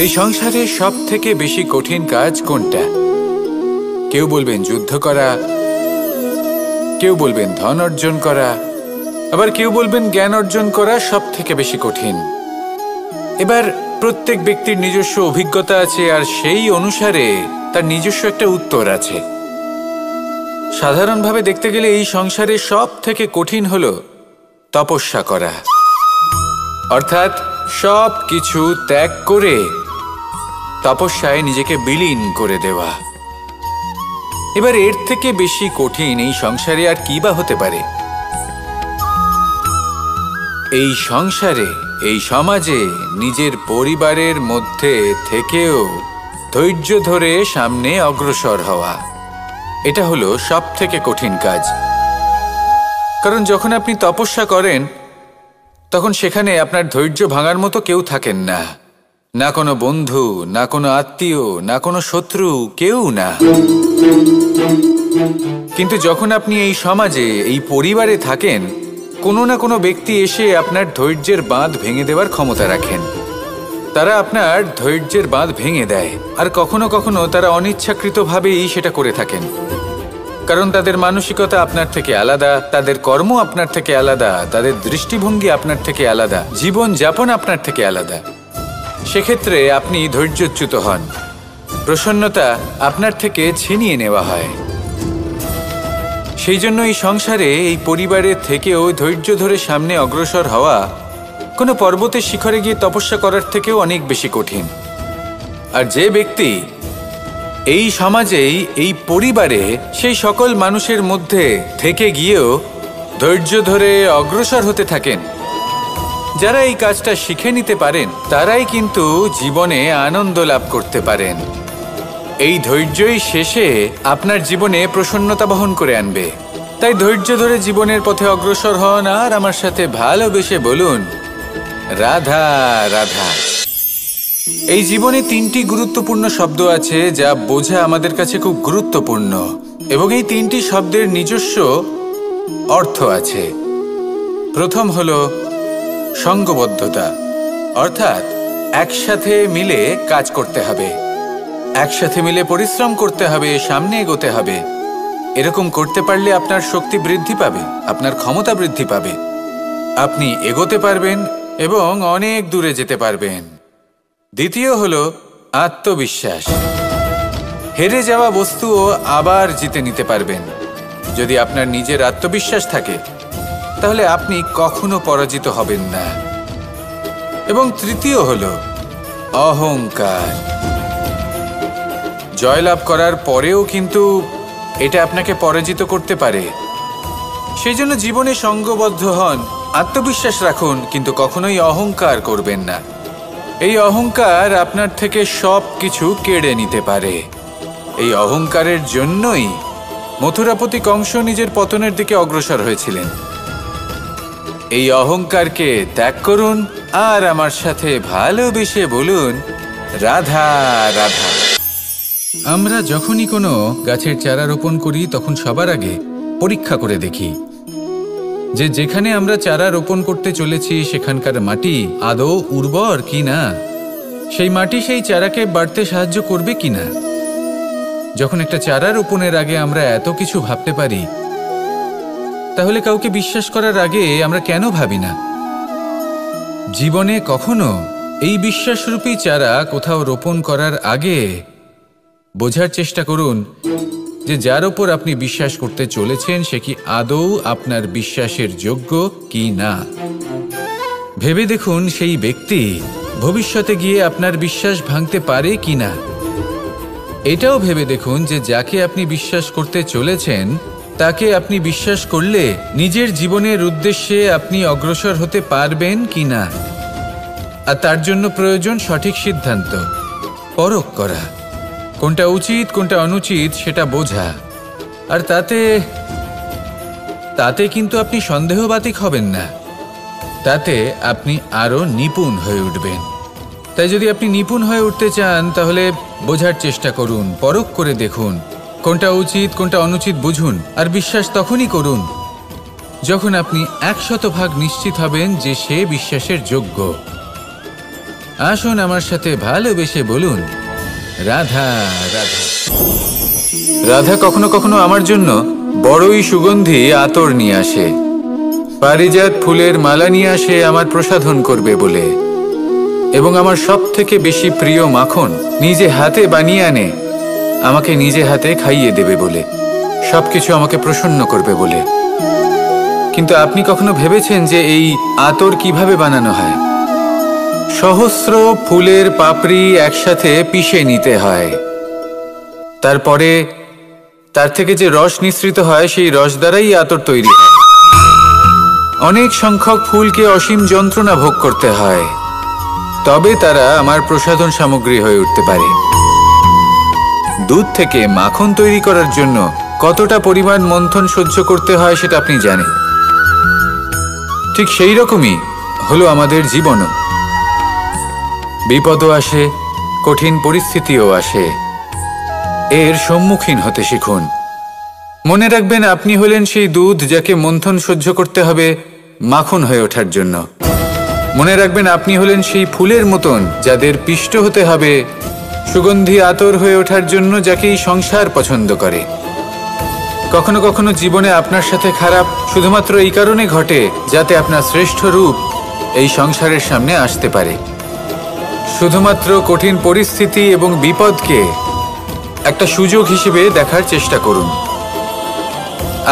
এই সংসারে সব থেকে বেশি কঠিন কাজ কোনটা? কেউ বলবেন যুদ্ধ করা, কেউ বলবেন ধন অর্জন করা, আবার কেউ বলবেন জ্ঞান অর্জন করা সব থেকে বেশি কঠিন। এবার প্রত্যেক ব্যক্তির নিজস্ব অভিজ্ঞতা আছে, আর সেই অনুসারে তার নিজস্ব একটা উত্তর আছে। সাধারণভাবে দেখতে গেলে এই সংসারে সব থেকে কঠিন হলো তপস্যা করা, অর্থাৎ সব কিছু ত্যাগ করে তপস্যায় নিজেকে বিলীন করে দেওয়া। এবার এর থেকে বেশি কঠিন এই সংসারে আর কি বা হতে পারে? এই সংসারে, এই সমাজে, নিজের পরিবারের মধ্যে থেকেও ধৈর্য ধরে সামনে অগ্রসর হওয়া, এটা হলো সব থেকে কঠিন কাজ। কারণ যখন আপনি তপস্যা করেন তখন সেখানে আপনার ধৈর্য ভাঙার মতো কেউ থাকেন না, না কোনো বন্ধু, না কোনো আত্মীয়, না কোনো শত্রু, কেউ না। কিন্তু যখন আপনি এই সমাজে, এই পরিবারে থাকেন, কোনো না কোনো ব্যক্তি এসে আপনার ধৈর্যের বাঁধ ভেঙে দেওয়ার ক্ষমতা রাখেন। তারা আপনার ধৈর্যের বাঁধ ভেঙে দেয়, আর কখনো কখনো তারা অনিচ্ছাকৃতভাবেই সেটা করে থাকেন। কারণ তাদের মানসিকতা আপনার থেকে আলাদা, তাদের কর্ম আপনার থেকে আলাদা, তাদের দৃষ্টিভঙ্গি আপনার থেকে আলাদা, জীবন যাপন আপনার থেকে আলাদা। সেক্ষেত্রে আপনি ধৈর্যচ্যুত হন, প্রসন্নতা আপনার থেকে ছিনিয়ে নেওয়া হয়। সেই জন্য এই সংসারে, এই পরিবারের থেকেও ধৈর্য ধরে সামনে অগ্রসর হওয়া কোনো পর্বতের শিখরে গিয়ে তপস্যা করার থেকেও অনেক বেশি কঠিন। আর যে ব্যক্তি এই সমাজেই, এই পরিবারে, সেই সকল মানুষের মধ্যে থেকে গিয়েও ধৈর্য ধরে অগ্রসর হতে থাকেন, যারা এই কাজটা শিখে নিতে পারেন, তারাই কিন্তু জীবনে আনন্দ লাভ করতে পারেন। এই ধৈর্যই শেষে আপনার জীবনে প্রসন্নতা বহন করে আনবে। তাই ধৈর্য ধরে জীবনের পথে অগ্রসর হন, আর আমার সাথে ভালোবেসে বলুন, রাধা রাধা। এই জীবনে তিনটি গুরুত্বপূর্ণ শব্দ আছে যা বোঝা আমাদের কাছে খুব গুরুত্বপূর্ণ, এবং এই তিনটি শব্দের নিজস্ব অর্থ আছে। প্রথম হলো সঙ্গবদ্ধতা, অর্থাৎ একসাথে মিলে কাজ করতে হবে, একসাথে মিলে পরিশ্রম করতে হবে, সামনে এগোতে হবে। এরকম করতে পারলে আপনার শক্তি বৃদ্ধি পাবে, আপনার ক্ষমতা বৃদ্ধি পাবে, আপনি এগোতে পারবেন এবং অনেক দূরে যেতে পারবেন। দ্বিতীয় হলো আত্মবিশ্বাস। হেরে যাওয়া বস্তুও আবার জিতে নিতে পারবেন। যদি আপনার নিজের আত্মবিশ্বাস থাকে তাহলে আপনি কখনো পরাজিত হবেন না। এবং তৃতীয় হলো অহংকার। জয়লাভ করার পরেও কিন্তু এটা আপনাকে পরাজিত করতে পারে। সেই জন্য জীবনে সঙ্গবদ্ধ হন, আত্মবিশ্বাস রাখুন, কিন্তু কখনোই অহংকার করবেন না। এই অহংকার আপনার থেকে সব কিছু কেড়ে নিতে পারে। এই অহংকারের জন্যই মথুরাপতি কংস নিজের পতনের দিকে অগ্রসর হয়েছিলেন। এই অহংকারকে ত্যাগ করুন, আর আমার সাথে ভালোবেসে বলুন, রাধা রাধা। আমরা যখনই কোনো গাছের চারা রোপণ করি তখন সবার আগে পরীক্ষা করে দেখি যে যেখানে আমরা চারা রোপণ করতে চলেছি সেখানকার মাটি আদৌ উর্বর কিনা, সেই মাটি সেই চারাকে বাড়তে সাহায্য করবে কিনা। যখন একটা চারা রোপণের আগে আমরা এত কিছু ভাবতে পারি, তাহলে কাউকে বিশ্বাস করার আগে আমরা কেন ভাবি না? জীবনে কখনো এই বিশ্বাসরূপী চারা কোথাও রোপণ করার আগে বোঝার চেষ্টা করুন যে যার ওপর আপনি বিশ্বাস করতে চলেছেন সে কি আদৌ আপনার বিশ্বাসের যোগ্য কি না। ভেবে দেখুন সেই ব্যক্তি ভবিষ্যতে গিয়ে আপনার বিশ্বাস ভাঙতে পারে কি না। এটাও ভেবে দেখুন যে যাকে আপনি বিশ্বাস করতে চলেছেন তাকে আপনি বিশ্বাস করলে নিজের জীবনের উদ্দেশ্যে আপনি অগ্রসর হতে পারবেন কি না। আর তার জন্য প্রয়োজন সঠিক সিদ্ধান্ত, পরখ করা, কোনটা উচিত কোনটা অনুচিত সেটা বোঝা। আর তাতে কিন্তু আপনি সন্দেহবাতিক হবেন না, তাতে আপনি আরো নিপুণ হয়ে উঠবেন। তাই যদি আপনি নিপুণ হয়ে উঠতে চান তাহলে বোঝার চেষ্টা করুন, পরখ করে দেখুন, কোনটা উচিত কোনটা অনুচিত বুঝুন। আর বিশ্বাস তখনই করুন যখন আপনি 100% নিশ্চিত হবেন যে সে বিশ্বাসের যোগ্য। আসুন আমার সাথে ভালোবেসে বলুন, রাধা রাধা। রাধা কখনো কখনো আমার জন্য বড়ই সুগন্ধি আতর নিয়ে আসে, পারিজাত ফুলের মালা নিয়ে আসে আমার প্রসাধন করবে বলে, এবং আমার সব থেকে বেশি প্রিয় মাখন নিজে হাতে বানিয়ে আনে আমাকে নিজে হাতে খাইয়ে দেবে বলে, সবকিছু আমাকে প্রসন্ন করবে বলে। কিন্তু আপনি কখনো ভেবেছেন যে এই আতর কিভাবে বানানো হয়? সহস্র ফুলের পাপড়ি একসাথে পিষে নিতে হয়, তারপরে তার থেকে যে রস নিঃসৃত হয় সেই রস দ্বারাই আতর তৈরি হয়। অনেক সংখ্যক ফুলকে অসীম যন্ত্রণা ভোগ করতে হয়, তবে তারা আমার প্রসাধন সামগ্রী হয়ে উঠতে পারে। দুধ থেকে মাখন তৈরি করার জন্য কতটা পরিমাণ মন্থন সহ্য করতে হয় সেটা আপনি জানেন। ঠিক সেই রকমই হলো আমাদের জীবনও। বিপদও আসে, কঠিন পরিস্থিতিও আসে, এর সম্মুখীন হতে শিখুন। মনে রাখবেন, আপনি হলেন সেই দুধ যাকে মন্থন সহ্য করতে হবে মাখন হয়ে ওঠার জন্য। মনে রাখবেন, আপনি হলেন সেই ফুলের মতন যাদের পিষ্ট হতে হবে সুগন্ধি আতর হয়ে ওঠার জন্য, যাকে এই সংসার পছন্দ করে। কখনো কখনো জীবনে আপনার সাথে খারাপ শুধুমাত্র এই কারণে ঘটে যাতে আপনার শ্রেষ্ঠ রূপ এই সংসারের সামনে আসতে পারে। শুধুমাত্র কঠিন পরিস্থিতি এবং বিপদকে একটা সুযোগ হিসেবে দেখার চেষ্টা করুন।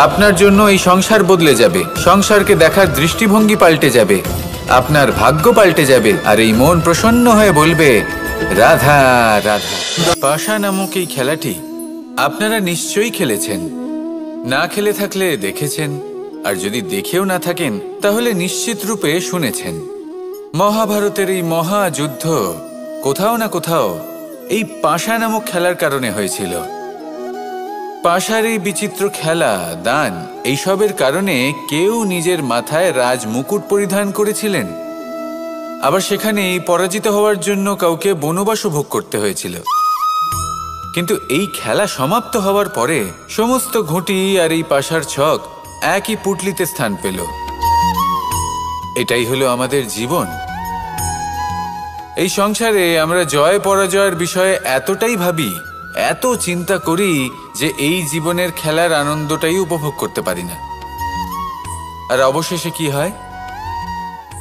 আপনার জন্য এই সংসার বদলে যাবে, সংসারকে দেখার দৃষ্টিভঙ্গি পাল্টে যাবে, আপনার ভাগ্য পাল্টে যাবে, আর এই মন প্রসন্ন হয়ে বলবে, রাধা রাধা। পাশা নামক এই খেলাটি আপনারা নিশ্চয়ই খেলেছেন, না খেলে থাকলে দেখেছেন, আর যদি দেখেও না থাকেন তাহলে নিশ্চিত রূপে শুনেছেন। মহাভারতের এই মহাযুদ্ধ কোথাও না কোথাও এই পাশা নামক খেলার কারণে হয়েছিল। পাশার এই বিচিত্র খেলা, দান, এইসবের কারণে কেউ নিজের মাথায় রাজ মুকুট পরিধান করেছিলেন, আবার সেখানে পরাজিত হওয়ার জন্য কাউকে বনবাসও ভোগ করতে হয়েছিল। কিন্তু এই খেলা সমাপ্ত হওয়ার পরে সমস্ত ঘুঁটি আর এই পাশার ছক একই পুটলিতে স্থান পেল। এটাই হলো আমাদের জীবন। এই সংসারে আমরা জয় পরাজয়ের বিষয়ে এতটাই ভাবি, এত চিন্তা করি যে এই জীবনের খেলার আনন্দটাই উপভোগ করতে পারি না। আর অবশেষে কি হয়?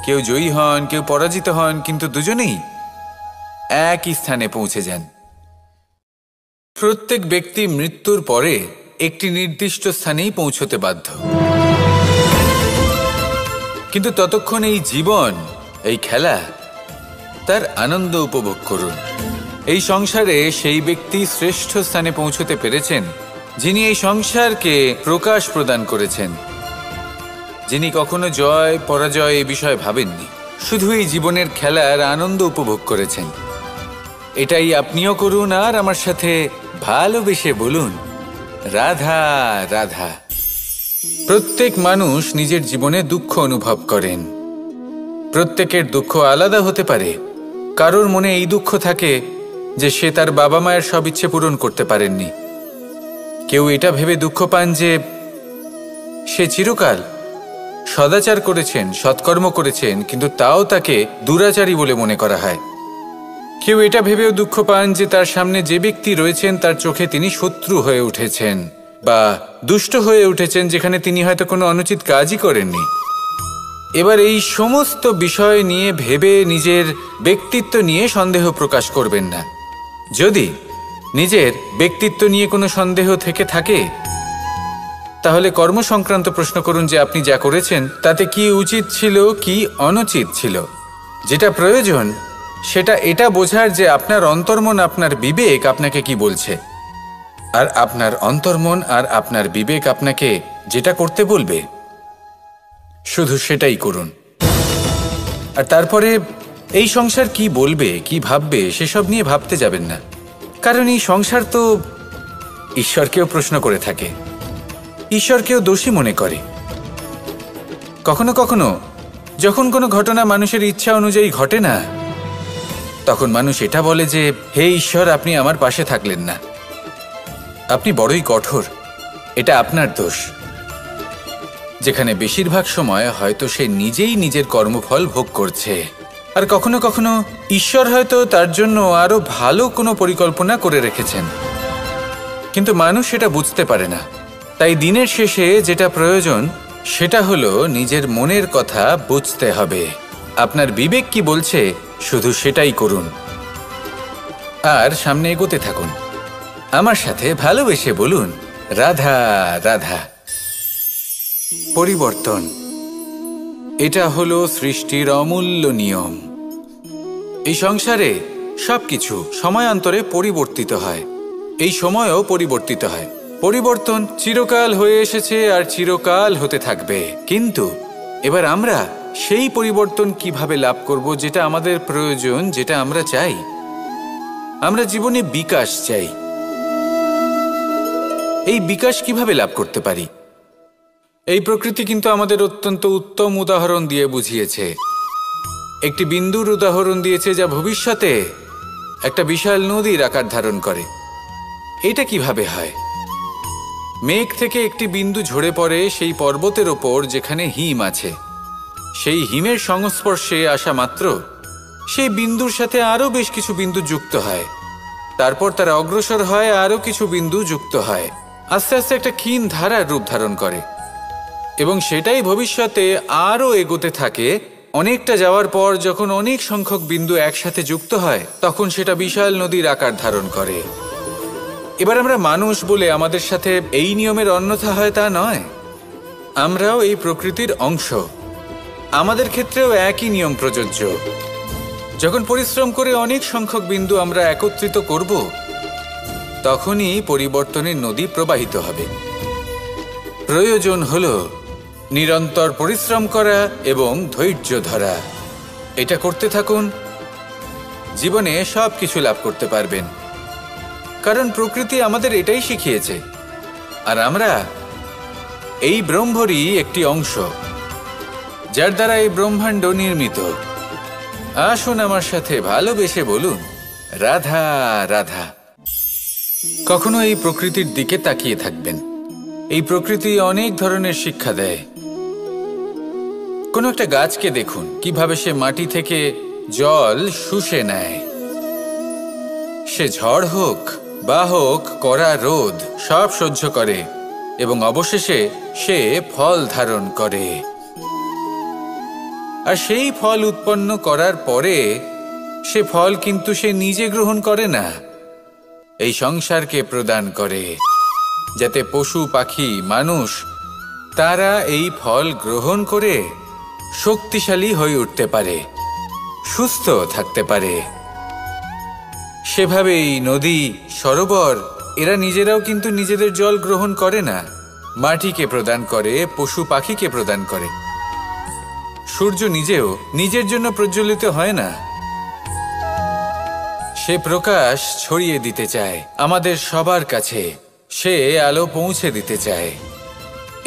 কেউ জয়ী হন, কেউ পরাজিত হন, কিন্তু দুজনেই একই স্থানে পৌঁছে যান। প্রত্যেক ব্যক্তি মৃত্যুর পরে একটি নির্দিষ্ট স্থানেই পৌঁছতে বাধ্য, কিন্তু ততক্ষণ এই জীবন, এই খেলা, তার আনন্দ উপভোগ করুন। এই সংসারে সেই ব্যক্তি শ্রেষ্ঠ স্থানে পৌঁছতে পেরেছেন যিনি এই সংসারকে প্রকাশ প্রদান করেছেন, যিনি কখনো জয় পরাজয় এ বিষয়ে ভাবেননি, শুধু এই জীবনের খেলার আনন্দ উপভোগ করেছেন। এটাই আপনিও করুন, আর আমার সাথে ভালোবেসে বলুন, রাধা রাধা। প্রত্যেক মানুষ নিজের জীবনে দুঃখ অনুভব করেন। প্রত্যেকের দুঃখ আলাদা হতে পারে। কারোর মনে এই দুঃখ থাকে যে সে তার বাবা মায়ের সব ইচ্ছে পূরণ করতে পারেননি। কেউ এটা ভেবে দুঃখ পান যে সে চিরকাল সদাচার করেছেন, সৎকর্ম করেছেন, কিন্তু তাও তাকে দুরাচারী বলে মনে করা হয়। কেউ এটা ভেবেও দুঃখ পান যে তার সামনে যে ব্যক্তি রয়েছেন তার চোখে তিনি শত্রু হয়ে উঠেছেন বা দুষ্ট হয়ে উঠেছেন, যেখানে তিনি হয়তো কোনো অনুচিত কাজই করেননি। এবার এই সমস্ত বিষয় নিয়ে ভেবে নিজের ব্যক্তিত্ব নিয়ে সন্দেহ প্রকাশ করবেন না। যদি নিজের ব্যক্তিত্ব নিয়ে কোনো সন্দেহ থেকে থাকে তাহলে কর্ম সংক্রান্ত প্রশ্ন করুন যে আপনি যা করেছেন তাতে কি উচিত ছিল, কি অনুচিত ছিল। যেটা প্রয়োজন সেটা এটা বোঝার যে আপনার অন্তর্মন, আপনার বিবেক আপনাকে কি বলছে, আর আপনার অন্তর্মন আর আপনার বিবেক আপনাকে যেটা করতে বলবে শুধু সেটাই করুন। আর তারপরে এই সংসার কি বলবে, কি ভাববে সেসব নিয়ে ভাবতে যাবেন না, কারণ এই সংসার তো ঈশ্বরকেও প্রশ্ন করে থাকে, ঈশ্বরকেও দোষী মনে করে। কখনো কখনো যখন কোনো ঘটনা মানুষের ইচ্ছা অনুযায়ী ঘটে না, তখন মানুষ এটা বলে যে হে ঈশ্বর, আপনি আমার পাশে থাকলেন না, আপনি বড়ই কঠোর, এটা আপনার দোষ। যেখানে বেশিরভাগ সময় হয়তো সে নিজেই নিজের কর্মফল ভোগ করছে, আর কখনো কখনো ঈশ্বর হয়তো তার জন্য আরো ভালো কোনো পরিকল্পনা করে রেখেছেন, কিন্তু মানুষ সেটা বুঝতে পারে না। তাই দিনের শেষে যেটা প্রয়োজন সেটা হলো নিজের মনের কথা বুঝতে হবে। আপনার বিবেক কি বলছে শুধু সেটাই করুন আর সামনে এগোতে থাকুন। আমার সাথে ভালোবেসে বলুন, রাধা রাধা। পরিবর্তন, এটা হলো সৃষ্টির অমূল্য নিয়ম। এই সংসারে সবকিছু সময়ান্তরে পরিবর্তিত হয়, এই সময়ও পরিবর্তিত হয়। পরিবর্তন চিরকাল হয়ে এসেছে আর চিরকাল হতে থাকবে, কিন্তু এবার আমরা সেই পরিবর্তন কিভাবে লাভ করব যেটা আমাদের প্রয়োজন, যেটা আমরা চাই। আমরা জীবনে বিকাশ চাই। এই বিকাশ কিভাবে লাভ করতে পারি? এই প্রকৃতি কিন্তু আমাদের অত্যন্ত উত্তম উদাহরণ দিয়ে বুঝিয়েছে। একটি বিন্দুর উদাহরণ দিয়েছে যা ভবিষ্যতে একটা বিশাল নদীর আকার ধারণ করে। এটা কিভাবে হয়? মেঘ থেকে একটি বিন্দু ঝরে পড়ে সেই পর্বতের ওপর যেখানে হিম আছে। সেই হিমের সংস্পর্শে আসা মাত্র সেই বিন্দুর সাথে আরও বেশ কিছু বিন্দু যুক্ত হয়। তারপর তারা অগ্রসর হয়, আরও কিছু বিন্দু যুক্ত হয়, আস্তে আস্তে একটা ক্ষীণ ধারার রূপ ধারণ করে এবং সেটাই ভবিষ্যতে আরও এগোতে থাকে। অনেকটা যাওয়ার পর যখন অনেক সংখ্যক বিন্দু একসাথে যুক্ত হয় তখন সেটা বিশাল নদীর আকার ধারণ করে। এবার আমরা মানুষ বলে আমাদের সাথে এই নিয়মের অন্যথা হয় তা নয়। আমরাও এই প্রকৃতির অংশ, আমাদের ক্ষেত্রেও একই নিয়ম প্রযোজ্য। যখন পরিশ্রম করে অনেক সংখ্যক বিন্দু আমরা একত্রিত করব তখনই পরিবর্তনের নদী প্রবাহিত হবে। প্রয়োজন হলো নিরন্তর পরিশ্রম করা এবং ধৈর্য ধরা। এটা করতে থাকুন, জীবনে সব কিছু লাভ করতে পারবেন, কারণ প্রকৃতি আমাদের এটাই শিখিয়েছে। আর আমরা এই ব্রহ্মরই একটি অংশ, যার দ্বারা এই ব্রহ্মাণ্ড নির্মিত। আসুন আমার সাথে ভালোবেসে বলুন, রাধা রাধা। কখনো এই প্রকৃতির দিকে তাকিয়ে থাকবেন। এই প্রকৃতি অনেক ধরনের শিক্ষা দেয়। কোনো একটা গাছকে দেখুন কিভাবে সে মাটি থেকে জল শুষে নেয়। সে ঝড় হোক বা হোক কড়া রোদ সব সহ্য করে এবং অবশেষে সে ফল ধারণ করে। আর সেই ফল উৎপন্ন করার পরে সে ফল কিন্তু সে নিজে গ্রহণ করে না, এই সংসারকে প্রদান করে, যাতে পশু পাখি মানুষ তারা এই ফল গ্রহণ করে শক্তিশালী হয়ে উঠতে পারে, সুস্থ থাকতে পারে। সেভাবেই নদী, সরোবর এরা নিজেরাও কিন্তু নিজেদের জল গ্রহণ করে না, মাটিকে প্রদান করে, পশু পাখিকে প্রদান করে। সূর্য নিজেও নিজের জন্য প্রজ্বলিত হয় না, সে প্রকাশ ছড়িয়ে দিতে চায় আমাদের সবার কাছে, সে আলো পৌঁছে দিতে চায়।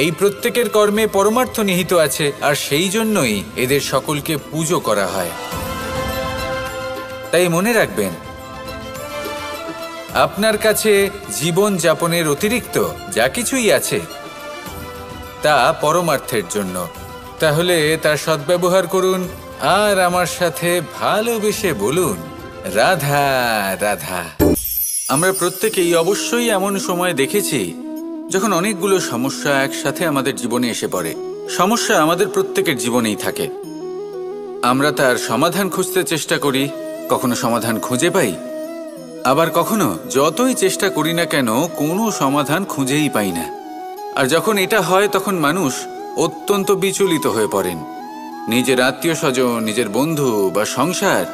এই প্রত্যেকের কর্মে পরমার্থ নিহিত আছে, আর সেই জন্যই এদের সকলকে পুজো করা হয়। তাই মনে রাখবেন, আপনার কাছে জীবন যাপনের অতিরিক্ত যা কিছুই আছে তা পরমার্থের জন্য। তাহলে তার সদ্ব্যবহার করুন আর আমার সাথে ভালোবেসে বলুন, রাধা রাধা। আমরা প্রত্যেকেই অবশ্যই এমন সময় দেখেছি যখন অনেকগুলো সমস্যা একসাথে আমাদের জীবনে এসে পড়ে। সমস্যা আমাদের প্রত্যেকের জীবনেই থাকে। আমরা তার সমাধান খুঁজতে চেষ্টা করি, কখনো সমাধান খুঁজে পাই, আবার কখনো যতই চেষ্টা করি না কেন কোনো সমাধান খুঁজেই পাই না। আর যখন এটা হয় তখন মানুষ অত্যন্ত বিচলিত হয়ে পড়েন। নিজের আত্মীয় স্বজন, নিজের বন্ধু বা সংসার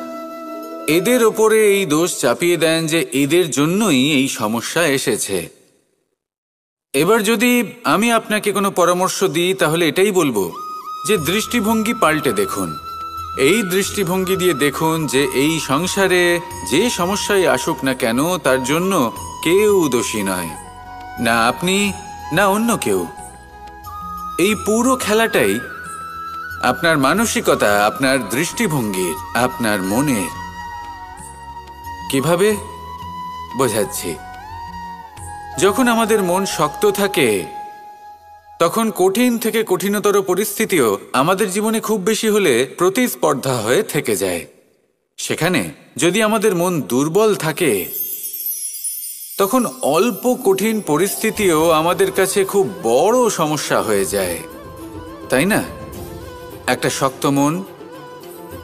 এদের ওপরে এই দোষ চাপিয়ে দেন যে এদের জন্যই এই সমস্যা এসেছে। এবার যদি আমি আপনাকে কোনো পরামর্শ দিই তাহলে এটাই বলবো যে দৃষ্টিভঙ্গি পাল্টে দেখুন। এই দৃষ্টিভঙ্গি দিয়ে দেখুন যে এই সংসারে যে সমস্যায় আসুক না কেন তার জন্য কেউ দোষী নয়, না আপনি না অন্য কেউ। এই পুরো খেলাটাই আপনার মানসিকতা, আপনার দৃষ্টিভঙ্গির, আপনার মনের। কিভাবে বোঝাচ্ছি? যখন আমাদের মন শক্ত থাকে তখন কঠিন থেকে কঠিনতর পরিস্থিতিও আমাদের জীবনে খুব বেশি হলে প্রতিস্পর্ধা হয়ে থেকে যায়। সেখানে যদি আমাদের মন দুর্বল থাকে, তখন অল্প কঠিন পরিস্থিতিও আমাদের কাছে খুব বড় সমস্যা হয়ে যায়, তাই না? একটা শক্ত মন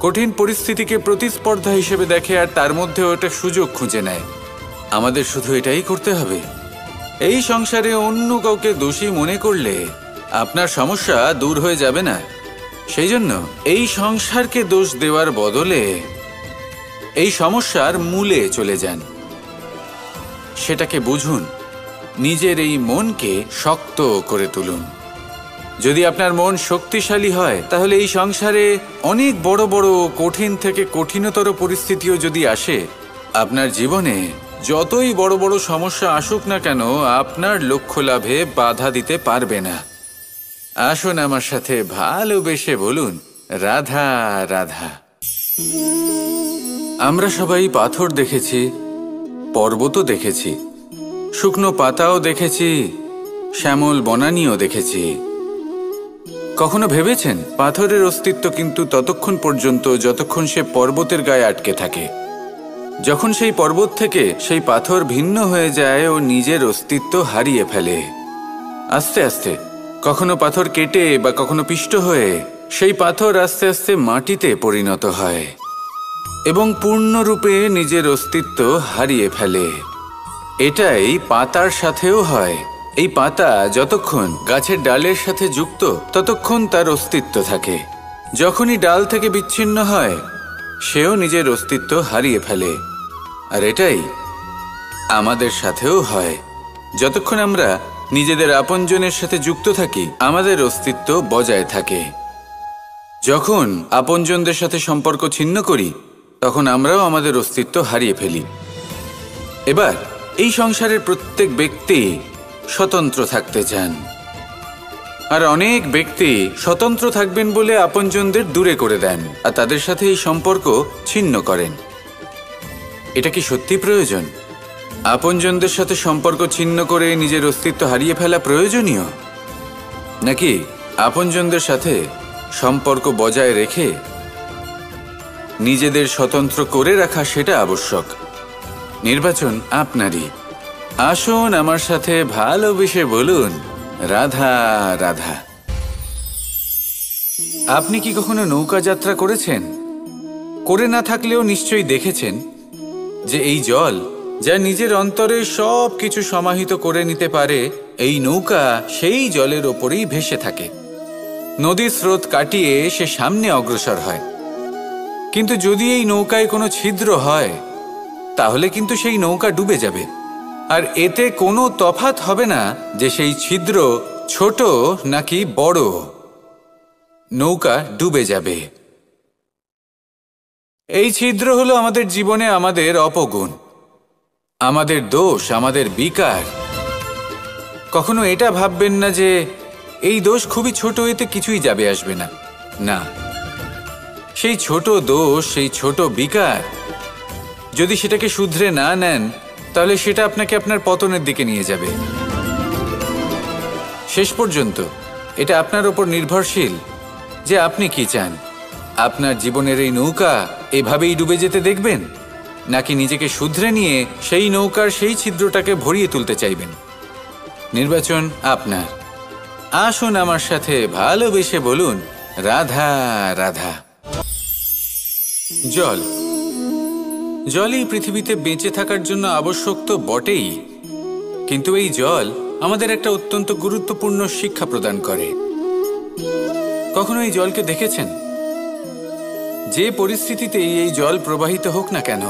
কঠিন পরিস্থিতিকে প্রতিস্পর্ধা হিসেবে দেখে আর তার মধ্যে ওটা সুযোগ খুঁজে নেয়। আমাদের শুধু এটাই করতে হবে। এই সংসারে অন্য কাউকে দোষী মনে করলে আপনার সমস্যা দূর হয়ে যাবে না। সেই জন্য এই সংসারকে দোষ দেওয়ার বদলে এই সমস্যার মূলে চলে যান, সেটাকে বুঝুন, নিজের এই মনকে শক্ত করে তুলুন। যদি আপনার মন শক্তিশালী হয়, তাহলে এই সংসারে অনেক বড় বড় কঠিন থেকে কঠিনতর পরিস্থিতিও যদি আসে, আপনার জীবনে যতই বড় বড় সমস্যা আসুক না কেন, আপনার লক্ষ্য লাভে বাধা দিতে পারবে না। আসুন আমার সাথে ভালোবেসে বলুন, রাধা রাধা। আমরা সবাই পাথর দেখেছি, পর্বতও দেখেছি, শুকনো পাতাও দেখেছি, শ্যামল বনানীও দেখেছি। কখনো ভেবেছেন পাথরের অস্তিত্ব কিন্তু ততক্ষণ পর্যন্ত যতক্ষণ সে পর্বতের গায়ে আটকে থাকে। যখন সেই পর্বত থেকে সেই পাথর ভিন্ন হয়ে যায় ও নিজের অস্তিত্ব হারিয়ে ফেলে। আস্তে আস্তে কখনো পাথর কেটে বা কখনো পিষ্ট হয়ে সেই পাথর আস্তে আস্তে মাটিতে পরিণত হয় এবং পূর্ণরূপে নিজের অস্তিত্ব হারিয়ে ফেলে। এটাই পাতার সাথেও হয়। এই পাতা যতক্ষণ গাছের ডালের সাথে যুক্ত ততক্ষণ তার অস্তিত্ব থাকে। যখনই ডাল থেকে বিচ্ছিন্ন হয়, সেও নিজের অস্তিত্ব হারিয়ে ফেলে। আর এটাই আমাদের সাথেও হয়। যতক্ষণ আমরা নিজেদের আপনজনের সাথে যুক্ত থাকি, আমাদের অস্তিত্ব বজায় থাকে। যখন আপনজনদের সাথে সম্পর্ক ছিন্ন করি, তখন আমরাও আমাদের অস্তিত্ব হারিয়ে ফেলি। এবার এই সংসারের প্রত্যেক ব্যক্তি স্বতন্ত্র থাকতে চান, আর অনেক ব্যক্তি স্বতন্ত্র থাকবেন বলে আপনজনদের দূরে করে দেন আর তাদের সাথে এই সম্পর্ক ছিন্ন করেন। এটা কি সত্যি প্রয়োজন? আপনজনদের সাথে সম্পর্ক ছিন্ন করে নিজের অস্তিত্ব হারিয়ে ফেলা প্রয়োজনীয়, নাকি আপনজনদের সাথে সম্পর্ক বজায় রেখে নিজেদের স্বতন্ত্র করে রাখা সেটা আবশ্যক? নির্বাচন আপনারই। আসুন আমার সাথে ভালোবেসে বলুন, রাধা রাধা। আপনি কি কখনো নৌকা যাত্রা করেছেন? করে না থাকলেও নিশ্চয়ই দেখেছেন যে এই জল যা নিজের অন্তরে সব কিছু সমাহিত করে নিতে পারে, এই নৌকা সেই জলের ওপরেই ভেসে থাকে। নদীর স্রোত কাটিয়ে সে সামনে অগ্রসর হয়। কিন্তু যদি এই নৌকায় কোনো ছিদ্র হয়, তাহলে কিন্তু সেই নৌকা ডুবে যাবে। আর এতে কোনো তফাৎ হবে না যে সেই ছিদ্র ছোট নাকি বড়, নৌকা ডুবে যাবে। এই ছিদ্র হলো আমাদের জীবনে আমাদের অপগুণ, আমাদের দোষ, আমাদের বিকার। কখনো এটা ভাববেন না যে এই দোষ খুবই ছোট, এতে কিছুই যাবে আসবে না। না, সেই ছোট দোষ, সেই ছোট বিকার যদি সেটাকে শুধরে না নেন, তাহলে সেটা আপনাকে আপনার পতনের দিকে নিয়ে যাবে। শেষ পর্যন্ত এটা আপনার ওপর নির্ভরশীল যে আপনি কি চান। আপনার জীবনের এই নৌকা এভাবেই ডুবে যেতে দেখবেন, নাকি নিজেকে শুধরে নিয়ে সেই নৌকার সেই ছিদ্রটাকে ভরিয়ে তুলতে চাইবেন? নির্বাচন আপনার। আসুন আমার সাথে ভালোবেসে বলুন, রাধা রাধা। জল, জলই পৃথিবীতে বেঁচে থাকার জন্য আবশ্যক তো বটেই, কিন্তু এই জল আমাদের একটা অত্যন্ত গুরুত্বপূর্ণ শিক্ষা প্রদান করে। কখনো এই জলকে দেখেছেন? যে পরিস্থিতিতেই এই জল প্রবাহিত হোক না কেন,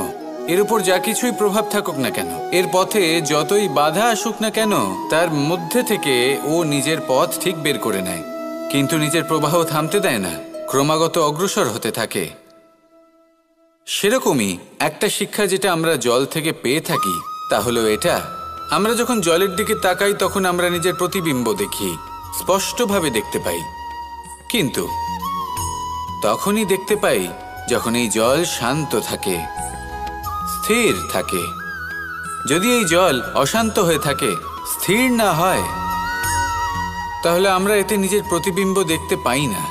এর উপর যা কিছুই প্রভাব থাকুক না কেন, এর পথে যতই বাধা আসুক না কেন, তার মধ্যে থেকে ও নিজের পথ ঠিক বের করে নেয়, কিন্তু নিজের প্রবাহ থামতে দেয় না, ক্রমাগত অগ্রসর হতে থাকে। সেরকমই একটা শিক্ষা যেটা আমরা জল থেকে পেয়ে থাকি, তা হলো এটা: আমরা যখন জলের দিকে তাকাই তখন আমরা নিজের প্রতিবিম্ব দেখি, স্পষ্টভাবে দেখতে পাই। কিন্তু তখনই দেখতে পাই যখন এই জল শান্ত থাকে, স্থির থাকে। যদি এই জল অশান্ত হয়ে থাকে, স্থির না হয়, তাহলে আমরা এতে নিজের প্রতিবিম্ব দেখতে পাই না।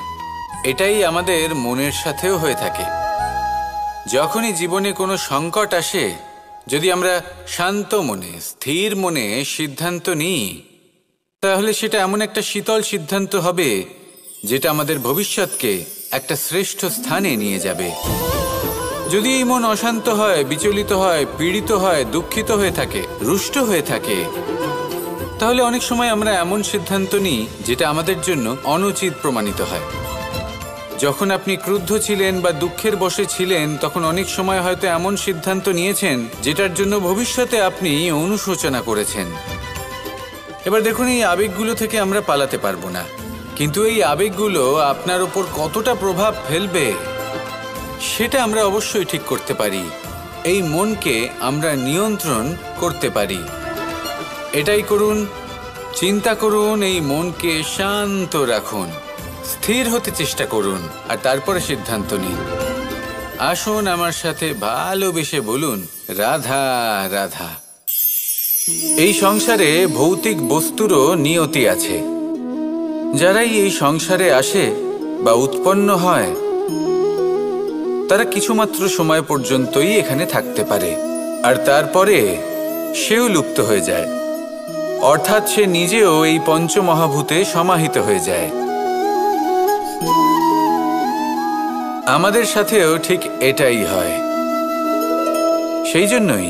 এটাই আমাদের মনের সাথেও হয়ে থাকে। যখনই জীবনে কোনো সংকট আসে, যদি আমরা শান্ত মনে, স্থির মনে সিদ্ধান্ত নিই, তাহলে সেটা এমন একটা শীতল সিদ্ধান্ত হবে যেটা আমাদের ভবিষ্যৎকে একটা শ্রেষ্ঠ স্থানে নিয়ে যাবে। যদি এই মন অশান্ত হয়, বিচলিত হয়, পীড়িত হয়, দুঃখিত হয়ে থাকে, রুষ্ট হয়ে থাকে, তাহলে অনেক সময় আমরা এমন সিদ্ধান্ত নিই যেটা আমাদের জন্য অনুচিত প্রমাণিত হয়। যখন আপনি ক্রুদ্ধ ছিলেন বা দুঃখের বশে ছিলেন, তখন অনেক সময় হয়তো এমন সিদ্ধান্ত নিয়েছেন যেটার জন্য ভবিষ্যতে আপনি অনুশোচনা করেছেন। এবার দেখুন, এই আবেগগুলো থেকে আমরা পালাতে পারবো না, কিন্তু এই আবেগগুলো আপনার উপর কতটা প্রভাব ফেলবে সেটা আমরা অবশ্যই ঠিক করতে পারি। এই মনকে আমরা নিয়ন্ত্রণ করতে পারি। এটাই করুন, চিন্তা করুন, এই মনকে শান্ত রাখুন, স্থির হতে চেষ্টা করুন, আর তারপরে সিদ্ধান্ত নিন। আসুন আমার সাথে ভালোবেসে বলুন, রাধা রাধা। এই সংসারে ভৌতিক বস্তুরও নিয়তি আছে। যারাই এই সংসারে আসে বা উৎপন্ন হয়, তারা কিছুমাত্র সময় পর্যন্তই এখানে থাকতে পারে, আর তারপরে সেও লুপ্ত হয়ে যায়, অর্থাৎ সে নিজেও এই পঞ্চমহাভূতে সমাহিত হয়ে যায়। আমাদের সাথেও ঠিক এটাই হয়। সেই জন্যই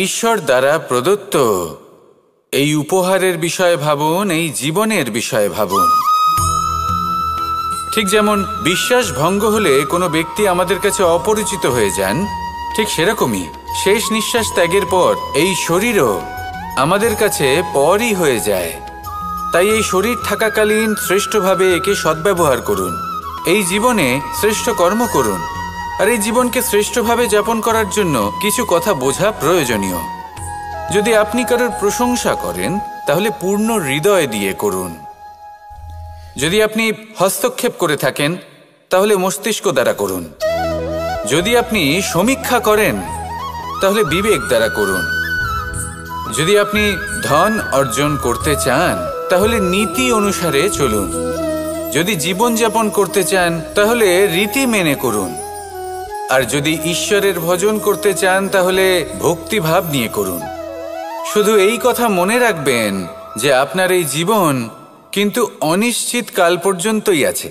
ঈশ্বর দ্বারা প্রদত্ত এই উপহারের বিষয়ে ভাবুন, এই জীবনের বিষয়ে ভাবুন। ঠিক যেমন বিশ্বাস ভঙ্গ হলে কোনো ব্যক্তি আমাদের কাছে অপরিচিত হয়ে যান, ঠিক সেরকমই শেষ নিঃশ্বাস ত্যাগের পর এই শরীরও আমাদের কাছে পরই হয়ে যায়। তাই এই শরীর থাকাকালীন শ্রেষ্ঠভাবে একে সদ্ব্যবহার করুন, এই জীবনে শ্রেষ্ঠ কর্ম করুন, আর এই জীবনকে শ্রেষ্ঠভাবে যাপন করার জন্য কিছু কথা বোঝা প্রয়োজনীয়। যদি আপনি কারোর প্রশংসা করেন, তাহলে পূর্ণ হৃদয় দিয়ে করুন। যদি আপনি হস্তক্ষেপ করে থাকেন, তাহলে মস্তিষ্ক দ্বারা করুন। যদি আপনি সমীক্ষা করেন, তাহলে বিবেক দ্বারা করুন। যদি আপনি ধন অর্জন করতে চান, তাহলে নীতি অনুসারে চলুন। যদি জীবনযাপন করতে চান, তাহলে রীতি মেনে করুন। আর যদি ঈশ্বরের ভজন করতে চান, তাহলে ভক্তিভাব নিয়ে করুন। শুধু এই কথা মনে রাখবেন যে আপনার এই জীবন কিন্তু অনিশ্চিত কাল পর্যন্তই আছে।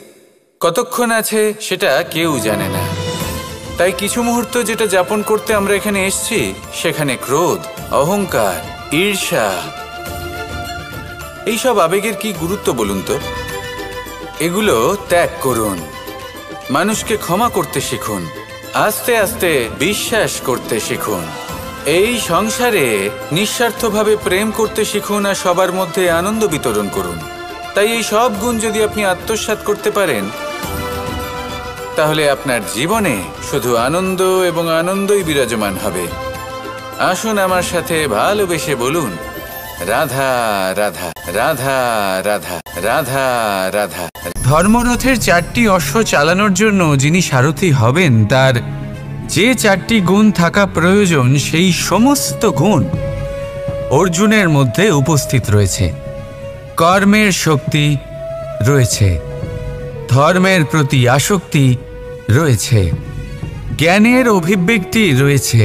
কতক্ষণ আছে সেটা কেউ জানে না। তাই কিছু মুহূর্ত যেটা যাপন করতে আমরা এখানে এসেছি, সেখানে ক্রোধ, অহংকার, ঈর্ষা, এইসব আবেগের কি গুরুত্ব বলুন তো? এগুলো ত্যাগ করুন। মানুষকে ক্ষমা করতে শিখুন, আস্তে আস্তে বিশ্বাস করতে শিখুন। এই সংসারে নিঃস্বার্থভাবে প্রেম করতে শিখুন, আর সবার মধ্যে আনন্দ বিতরণ করুন। তাই এই সব গুণ যদি আপনি আত্মসাৎ করতে পারেন, তাহলে আপনার জীবনে শুধু আনন্দ এবং আনন্দই বিরাজমান হবে। আসুন আমার সাথে ভালোবেসে বলুন, রাধা রাধা, রাধা রাধা, রাধা রাধা। ধর্মরথের 4টি অশ্ব চালানোর জন্য যিনি সারথি হবেন, তার যে 4টি গুণ থাকা প্রয়োজন, সেই সমস্ত গুণ অর্জুনের মধ্যে উপস্থিত রয়েছে। কর্মের শক্তি রয়েছে, ধর্মের প্রতি আসক্তি রয়েছে, জ্ঞানের অভিব্যক্তি রয়েছে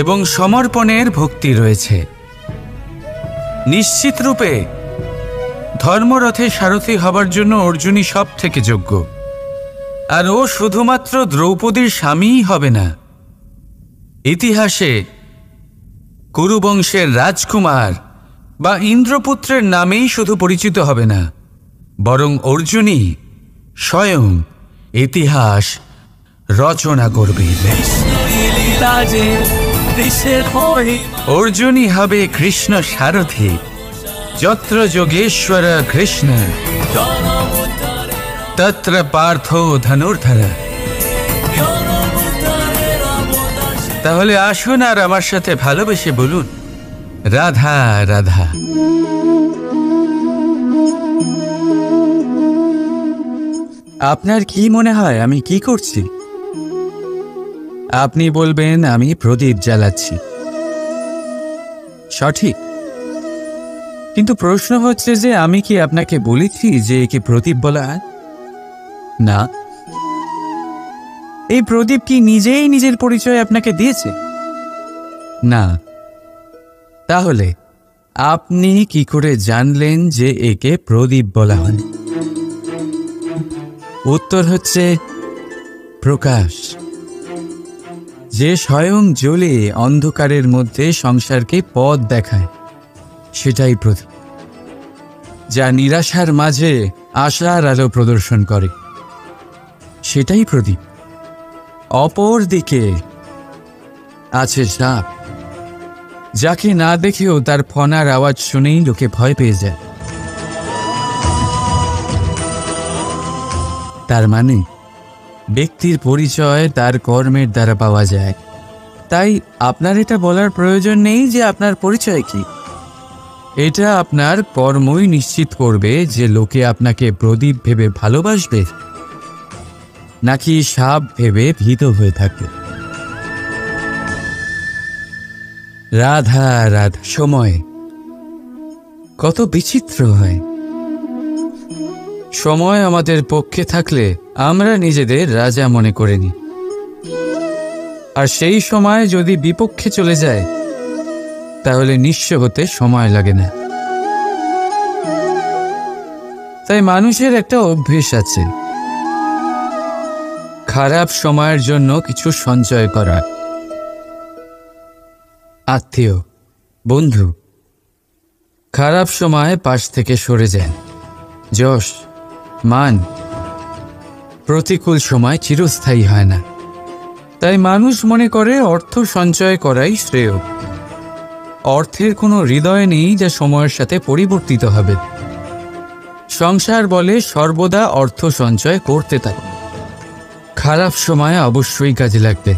এবং সমর্পণের ভক্তি রয়েছে। নিশ্চিত রূপে ধর্মরথে সারথি হবার জন্য অর্জুনই সব থেকে যোগ্য। আর ও শুধুমাত্র দ্রৌপদীর স্বামীই হবে না, ইতিহাসে কুরুবংশের রাজকুমার বা ইন্দ্রপুত্রের নামেই শুধু পরিচিত হবে না, বরং অর্জুনই স্বয়ং ইতিহাস রচনা করবে। অর্জুনই হবে কৃষ্ণ সারথি। যত্র যোগেশ্বর কৃষ্ণ তত্র পার্থ ধনুর্ধর। তাহলে আসুন আর আমার সাথে ভালোবেসে বলুন, রাধা রাধা। আপনার কি মনে হয় আমি কি করছি? আপনি বলবেন আমি প্রদীপ জ্বালাচ্ছি। সঠিক, কিন্তু প্রশ্ন হচ্ছে যে আমি কি আপনাকে বলেছি যে একে প্রদীপ বলা হয়? না। এই প্রদীপ কি নিজেই নিজের পরিচয় আপনাকে দিয়েছে? না। তাহলে আপনি কি করে জানলেন যে একে প্রদীপ বলা হয়? উত্তর হচ্ছে প্রকাশ, যে স্বয়ং জ্বলে অন্ধকারের মধ্যে সংসারকে পথ দেখায়, সেটাই প্রদীপ। যা নিরাশার মাঝে আশার আলো প্রদর্শন করে, সেটাই প্রদীপ। অপর দিকে আছে সাপ, যাকে না দেখেও তার ফনার আওয়াজ শুনেই লোকে ভয় পেয়ে যায়। তার মানে ব্যক্তির পরিচয় তার কর্মের দ্বারা পাওয়া যায়। তাই আপনার এটা বলার প্রয়োজন নেই যে আপনার পরিচয় কি। এটা আপনার কর্মই নিশ্চিত করবে যে লোকে আপনাকে প্রদীপ ভেবে ভালোবাসবে নাকি সাপ ভেবে ভীত হয়ে থাকবে। রাধা রাধা। সময় কত বিচিত্র হয়। সময় আমাদের পক্ষে থাকলে আমরা নিজেদের রাজা মনে করে নিই, আর সেই সময় যদি বিপক্ষে চলে যায় তাহলে নিঃস্ব হতে সময় লাগে না। তাই মানুষের একটা অভ্যেস আছে, খারাপ সময়ের জন্য কিছু সঞ্চয় করা। আত্মীয়, বন্ধু খারাপ সময় পাশ থেকে সরে যান। যশ, মান প্রতিকূল সময় চিরস্থায়ী হয় না। তাই মানুষ মনে করে অর্থ সঞ্চয় করাই শ্রেয়। অর্থের কোনো হৃদয় নেই যা সময়ের সাথে পরিবর্তিত হবে। সংসার বলে সর্বদা অর্থ সঞ্চয় করতে থাকুন। খারাপ সময় অবশ্যই কাজে লাগবে,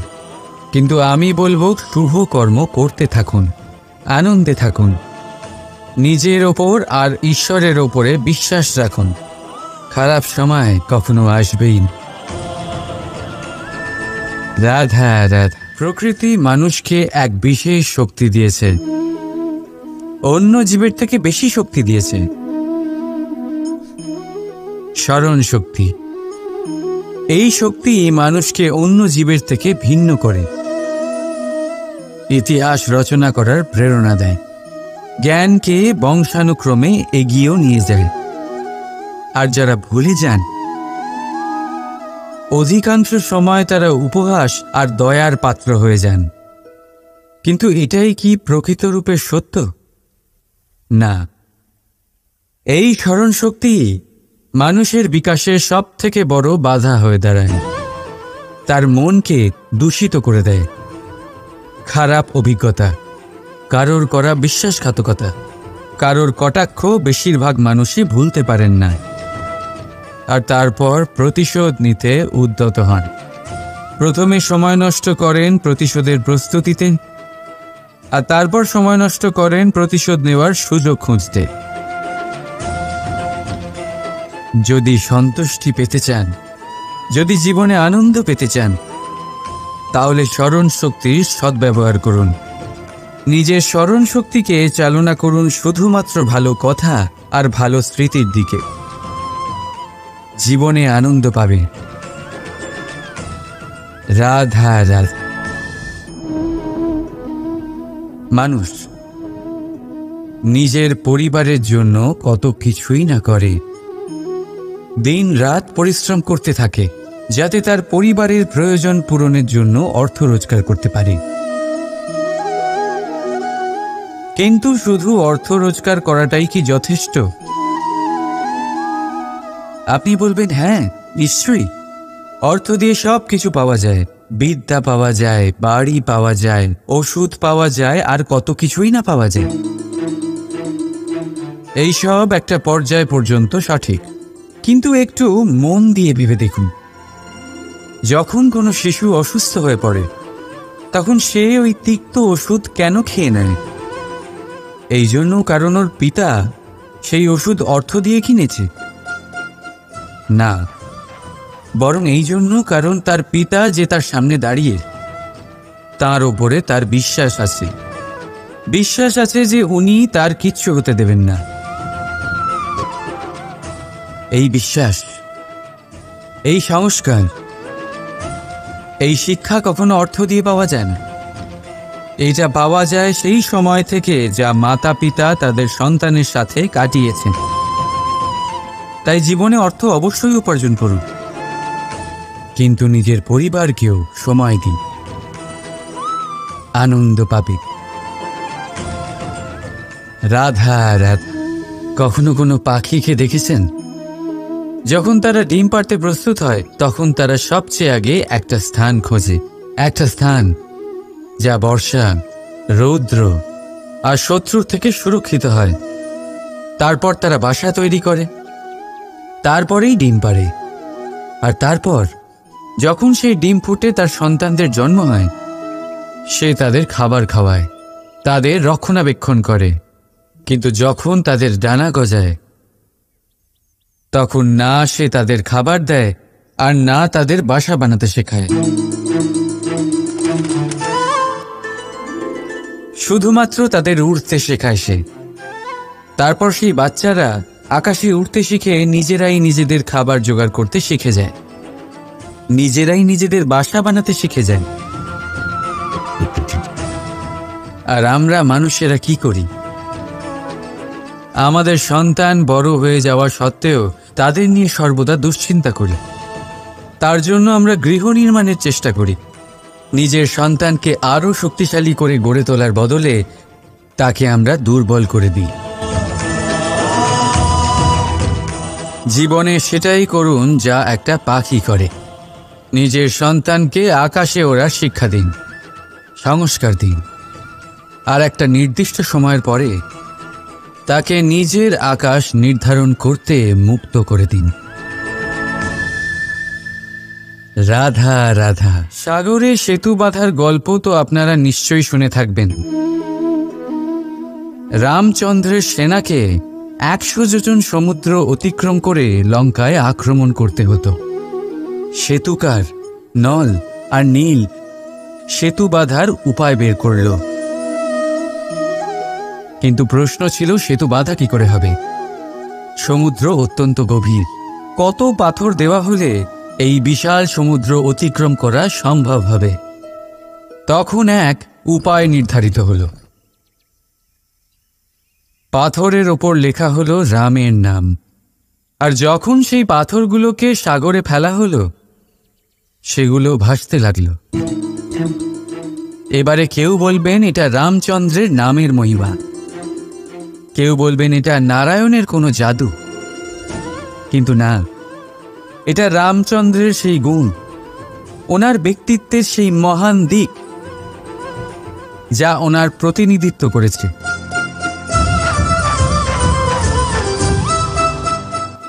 কিন্তু আমি বলবো শুভ কর্ম করতে থাকুন, আনন্দে থাকুন, নিজের ওপর আর ঈশ্বরের ওপরে বিশ্বাস রাখুন। খারাপ সময় কখনো আসবেই না। রাধা রাধা। প্রকৃতি মানুষকে এক বিশেষ শক্তি দিয়েছে, অন্য জীবের থেকে বেশি শক্তি দিয়েছে। স্মরণ শক্তি। এই শক্তি মানুষকে অন্য জীবের থেকে ভিন্ন করে, ইতিহাস রচনা করার প্রেরণা দেয়, জ্ঞানকে বংশানুক্রমে এগিয়েও নিয়ে যায়। আর যারা ভুলে যান, অধিকাংশ সময় তারা উপহাস আর দয়ার পাত্র হয়ে যান। কিন্তু এটাই কি প্রকৃত রূপে সত্য? না। এই স্মরণ শক্তি মানুষের বিকাশের সব থেকে বড় বাধা হয়ে দাঁড়ায়। তার মনকে দূষিত করে দেয়। খারাপ অভিজ্ঞতা, কারোর করা বিশ্বাসঘাতকতা, কারোর কটাক্ষ বেশিরভাগ মানুষই ভুলতে পারেন না, আর তারপর প্রতিশোধ নিতে উদ্যত হন। প্রথমে সময় নষ্ট করেন প্রতিশোধের প্রস্তুতিতে, আর তারপর সময় নষ্ট করেন প্রতিশোধ নেওয়ার সুযোগ খুঁজতে। যদি সন্তুষ্টি পেতে চান, যদি জীবনে আনন্দ পেতে চান, তাহলে স্মরণ শক্তির সদ্ব্যবহার করুন। নিজের স্মরণ শক্তিকে চালনা করুন শুধুমাত্র ভালো কথা আর ভালো স্মৃতির দিকে। জীবনে আনন্দ পাবে। রাধা রাধা। মানুষ নিজের পরিবারের জন্য কত কিছুই না করে, দিন রাত পরিশ্রম করতে থাকে যাতে তার পরিবারের প্রয়োজন পূরণের জন্য অর্থ রোজগার করতে পারে। কিন্তু শুধু অর্থ রোজগার করাটাই কি যথেষ্ট? আপনি বলবেন, হ্যাঁ নিশ্চয়ই, অর্থ দিয়ে সব কিছু পাওয়া যায়, বিদ্যা পাওয়া যায়, বাড়ি পাওয়া যায়, ওষুধ পাওয়া যায়, আর কত কিছুই না পাওয়া যায়। এইসব একটা পর্যায় পর্যন্ত সঠিক, কিন্তু একটু মন দিয়ে ভেবে দেখুন, যখন কোনো শিশু অসুস্থ হয়ে পড়ে তখন সে ওই তিক্ত ওষুধ কেন খেয়ে নেয়? এই জন্য কারণ ওর পিতা সেই ওষুধ অর্থ দিয়ে কিনেছে? না, বরং এই জন্য কারণ তার পিতা যে তার সামনে দাঁড়িয়ে, তার ওপরে তার বিশ্বাস আছে, বিশ্বাস আছে যে উনি তার কিচ্ছু হতে দেবেন না। এই বিশ্বাস, এই সংস্কার, এই শিক্ষা কখনো অর্থ দিয়ে পাওয়া যায় না। এইটা পাওয়া যায় সেই সময় থেকে যা মাতা পিতা তাদের সন্তানের সাথে কাটিয়েছেন। তাই জীবনে অর্থ অবশ্যই উপার্জন করুন, কিন্তু নিজের পরিবারকেও সময় দিন, আনন্দ পাবে। রাধা রাধা। কখনো কোনো পাখিকে দেখেছেন? যখন তারা ডিম পাড়তে প্রস্তুত হয় তখন তারা সবচেয়ে আগে একটা স্থান খোঁজে, একটা স্থান যা বর্ষা, রৌদ্র আর শত্রুর থেকে সুরক্ষিত হয়। তারপর তারা বাসা তৈরি করে, তারপরেই ডিম পাড়ে। আর তারপর যখন সেই ডিম ফুটে তার সন্তানদের জন্ম হয়, সে তাদের খাবার খাওয়ায়, তাদের রক্ষণাবেক্ষণ করে। কিন্তু যখন তাদের ডানা গজায় তখন না সে তাদের খাবার দেয় আর না তাদের বাসা বানাতে শেখায়। শুধুমাত্র তাদের উড়তে শেখায় সে। তারপর সেই বাচ্চারা আকাশে উড়তে শিখে নিজেরাই নিজেদের খাবার জোগাড় করতে শিখে যায়, নিজেরাই নিজেদের বাসা বানাতে শিখে যায়। আর আমরা মানুষেরা কি করি? আমাদের সন্তান বড় হয়ে যাওয়া সত্ত্বেও তাদের নিয়ে সর্বদা দুশ্চিন্তা করি। তার জন্য আমরা গৃহ নির্মাণের চেষ্টা করি। নিজের সন্তানকে আরও শক্তিশালী করে গড়ে তোলার বদলে তাকে আমরা দুর্বল করে দিই। জীবনে সেটাই করুন যা একটা পাখি করে। নিজের সন্তানকে আকাশে ওড়ার শিক্ষা দিন, সংস্কার দিন, আর একটা নির্দিষ্ট সময়ের পরে তাকে নিজের আকাশ নির্ধারণ করতে মুক্ত করে দিন। রাধা রাধা। সাগরে সেতু বাঁধার গল্প তো আপনারা নিশ্চয়ই শুনে থাকবেন। রামচন্দ্রের সেনাকে 100 যোজন সমুদ্র অতিক্রম করে লঙ্কায় আক্রমণ করতে হতো। সেতুকার নল আর নীল সেতু বাঁধার উপায় বের করল, কিন্তু প্রশ্ন ছিল সেতু বাঁধা কি করে হবে? সমুদ্র অত্যন্ত গভীর। কত পাথর দেওয়া হলে এই বিশাল সমুদ্র অতিক্রম করা সম্ভব হবে? তখন এক উপায় নির্ধারিত হল। পাথরের ওপর লেখা হলো রামের নাম। আর যখন সেই পাথরগুলোকে সাগরে ফেলা হলো, সেগুলো ভাসতে লাগলো। এবারে কেউ বলবেন এটা রামচন্দ্রের নামের মহিমা, কেউ বলবেন এটা নারায়ণের কোনো জাদু। কিন্তু না, এটা রামচন্দ্রের সেই গুণ, ওনার ব্যক্তিত্বের সেই মহান দিক যা ওনার প্রতিনিধিত্ব করেছে।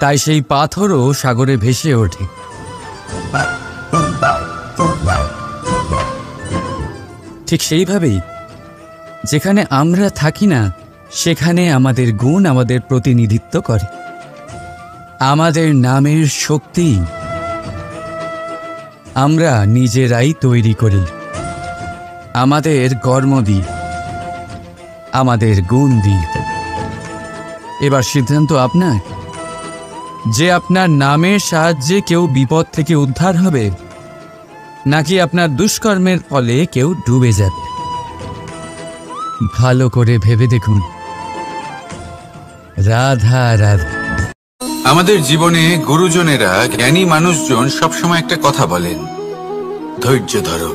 তাই সেই পাথরও সাগরে ভেসে ওঠে। ঠিক সেইভাবেই যেখানে আমরা থাকি না, সেখানে আমাদের গুণ আমাদের প্রতিনিধিত্ব করে। আমাদের নামের শক্তি আমরা নিজেরাই তৈরি করি, আমাদের কর্ম দিই, আমাদের গুণ দিই। এবার সিদ্ধান্ত আপনার যে আপনার নামের সাহায্যে কেউ বিপদ থেকে উদ্ধার হবে, নাকি আপনার দুষ্কর্মের ফলে কেউ ডুবে যাবে। ভালো করে ভেবে দেখুন। রাধা রাধা। আমাদের জীবনে গুরুজনেরা, জ্ঞানী মানুষজন সবসময় একটা কথা বলেন, ধৈর্য ধরো।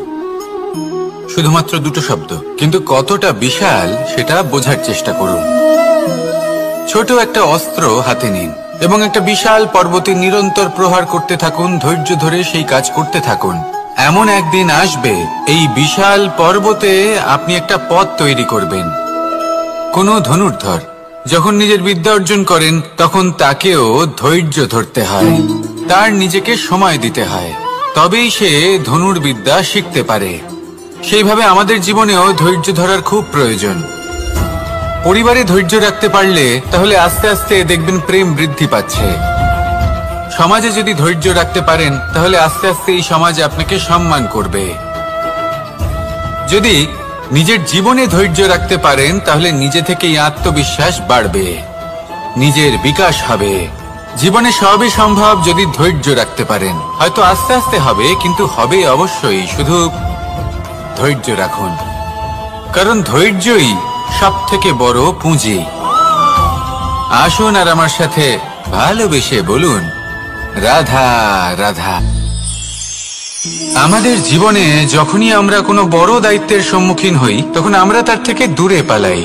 শুধুমাত্র দুটো শব্দ, কিন্তু কতটা বিশাল সেটা বোঝার চেষ্টা করুন। ছোট একটা অস্ত্র হাতে নিন এবং একটা বিশাল পর্বতে নিরন্তর প্রহার করতে থাকুন। ধৈর্য ধরে সেই কাজ করতে থাকুন। এমন একদিন আসবে, এই বিশাল পর্বতে আপনি একটা পথ তৈরি করবেন। কোনো ধনুর্ধর যখন নিজের বিদ্যা অর্জন করেন, তখন তাকেও ধৈর্য ধরতে হয়, তার নিজেকে সময় দিতে হয়, তবেই সে ধনুর্বিদ্যা শিখতে পারে। সেইভাবে আমাদের জীবনেও ধৈর্য ধরার খুব প্রয়োজন। পরিবারে ধৈর্য রাখতে পারলে তাহলে আস্তে আস্তে দেখবেন প্রেম বৃদ্ধি পাচ্ছে। সমাজে যদি ধৈর্য রাখতে পারেন, তাহলে আস্তে আস্তে এই সমাজ আপনাকে সম্মান করবে। যদি নিজের জীবনে ধৈর্য রাখতে পারেন তাহলে নিজে থেকেই আত্মবিশ্বাস বাড়বে, নিজের বিকাশ হবে। জীবনে সবই সম্ভব যদি ধৈর্য রাখতে পারেন। হয়তো আস্তে আস্তে হবে, কিন্তু হবে অবশ্যই। শুধু ধৈর্য রাখুন, কারণ ধৈর্যই সব থেকে বড় পুঁজি। আসুন আর আমার সাথে ভালোবেসে বলুন, রাধা রাধা। আমাদের জীবনে যখনই আমরা কোনো বড় দায়িত্বের সম্মুখীন হই, তখন আমরা তার থেকে দূরে পালাই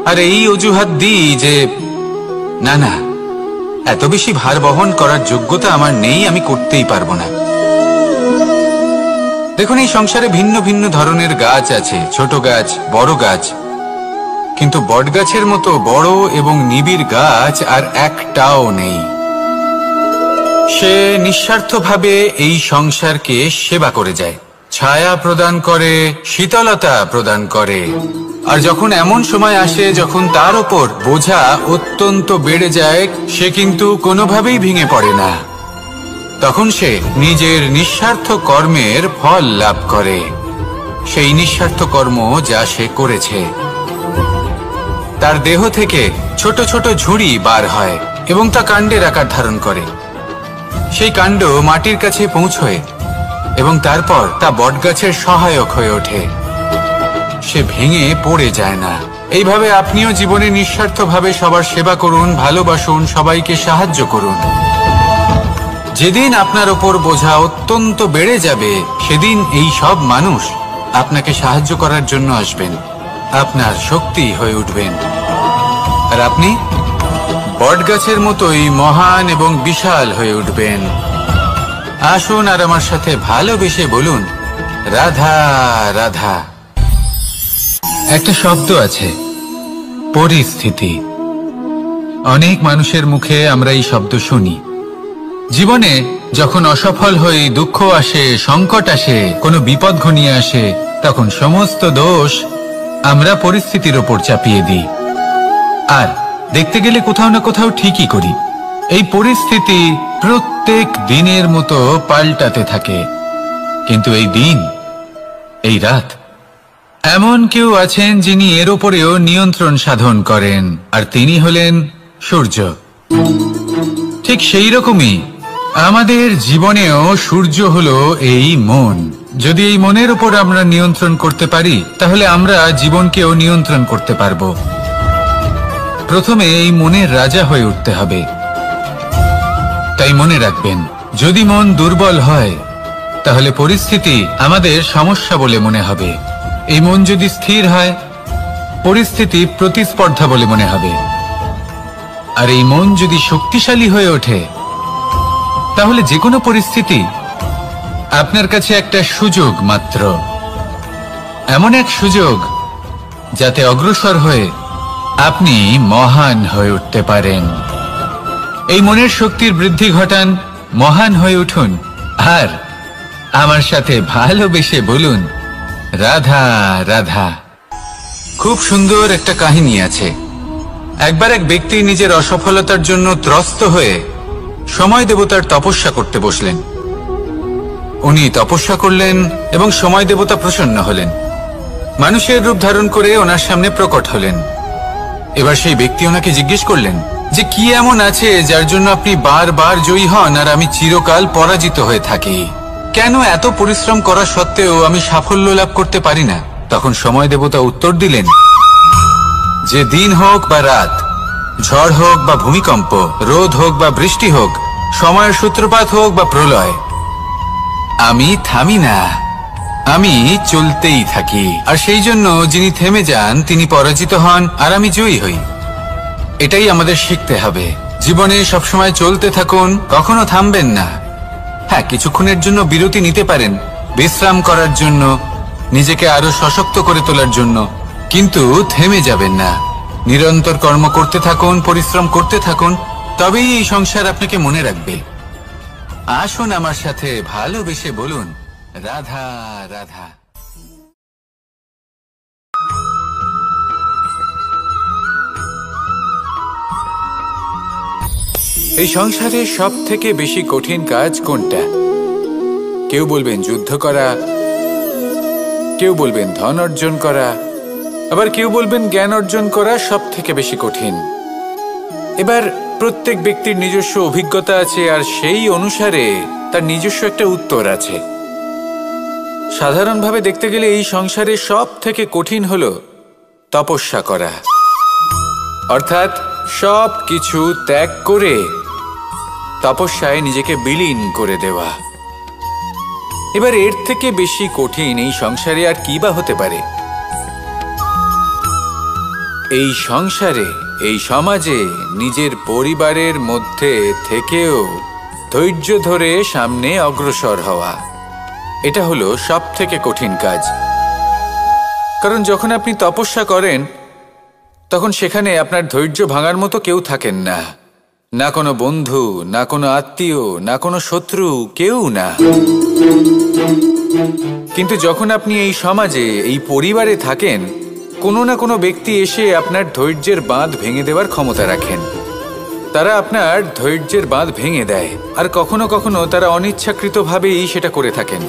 আর এই অজুহাত দিই যে না না, এত বেশি ভার বহন করার যোগ্যতা আমার নেই, আমি করতেই পারবো না। দেখুন, এই সংসারে ভিন্ন ভিন্ন ধরনের গাছ আছে, ছোট গাছ, বড় গাছ, কিন্তু বটগাছের মতো বড় এবং নিবিড় গাছ আর একটাও নেই। সে নিঃস্বার্থভাবে এই সংসারকে সেবা করে যায়, ছায়া প্রদান করে, শীতলতা প্রদান করে। আর যখন এমন সময় আসে যখন তার ওপর বোঝা অত্যন্ত বেড়ে যায়, সে কিন্তু কোনোভাবেই ভেঙে পড়ে না। তখন সে নিজের নিঃস্বার্থ কর্মের ফল লাভ করে, সেই নিঃস্বার্থ কর্ম যা সে করেছে। তার দেহ থেকে ছোট ছোট ঝুড়ি বার হয় এবং তা কাণ্ডের আকার ধারণ করে। সেই কাণ্ড মাটির কাছে পৌঁছয় এবং তারপর তা বটগাছের সহায়ক হয়ে ওঠে। সে ভেঙে পড়ে যায় না। এইভাবে আপনিও জীবনে নিঃস্বার্থভাবে সবার সেবা করুন, ভালোবাসুন, সবাইকে সাহায্য করুন। যেদিন আপনার ওপর বোঝা অত্যন্ত বেড়ে যাবে, সেদিন এই সব মানুষ আপনাকে সাহায্য করার জন্য আসবেন, আপনার শক্তি হয়ে উঠবেন, আর আপনি বটগাছের মতোই মহান এবং বিশাল হয়ে উঠবেন। আসুন আর আমার সাথে ভালোবেসে বলুন, রাধা রাধা। একটা শব্দ আছে, পরিস্থিতি। অনেক মানুষের মুখে আমরা এই শব্দ শুনি। জীবনে যখন অসফল হই, দুঃখ আসে, সংকট আসে, কোনো বিপদ ঘনিয়ে আসে, তখন সমস্ত দোষ আমরা পরিস্থিতির ওপর চাপিয়ে দিই। আর দেখতে গেলে কোথাও না কোথাও ঠিকই করি। এই পরিস্থিতি প্রত্যেক দিনের মতো পাল্টাতে থাকে, কিন্তু এই দিন, এই রাত, এমন কেউ আছেন যিনি এর ওপরেও নিয়ন্ত্রণ সাধন করেন, আর তিনি হলেন সূর্য। ঠিক সেই রকমই আমাদের জীবনেও সূর্য হলো এই মন। যদি এই মনের উপর আমরা নিয়ন্ত্রণ করতে পারি, তাহলে আমরা জীবনকেও নিয়ন্ত্রণ করতে পারবো। প্রথমে এই মনের রাজা হয়ে উঠতে হবে। তাই মনে রাখবেন, যদি মন দুর্বল হয়, তাহলে পরিস্থিতি আমাদের সমস্যা বলে মনে হবে। এই মন যদি স্থির হয়, পরিস্থিতি প্রতিস্পর্ধা বলে মনে হবে। আর এই মন যদি শক্তিশালী হয়ে ওঠে, তাহলে যে কোনো পরিস্থিতি আপনার কাছে একটা সুযোগ মাত্র, এমন এক সুযোগ যাতে অগ্রসর হয়ে আপনি মহান হয়ে উঠতে পারেন। এই মনের শক্তির বৃদ্ধি ঘটান, মহান হয়ে উঠুন, আর আমার সাথে ভালোবেসে বলুন, রাধা রাধা। খুব সুন্দর একটা কাহিনী আছে। একবার এক ব্যক্তি নিজের অসফলতার জন্য ত্রস্ত হয়ে সময় দেবতার তপস্যা করতে বসলেন। উনি তপস্যা করলেন এবং সময় দেবতা প্রসন্ন হলেন, মানুষের রূপ ধারণ করে ওনার সামনে প্রকট হলেন। এবার সেই ব্যক্তি ওনাকে জিজ্ঞেস করলেন যে কি এমন আছে যার জন্য আপনি বারবার জয়ী হন আর আমি চিরকাল পরাজিত হয়ে থাকি? কেন এত পরিশ্রম করা সত্ত্বেও আমি সাফল্য লাভ করতে পারি না? তখন সময় দেবতা উত্তর দিলেন যে দিন হোক বা রাত, ঝড় হোক বা ভূমিকম্প, রোদ হোক বা বৃষ্টি হোক, সময়ের সূত্রপাত হোক বা প্রলয়, আমি থামি না, আমি চলতেই থাকি। আর সেই জন্য যিনি থেমে যান তিনি পরাজিত হন আর আমি জয়ী হই। এটাই আমাদের শিখতে হবে। জীবনে সবসময় চলতে থাকুন, কখনো থামবেন না। হ্যাঁ, কিছুক্ষণের জন্য বিরতি নিতে পারেন, বিশ্রাম করার জন্য, নিজেকে আরো সশক্ত করে তোলার জন্য, কিন্তু থেমে যাবেন না। নিরন্তর কর্ম করতে থাকুন, পরিশ্রম করতে থাকুন, তবেই এই সংসার আপনাকে মনে রাখবে। আসুন আমার সাথে ভালোবেসে বলুন, রাধা রাধা। এই সংসারে সব থেকে বেশি কঠিন কাজ কোনটা? কেউ বলবেন যুদ্ধ করা, কেউ বলবেন ধন অর্জন করা, আবার কেউ বলবেন জ্ঞান অর্জন করা সব থেকে বেশি কঠিন। এবার প্রত্যেক ব্যক্তির নিজস্ব অভিজ্ঞতা আছে, আর সেই অনুসারে তার নিজস্ব একটা উত্তর আছে। সাধারণভাবে দেখতে গেলে এই সংসারে সব থেকে কঠিন হলো তপস্যা করা, অর্থাৎ সব কিছু ত্যাগ করে তপস্যায় নিজেকে বিলীন করে দেওয়া। এবার এর থেকে বেশি কঠিন এই সংসারে আর কি বা হতে পারে? এই সংসারে, এই সমাজে, নিজের পরিবারের মধ্যে থেকেও ধৈর্য ধরে সামনে অগ্রসর হওয়া, এটা হলো সব থেকে কঠিন কাজ। কারণ যখন আপনি তপস্যা করেন তখন সেখানে আপনার ধৈর্য ভাঙার মতো কেউ থাকেন না, না কোনো বন্ধু, না কোনো আত্মীয়, না কোনো শত্রু, কেউ না। কিন্তু যখন আপনি এই সমাজে, এই পরিবারে থাকেন, কোনো না কোনো ব্যক্তি এসে আপনার ধৈর্যের বাঁধ ভেঙে দেওয়ার ক্ষমতা রাখেন। তারা আপনার ধৈর্যের বাঁধ ভেঙে দেয়, আর কখনো কখনো তারা অনিচ্ছাকৃতভাবেই সেটা করে থাকেন।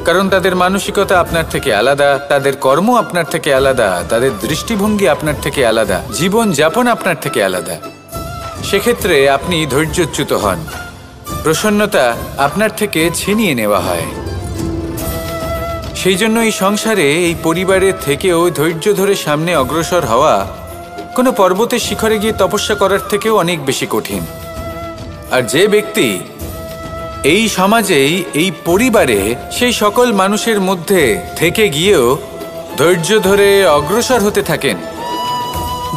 কারণ তাদের মানসিকতা আপনার থেকে আলাদা, তাদের কর্ম আপনার থেকে আলাদা, তাদের দৃষ্টিভঙ্গি আপনার থেকে আলাদা, জীবন যাপন আপনার থেকে আলাদা। সেক্ষেত্রে আপনি ধৈর্যচ্যুত হন, প্রসন্নতা আপনার থেকে ছিনিয়ে নেওয়া হয়। সেই জন্য এই সংসারে, এই পরিবারের থেকেও ধৈর্য ধরে সামনে অগ্রসর হওয়া কোনো পর্বতের শিখরে গিয়ে তপস্যা করার থেকেও অনেক বেশি কঠিন। আর যে ব্যক্তি এই সমাজেই, এই পরিবারে, সেই সকল মানুষের মধ্যে থেকে গিয়েও ধৈর্য ধরে অগ্রসর হতে থাকেন,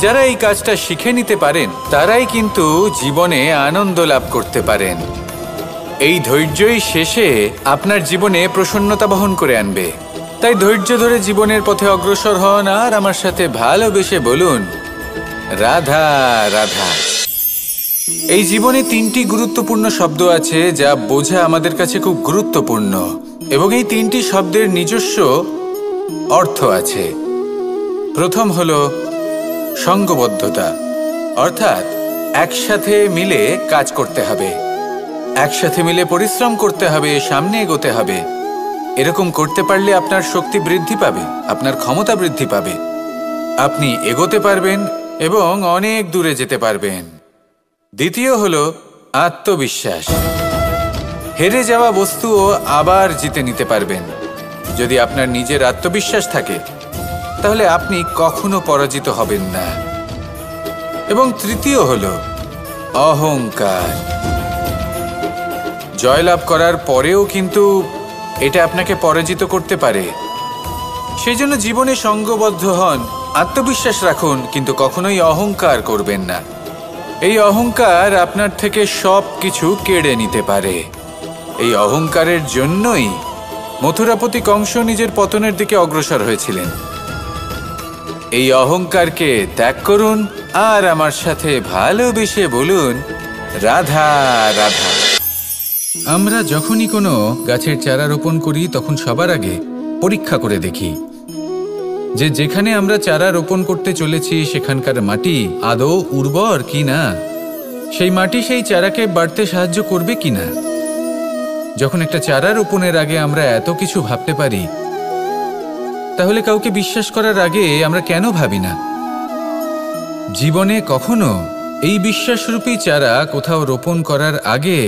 যারা এই কাজটা শিখে নিতে পারেন, তারাই কিন্তু জীবনে আনন্দ লাভ করতে পারেন। এই ধৈর্যই শেষে আপনার জীবনে প্রসন্নতা বহন করে আনবে। তাই ধৈর্য ধরে জীবনের পথে অগ্রসর হন, আর আমার সাথে ভালোবেসে বলুন, রাধা রাধা। এই জীবনে তিনটি গুরুত্বপূর্ণ শব্দ আছে যা বোঝা আমাদের কাছে খুব গুরুত্বপূর্ণ, এবং এই তিনটি শব্দের নিজস্ব অর্থ আছে। প্রথম হলো সঙ্গবদ্ধতা, অর্থাৎ একসাথে মিলে কাজ করতে হবে, একসাথে মিলে পরিশ্রম করতে হবে, সামনে এগোতে হবে। এরকম করতে পারলে আপনার শক্তি বৃদ্ধি পাবে, আপনার ক্ষমতা বৃদ্ধি পাবে, আপনি এগোতে পারবেন এবং অনেক দূরে যেতে পারবেন। দ্বিতীয় হলো আত্মবিশ্বাস। হেরে যাওয়া বস্তুও আবার জিতে নিতে পারবেন। যদি আপনার নিজের আত্মবিশ্বাস থাকে তাহলে আপনি কখনো পরাজিত হবেন না। এবং তৃতীয় হলো অহংকার। জয়লাভ করার পরেও কিন্তু এটা আপনাকে পরাজিত করতে পারে। সেই জন্য জীবনে সঙ্গবদ্ধ হন, আত্মবিশ্বাস রাখুন, কিন্তু কখনোই অহংকার করবেন না। এই অহংকার আপনার থেকে সব কিছু কেড়ে নিতে পারে। এই অহংকারের জন্যই মথুরাপতি কংস নিজের পতনের দিকে অগ্রসর হয়েছিলেন। এই অহংকারকে ত্যাগ করুন, আর আমার সাথে ভালোবেসে বলুন, রাধা রাধা। আমরা যখনই কোনো গাছের চারা রোপণ করি তখন সবার আগে পরীক্ষা করে দেখি যে যেখানে আমরা চারা রোপণ করতে চলেছি সেখানকার মাটি আদৌ উর্বর কিনা, সেই মাটি সেই চারাকে বাড়তে সাহায্য করবে কিনা। যখন একটা চারা রোপণের আগে আমরা এত কিছু ভাবতে পারি, তাহলে কাউকে বিশ্বাস করার আগে আমরা কেন ভাবি না? জীবনে কখনো এই বিশ্বাসরূপী চারা কোথাও রোপণ করার আগে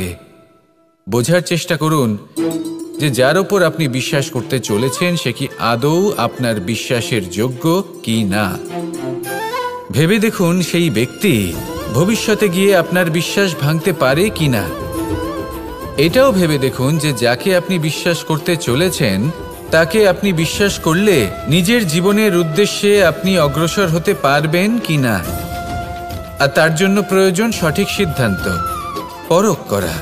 বোঝার চেষ্টা করুন যে যার ওপর আপনি বিশ্বাস করতে চলেছেন সে কি আদৌ আপনার বিশ্বাসের যোগ্য কি না। ভেবে দেখুন সেই ব্যক্তি ভবিষ্যতে গিয়ে আপনার বিশ্বাস ভাঙতে পারে কি না। এটাও ভেবে দেখুন যে যাকে আপনি বিশ্বাস করতে চলেছেন তাকে আপনি বিশ্বাস করলে নিজের জীবনের উদ্দেশ্যে আপনি অগ্রসর হতে পারবেন কি না। আর তার জন্য প্রয়োজন সঠিক সিদ্ধান্ত, পরখ করা,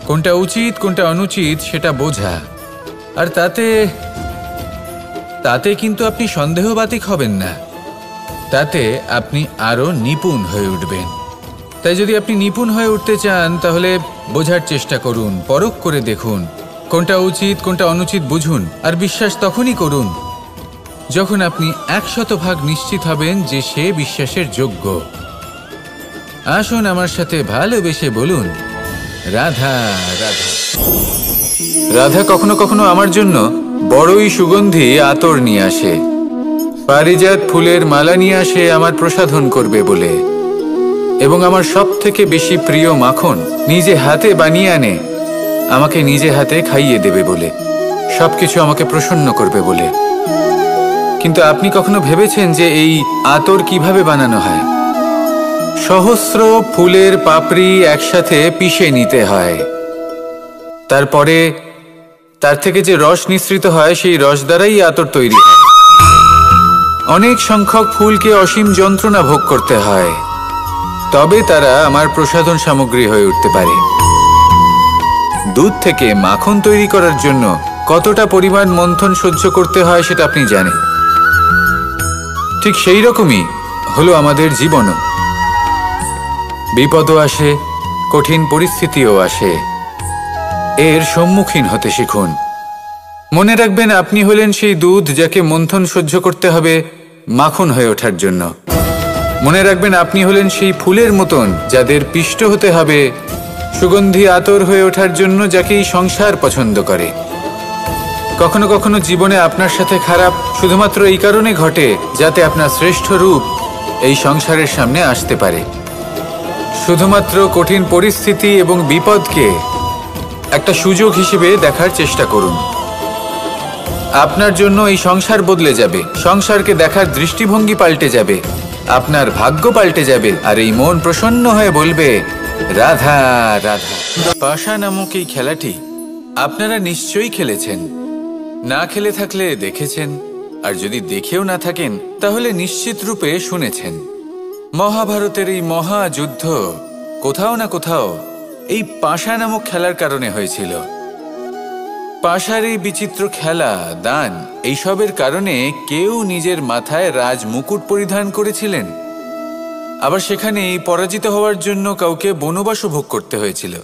কোনটা উচিত কোনটা অনুচিত সেটা বোঝা। আর তাতে কিন্তু আপনি সন্দেহবাতিক হবেন না, তাতে আপনি আরো নিপুণ হয়ে উঠবেন। তাই যদি আপনি নিপুণ হয়ে উঠতে চান তাহলে বোঝার চেষ্টা করুন, পরখ করে দেখুন, কোনটা উচিত কোনটা অনুচিত বুঝুন। আর বিশ্বাস তখনই করুন যখন আপনি 100% নিশ্চিত হবেন যে সে বিশ্বাসের যোগ্য। আসুন আমার সাথে ভালোবেসে বলুন, রাধা রাধা। রাধা কখনো কখনো আমার জন্য বড়ই সুগন্ধি আতর নিয়ে আসে। পারিজাত ফুলের মালা নিয়ে আসে আমার প্রসাধন করবে বলে, এবং আমার সব থেকে বেশি প্রিয় মাখন নিজে হাতে বানিয়ে আনে আমাকে নিজে হাতে খাইয়ে দেবে বলে, সবকিছু আমাকে প্রসন্ন করবে বলে। কিন্তু আপনি কখনো ভেবেছেন যে এই আতর কিভাবে বানানো হয়? সহস্র ফুলের পাপড়ি একসাথে পিষে নিতে হয়, তারপরে তার থেকে যে রস নিঃসৃত হয় সেই রস দ্বারাই আতর তৈরি হয়। অনেক সংখ্যক ফুলকে অসীম যন্ত্রণা ভোগ করতে হয়, তবে তারা আমার প্রসাধন সামগ্রী হয়ে উঠতে পারে। দুধ থেকে মাখন তৈরি করার জন্য কতটা পরিমাণ মন্থন সহ্য করতে হয় সেটা আপনি জানেন। ঠিক সেই রকমই হলো আমাদের জীবনও। বিপদও আসে, কঠিন পরিস্থিতিও আসে, এর সম্মুখীন হতে শিখুন। মনে রাখবেন, আপনি হলেন সেই দুধ যাকে মন্থন সহ্য করতে হবে মাখন হয়ে ওঠার জন্য। মনে রাখবেন, আপনি হলেন সেই ফুলের মতন যাদের পিষ্ট হতে হবে সুগন্ধি আতর হয়ে ওঠার জন্য, যাকে এই সংসার পছন্দ করে। কখনো কখনো জীবনে আপনার সাথে খারাপ শুধুমাত্র এই কারণে ঘটে যাতে আপনার শ্রেষ্ঠ রূপ এই সংসারের সামনে আসতে পারে। শুধুমাত্র কঠিন পরিস্থিতি এবং বিপদকে একটা সুযোগ হিসেবে দেখার চেষ্টা করুন। আপনার জন্য এই সংসার বদলে যাবে, সংসারকে দেখার দৃষ্টিভঙ্গি পাল্টে যাবে, আপনার ভাগ্য পাল্টে যাবে, আর এই মন প্রসন্ন হয়ে বলবে রাধা রাধা। পাশা নামক এই খেলাটি আপনারা নিশ্চয়ই খেলেছেন, না খেলে থাকলে দেখেছেন, আর যদি দেখেও না থাকেন তাহলে নিশ্চিত রূপে শুনেছেন। মহাভারতের এই মহাযুদ্ধ কোথাও না কোথাও এই পাশা নামক খেলার কারণে হয়েছিল। পাশার এই বিচিত্র খেলা, দান, এইসবের কারণে কেউ নিজের মাথায় রাজ মুকুট পরিধান করেছিলেন, আবার সেখানে পরাজিত হওয়ার জন্য কাউকে বনবাসও ভোগ করতে হয়েছিল।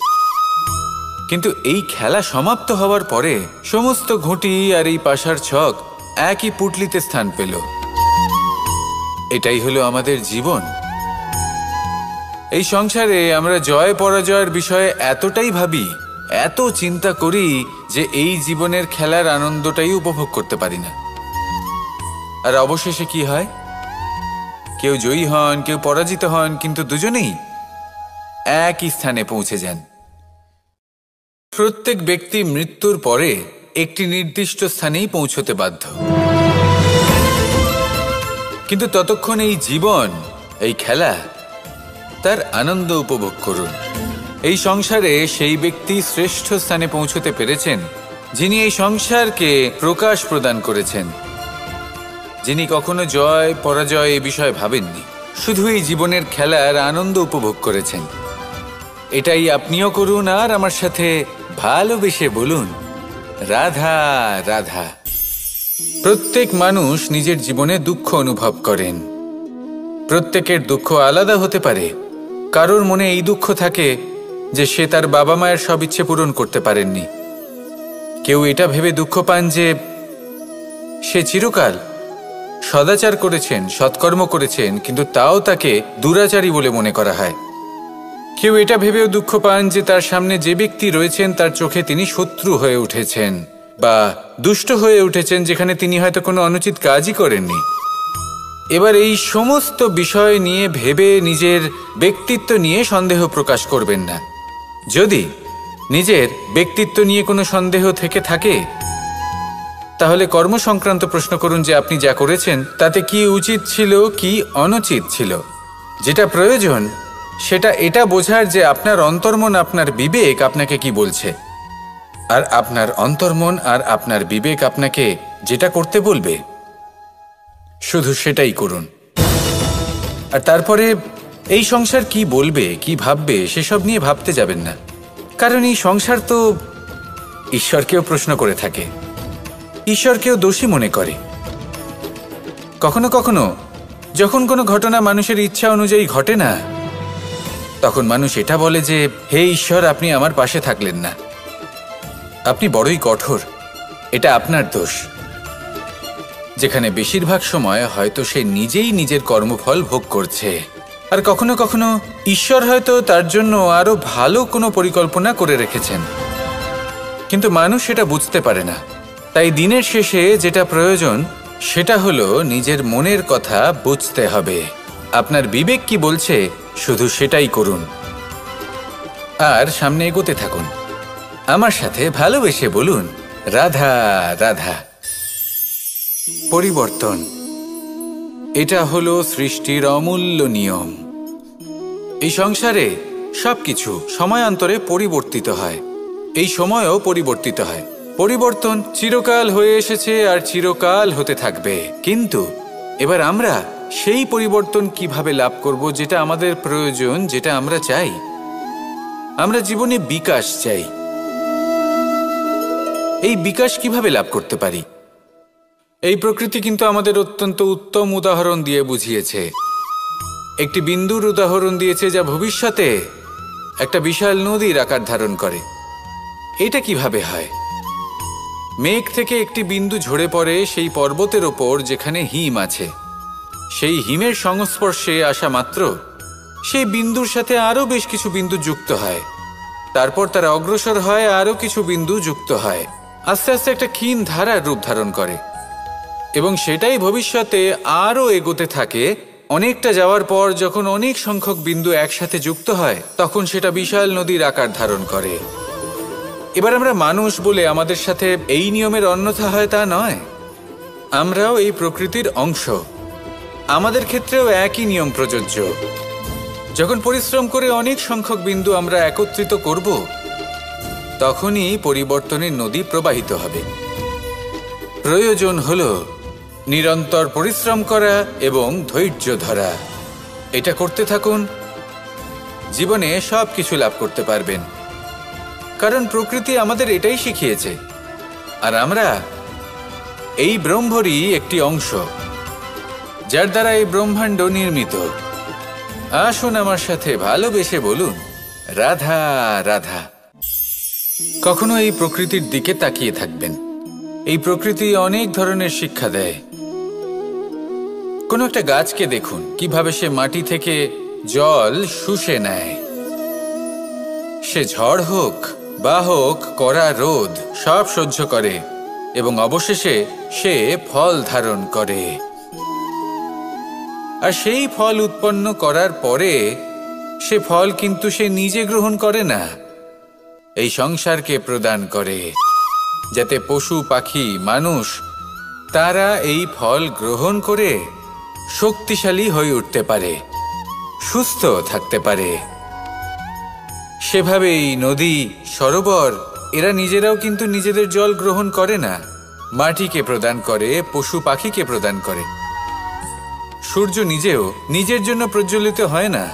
কিন্তু এই খেলা সমাপ্ত হওয়ার পরে সমস্ত ঘুঁটি আর এই পাশার ছক একই পুটলিতে স্থান পেল। এটাই হলো আমাদের জীবন। এই সংসারে আমরা জয় পরাজয়ের বিষয়ে এতটাই ভাবি, এত চিন্তা করি যে এই জীবনের খেলার আনন্দটাই উপভোগ করতে পারি না। আর অবশেষে কি হয়? কেউ জয়ী হন, কেউ পরাজিত হন, কিন্তু দুজনেই একই স্থানে পৌঁছে যান। প্রত্যেক ব্যক্তি মৃত্যুর পরে একটি নির্দিষ্ট স্থানেই পৌঁছতে বাধ্য, কিন্তু ততক্ষণ এই জীবন, এই খেলা, তার আনন্দ উপভোগ করুন। এই সংসারে সেই ব্যক্তি শ্রেষ্ঠ স্থানে পৌঁছতে পেরেছেন যিনি এই সংসারকে প্রকাশ প্রদান করেছেন, যিনি কখনো জয় পরাজয় এ বিষয়ে ভাবেননি, শুধু এই জীবনের খেলার আনন্দ উপভোগ করেছেন। এটাই আপনিও করুন, আর আমার সাথে ভালোবেসে বলুন রাধা রাধা। প্রত্যেক মানুষ নিজের জীবনে দুঃখ অনুভব করেন। প্রত্যেকের দুঃখ আলাদা হতে পারে। কারোর মনে এই দুঃখ থাকে যে সে তার বাবা মায়ের সব ইচ্ছে পূরণ করতে পারেননি। কেউ এটা ভেবে দুঃখ পান যে সে চিরকাল সদাচার করেছেন, সৎকর্ম করেছেন, কিন্তু তাও তাকে দুরাচারী বলে মনে করা হয়। কেউ এটা ভেবেও দুঃখ পান যে তার সামনে যে ব্যক্তি রয়েছেন তার চোখে তিনি শত্রু হয়ে উঠেছেন বা দুষ্ট হয়ে উঠেছেন, যেখানে তিনি হয়তো কোনো অনুচিত কাজই করেননি। এবার এই সমস্ত বিষয় নিয়ে ভেবে নিজের ব্যক্তিত্ব নিয়ে সন্দেহ প্রকাশ করবেন না। যদি নিজের ব্যক্তিত্ব নিয়ে কোনো সন্দেহ থেকে থাকে তাহলে কর্ম সংক্রান্ত প্রশ্ন করুন যে আপনি যা করেছেন তাতে কি উচিত ছিল, কি অনুচিত ছিল। যেটা প্রয়োজন সেটা এটা বোঝার যে আপনার অন্তর্মন, আপনার বিবেক আপনাকে কি বলছে, আর আপনার অন্তর্মন আর আপনার বিবেক আপনাকে যেটা করতে বলবে শুধু সেটাই করুন। আর তারপরে এই সংসার কি বলবে, কি ভাববে সেসব নিয়ে ভাবতে যাবেন না, কারণ এই সংসার তো ঈশ্বরকেও প্রশ্ন করে থাকে, ঈশ্বরকেও দোষী মনে করে। কখনো কখনো যখন কোনো ঘটনা মানুষের ইচ্ছা অনুযায়ী ঘটে না, তখন মানুষ এটা বলে যে হে ঈশ্বর, আপনি আমার পাশে থাকলেন না, আপনি বড়ই কঠোর, এটা আপনার দোষ। যেখানে বেশিরভাগ সময় হয়তো সে নিজেই নিজের কর্মফল ভোগ করছে, আর কখনো কখনো ঈশ্বর হয়তো তার জন্য আরো ভালো কোনো পরিকল্পনা করে রেখেছেন, কিন্তু মানুষ সেটা বুঝতে পারে না। তাই দিনের শেষে যেটা প্রয়োজন সেটা হলো নিজের মনের কথা বুঝতে হবে। আপনার বিবেক কি বলছে শুধু সেটাই করুন আর সামনে এগোতে থাকুন। আমার সাথে ভালোবেসে বলুন, রাধা রাধা। পরিবর্তন, এটা হলো সৃষ্টির অমূল্য নিয়ম। এই সংসারে সবকিছু সময়ান্তরে পরিবর্তিত হয়, এই সময়ও পরিবর্তিত হয়। পরিবর্তন চিরকাল হয়ে এসেছে আর চিরকাল হতে থাকবে। কিন্তু এবার আমরা সেই পরিবর্তন কিভাবে লাভ করব যেটা আমাদের প্রয়োজন, যেটা আমরা চাই? আমরা জীবনে বিকাশ চাই। এই বিকাশ কিভাবে লাভ করতে পারি? এই প্রকৃতি কিন্তু আমাদের অত্যন্ত উত্তম উদাহরণ দিয়ে বুঝিয়েছে। একটি বিন্দুর উদাহরণ দিয়েছে যা ভবিষ্যতে একটা বিশাল নদীর আকার ধারণ করে। এটা কিভাবে হয়? মেঘ থেকে একটি বিন্দু ঝরে পড়ে সেই পর্বতের ওপর যেখানে হিম আছে। সেই হিমের সংস্পর্শে আসা মাত্র সেই বিন্দুর সাথে আরও বেশ কিছু বিন্দু যুক্ত হয়। তারপর তারা অগ্রসর হয়, আরও কিছু বিন্দু যুক্ত হয়, আস্তে আস্তে একটা ক্ষীণ ধারার রূপ ধারণ করে এবং সেটাই ভবিষ্যতে আরও এগোতে থাকে। অনেকটা যাওয়ার পর যখন অনেক সংখ্যক বিন্দু একসাথে যুক্ত হয় তখন সেটা বিশাল নদীর আকার ধারণ করে। এবার আমরা মানুষ বলে আমাদের সাথে এই নিয়মের অন্যথা হয় তা নয়। আমরাও এই প্রকৃতির অংশ, আমাদের ক্ষেত্রেও একই নিয়ম প্রযোজ্য। যখন পরিশ্রম করে অনেক সংখ্যক বিন্দু আমরা একত্রিত করব তখনই পরিবর্তনের নদী প্রবাহিত হবে। প্রয়োজন হলো নিরন্তর পরিশ্রম করা এবং ধৈর্য ধরা। এটা করতে থাকুন, জীবনে সব কিছু লাভ করতে পারবেন। কারণ প্রকৃতি আমাদের এটাই শিখিয়েছে, আর আমরা এই ব্রহ্মরই একটি অংশ, যার দ্বারা এই ব্রহ্মাণ্ড নির্মিত। আসুন আমার সাথে ভালোবেসে বলুন, রাধা রাধা। কখনো এই প্রকৃতির দিকে তাকিয়ে থাকবেন। এই প্রকৃতি অনেক ধরনের শিক্ষা দেয়। কোনো একটা গাছকে দেখুন কিভাবে সে মাটি থেকে জল শুষে নেয়। সে ঝড় হোক বা হোক কড়া রোদ সব সহ্য করে এবং অবশেষে সে ফল ধারণ করে। আর সেই ফল উৎপন্ন করার পরে সে ফল কিন্তু সে নিজে গ্রহণ করে না, এই সংসারকে প্রদান করে, যাতে পশু পাখি মানুষ তারা এই ফল গ্রহণ করে শক্তিশালী হয়ে উঠতে পারে, সুস্থ থাকতে পারে। সেভাবেই নদী, সরোবর এরা নিজেরাও কিন্তু নিজেদের জল গ্রহণ করে না, মাটিকে প্রদান করে, পশু পাখিকে প্রদান করে। সূর্য নিজেও নিজের জন্য প্রজ্বলিত হয় না,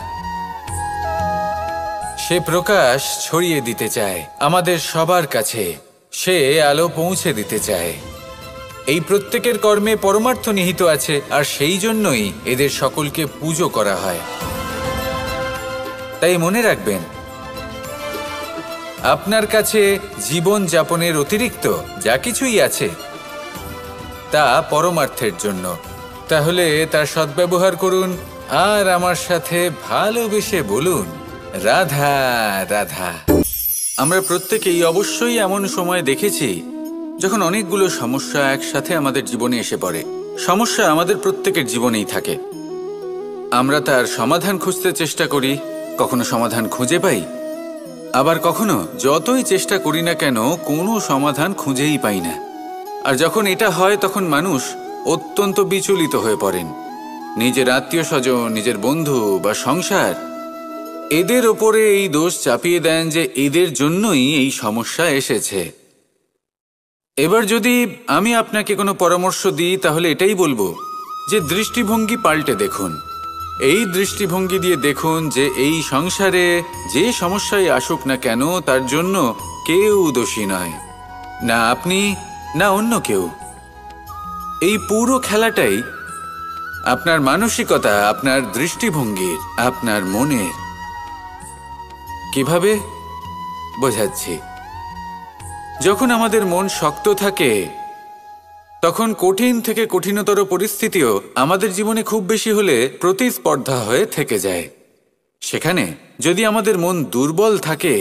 সে প্রকাশ ছড়িয়ে দিতে চায় আমাদের সবার কাছে, সে আলো পৌঁছে দিতে চায়। এই প্রত্যেকের কর্মে পরমার্থ নিহিত আছে, আর সেই জন্যই এদের সকলকে পুজো করা হয়। তাই মনে রাখবেন, আপনার কাছে জীবন যাপনের অতিরিক্ত যা কিছুই আছে তা পরমার্থের জন্য। তাহলে তার সদ্ব্যবহার করুন আর আমার সাথে ভালোবেসে বলুন, রাধা রাধা। আমরা প্রত্যেকেই অবশ্যই এমন সময় দেখেছি যখন অনেকগুলো সমস্যা একসাথে আমাদের জীবনে এসে পড়ে। সমস্যা আমাদের প্রত্যেকের জীবনেই থাকে। আমরা তার সমাধান খুঁজতে চেষ্টা করি, কখনো সমাধান খুঁজে পাই, আবার কখনো যতই চেষ্টা করি না কেন কোনো সমাধান খুঁজেই পাই না। আর যখন এটা হয় তখন মানুষ অত্যন্ত বিচলিত হয়ে পড়েন। নিজের আত্মীয় স্বজন, নিজের বন্ধু বা সংসার এদের ওপরে এই দোষ চাপিয়ে দেন যে এদের জন্যই এই সমস্যা এসেছে। এবার যদি আমি আপনাকে কোনো পরামর্শ দিই তাহলে এটাই বলবো যে দৃষ্টিভঙ্গি পাল্টে দেখুন। এই দৃষ্টিভঙ্গি দিয়ে দেখুন যে এই সংসারে যে সমস্যায় আসুক না কেন তার জন্য কেউ দোষী নয়, না আপনি না অন্য কেউ। এই পুরো খেলাটাই আপনার মানসিকতা, আপনার দৃষ্টিভঙ্গির, আপনার মনের। কিভাবে বোঝাচ্ছি? যখন আমাদের মন শক্ত থাকে তখন কঠিন থেকে কঠিনতর পরিস্থিতিও আমাদের জীবনে খুব বেশি হলে প্রতিস্পর্ধা হয়ে থেকে যায়। সেখানে যদি আমাদের মন দুর্বল থাকে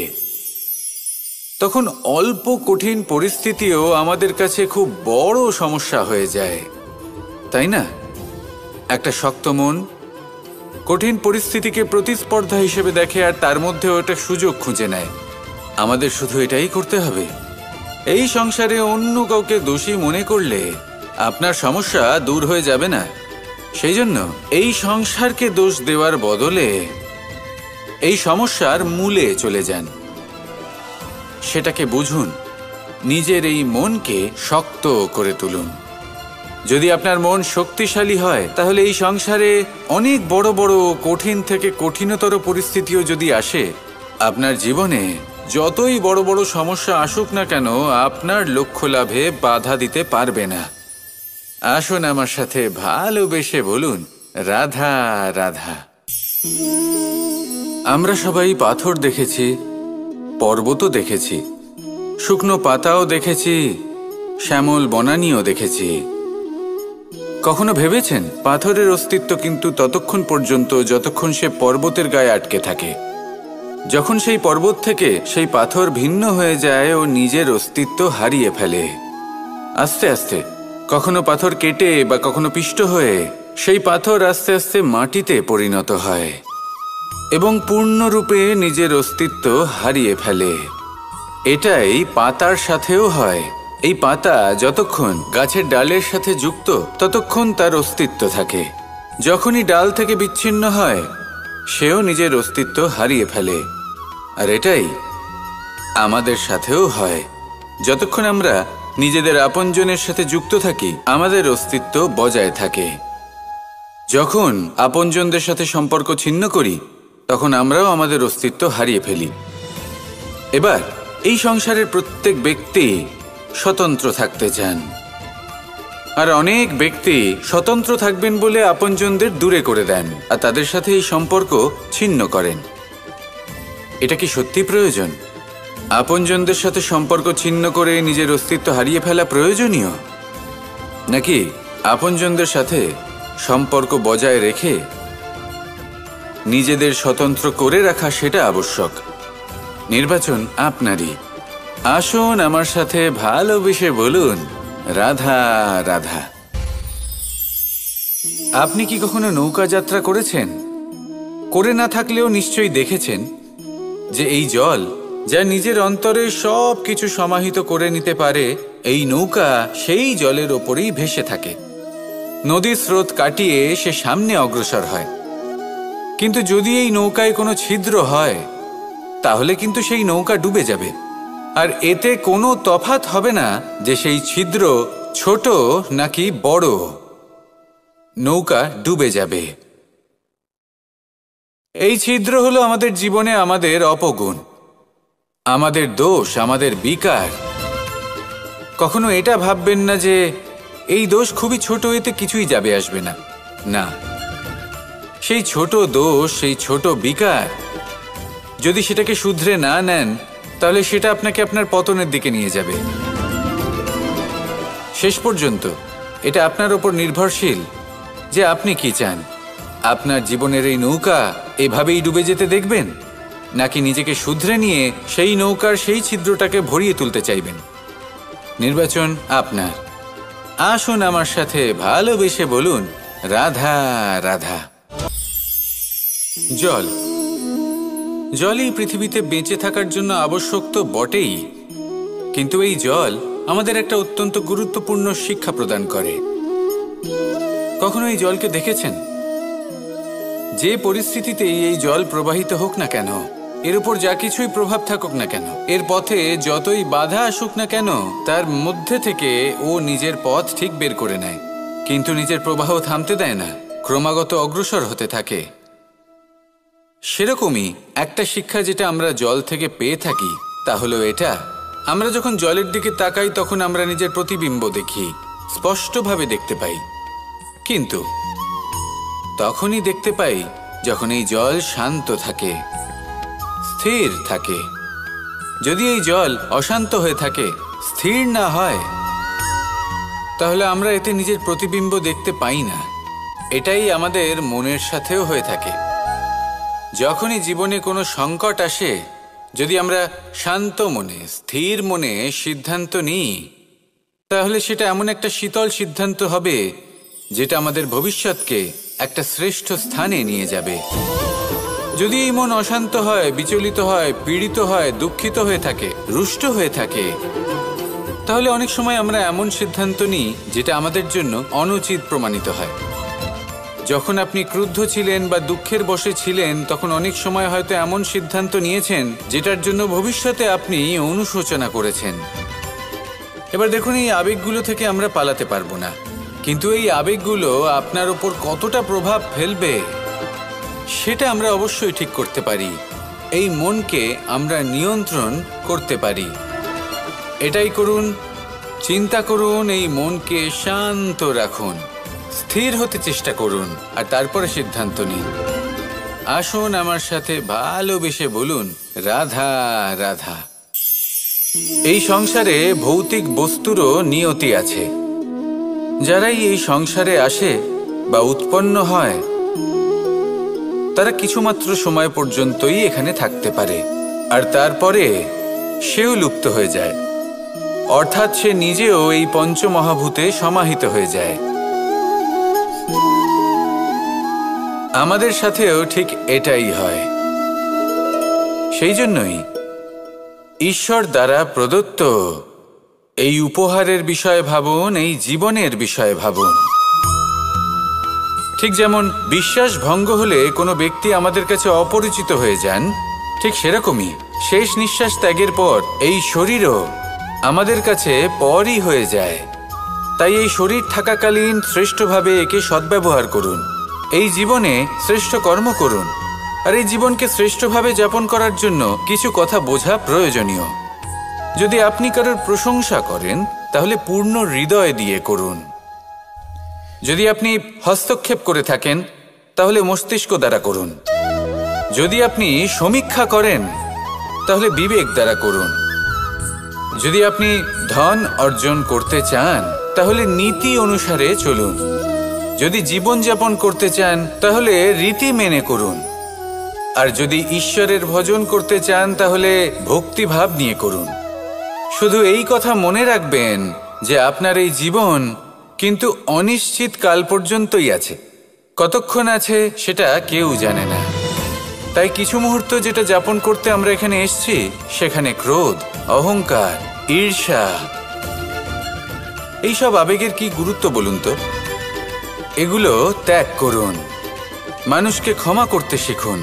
তখন অল্প কঠিন পরিস্থিতিও আমাদের কাছে খুব বড় সমস্যা হয়ে যায়। তাই না? একটা শক্ত মন কঠিন পরিস্থিতিকে প্রতিস্পর্ধা হিসেবে দেখে আর তার মধ্যে ওটা সুযোগ খুঁজে নেয়। আমাদের শুধু এটাই করতে হবে। এই সংসারে অন্য কাউকে দোষী মনে করলে আপনার সমস্যা দূর হয়ে যাবে না। সেই জন্য এই সংসারকে দোষ দেওয়ার বদলে এই সমস্যার মূলে চলে যান, সেটাকে বুঝুন, নিজের এই মনকে শক্ত করে তুলুন। যদি আপনার মন শক্তিশালী হয় তাহলে এই সংসারে অনেক বড় বড় কঠিন থেকে কঠিনতর পরিস্থিতিও যদি আসে, আপনার জীবনে যতই বড় বড় সমস্যা আসুক না কেন আপনার লক্ষ্য লাভে বাধা দিতে পারবে না। আসুন আমার সাথে ভালোবেসে বলুন, রাধা রাধা। আমরা সবাই পাথর দেখেছি, পর্বতও দেখেছি, শুকনো পাতাও দেখেছি, শ্যামল বনানীও দেখেছি। কখনো ভেবেছেন পাথরের অস্তিত্ব কিন্তু ততক্ষণ পর্যন্ত যতক্ষণ সে পর্বতের গায়ে আটকে থাকে। যখন সেই পর্বত থেকে সেই পাথর ভিন্ন হয়ে যায় ও নিজের অস্তিত্ব হারিয়ে ফেলে। আস্তে আস্তে কখনো পাথর কেটে বা কখনো পিষ্ট হয়ে সেই পাথর আস্তে আস্তে মাটিতে পরিণত হয় এবং পূর্ণরূপে নিজের অস্তিত্ব হারিয়ে ফেলে। এটাই পাতার সাথেও হয়। এই পাতা যতক্ষণ গাছের ডালের সাথে যুক্ত ততক্ষণ তার অস্তিত্ব থাকে। যখনই ডাল থেকে বিচ্ছিন্ন হয় সেও নিজের অস্তিত্ব হারিয়ে ফেলে। আর এটাই আমাদের সাথেও হয়। যতক্ষণ আমরা নিজেদের আপনজনের সাথে যুক্ত থাকি আমাদের অস্তিত্ব বজায় থাকে। যখন আপনজনদের সাথে সম্পর্ক ছিন্ন করি তখন আমরাও আমাদের অস্তিত্ব হারিয়ে ফেলি। এবার এই সংসারের প্রত্যেক ব্যক্তি স্বতন্ত্র থাকতে চান, আর অনেক ব্যক্তি স্বতন্ত্র থাকবেন বলে আপনজনদের দূরে করে দেন আর তাদের সাথে এই সম্পর্ক ছিন্ন করেন। এটা কি সত্যি প্রয়োজন? আপনজনদের সাথে সম্পর্ক ছিন্ন করে নিজের অস্তিত্ব হারিয়ে ফেলা প্রয়োজনীয়, নাকি আপনজনদের সাথে সম্পর্ক বজায় রেখে নিজেদের স্বতন্ত্র করে রাখা সেটা আবশ্যক? নির্বাচন আপনারই। আসুন আমার সাথে ভালোবেসে বলুন, রাধা রাধা। আপনি কি কখনো নৌকা যাত্রা করেছেন? করে না থাকলেও নিশ্চয়ই দেখেছেন যে এই জল যা নিজের অন্তরে সব কিছু সমাহিত করে নিতে পারে, এই নৌকা সেই জলের ওপরেই ভেসে থাকে। নদীর স্রোত কাটিয়ে সে সামনে অগ্রসর হয়। কিন্তু যদি এই নৌকায় কোনো ছিদ্র হয় তাহলে কিন্তু সেই নৌকা ডুবে যাবে। আর এতে কোনো তফাৎ হবে না যে সেই ছিদ্র ছোট নাকি বড়, নৌকা ডুবে যাবে। এই ছিদ্র হলো আমাদের জীবনে আমাদের অপগুণ, আমাদের দোষ, আমাদের বিকার। কখনো এটা ভাববেন না যে এই দোষ খুবই ছোট, এতে কিছুই যাবে আসবে না। না, সেই ছোট দোষ, সেই ছোট বিকার যদি সেটাকে শুধরে না নেন তাহলে সেটা আপনাকে আপনার পতনের দিকে নিয়ে যাবে। শেষ পর্যন্ত এটা আপনার ওপর নির্ভরশীল যে আপনি কি চান। আপনার জীবনের এই নৌকা এভাবেই ডুবে যেতে দেখবেন, নাকি নিজেকে শুধরে নিয়ে সেই নৌকার সেই ছিদ্রটাকে ভরিয়ে তুলতে চাইবেন? নির্বাচন আপনার। আসুন আমার সাথে ভালোবেসে বলুন, রাধা রাধা। জল, জলই পৃথিবীতে বেঁচে থাকার জন্য আবশ্যক তো বটেই, কিন্তু এই জল আমাদের একটা অত্যন্ত গুরুত্বপূর্ণ শিক্ষা প্রদান করে। কখনো এই জলকে দেখেছেন? যে পরিস্থিতিতেই এই জল প্রবাহিত হোক না কেন, এর উপর যা কিছুই প্রভাব থাকুক না কেন, এর পথে যতই বাধা আসুক না কেন, তার মধ্যে থেকে ও নিজের পথ ঠিক বের করে নেয়, কিন্তু নিজের প্রবাহ থামতে দেয় না, ক্রমাগত অগ্রসর হতে থাকে। সেরকমই একটা শিক্ষা যেটা আমরা জল থেকে পেয়ে থাকি তা হলো এটা, আমরা যখন জলের দিকে তাকাই তখন আমরা নিজের প্রতিবিম্ব দেখি, স্পষ্টভাবে দেখতে পাই। কিন্তু তখনই দেখতে পাই যখন এই জল শান্ত থাকে, স্থির থাকে। যদি এই জল অশান্ত হয়ে থাকে, স্থির না হয়, তাহলে আমরা এতে নিজের প্রতিবিম্ব দেখতে পাই না। এটাই আমাদের মনের সাথেও হয়ে থাকে। যখনই জীবনে কোনো সংকট আসে, যদি আমরা শান্ত মনে, স্থির মনে সিদ্ধান্ত নিই, তাহলে সেটা এমন একটা শীতল সিদ্ধান্ত হবে যেটা আমাদের ভবিষ্যৎকে একটা শ্রেষ্ঠ স্থানে নিয়ে যাবে। যদি এই মন অশান্ত হয়, বিচলিত হয়, পীড়িত হয়, দুঃখিত হয়ে থাকে, রুষ্ট হয়ে থাকে, তাহলে অনেক সময় আমরা এমন সিদ্ধান্ত নিই যেটা আমাদের জন্য অনুচিত প্রমাণিত হয়। যখন আপনি ক্রুদ্ধ ছিলেন বা দুঃখের বশে ছিলেন, তখন অনেক সময় হয়তো এমন সিদ্ধান্ত নিয়েছেন যেটার জন্য ভবিষ্যতে আপনি অনুশোচনা করেছেন। এবার দেখুন, এই আবেগগুলো থেকে আমরা পালাতে পারবো না, কিন্তু এই আবেগগুলো আপনার উপর কতটা প্রভাব ফেলবে সেটা আমরা অবশ্যই ঠিক করতে পারি। এই মনকে আমরা নিয়ন্ত্রণ করতে পারি। এটাই করুন, চিন্তা করুন, এই মনকে শান্ত রাখুন, স্থির হতে চেষ্টা করুন, আর তারপরে সিদ্ধান্ত নিন। আসুন আমার সাথে ভালোবেসে বলুন, রাধা রাধা। এই সংসারে ভৌতিক বস্তুরও নিয়তি আছে। যারাই এই সংসারে আসে বা উৎপন্ন হয়, তারা কিছুমাত্র সময় পর্যন্তই এখানে থাকতে পারে, আর তারপরে সেও লুপ্ত হয়ে যায়, অর্থাৎ সে নিজেও এই পঞ্চমহাভূতে সমাহিত হয়ে যায়। আমাদের সাথেও ঠিক এটাই হয়। সেই জন্যই ঈশ্বর দ্বারা প্রদত্ত এই উপহারের বিষয়ে ভাবুন, এই জীবনের বিষয়ে ভাবুন। ঠিক যেমন বিশ্বাস ভঙ্গ হলে কোনো ব্যক্তি আমাদের কাছে অপরিচিত হয়ে যান, ঠিক সেরকমই শেষ নিঃশ্বাস ত্যাগের পর এই শরীরও আমাদের কাছে পরই হয়ে যায়। তাই এই শরীর থাকাকালীন শ্রেষ্ঠভাবে একে সদ্ব্যবহার করুন, এই জীবনে শ্রেষ্ঠ কর্ম করুন, আর এই জীবনকে শ্রেষ্ঠভাবে যাপন করার জন্য কিছু কথা বোঝা প্রয়োজনীয়। যদি আপনি কারোর প্রশংসা করেন, তাহলে পূর্ণ হৃদয় দিয়ে করুন। যদি আপনি হস্তক্ষেপ করে থাকেন, তাহলে মস্তিষ্ক দ্বারা করুন। যদি আপনি সমীক্ষা করেন, তাহলে বিবেক দ্বারা করুন। যদি আপনি ধন অর্জন করতে চান, তাহলে নীতি অনুসারে চলুন। যদি জীবনযাপন করতে চান, তাহলে রীতি মেনে করুন। আর যদি ঈশ্বরের ভজন করতে চান, তাহলে ভক্তিভাব নিয়ে করুন। শুধু এই কথা মনে রাখবেন যে আপনার এই জীবন কিন্তু অনিশ্চিত কাল পর্যন্তই আছে। কতক্ষণ আছে সেটা কেউ জানে না। তাই কিছু মুহূর্ত যেটা যাপন করতে আমরা এখানে এসেছি, সেখানে ক্রোধ, অহংকার, ঈর্ষা, এইসব আবেগের কি গুরুত্ব বলুন তো? এগুলো ত্যাগ করুন। মানুষকে ক্ষমা করতে শিখুন,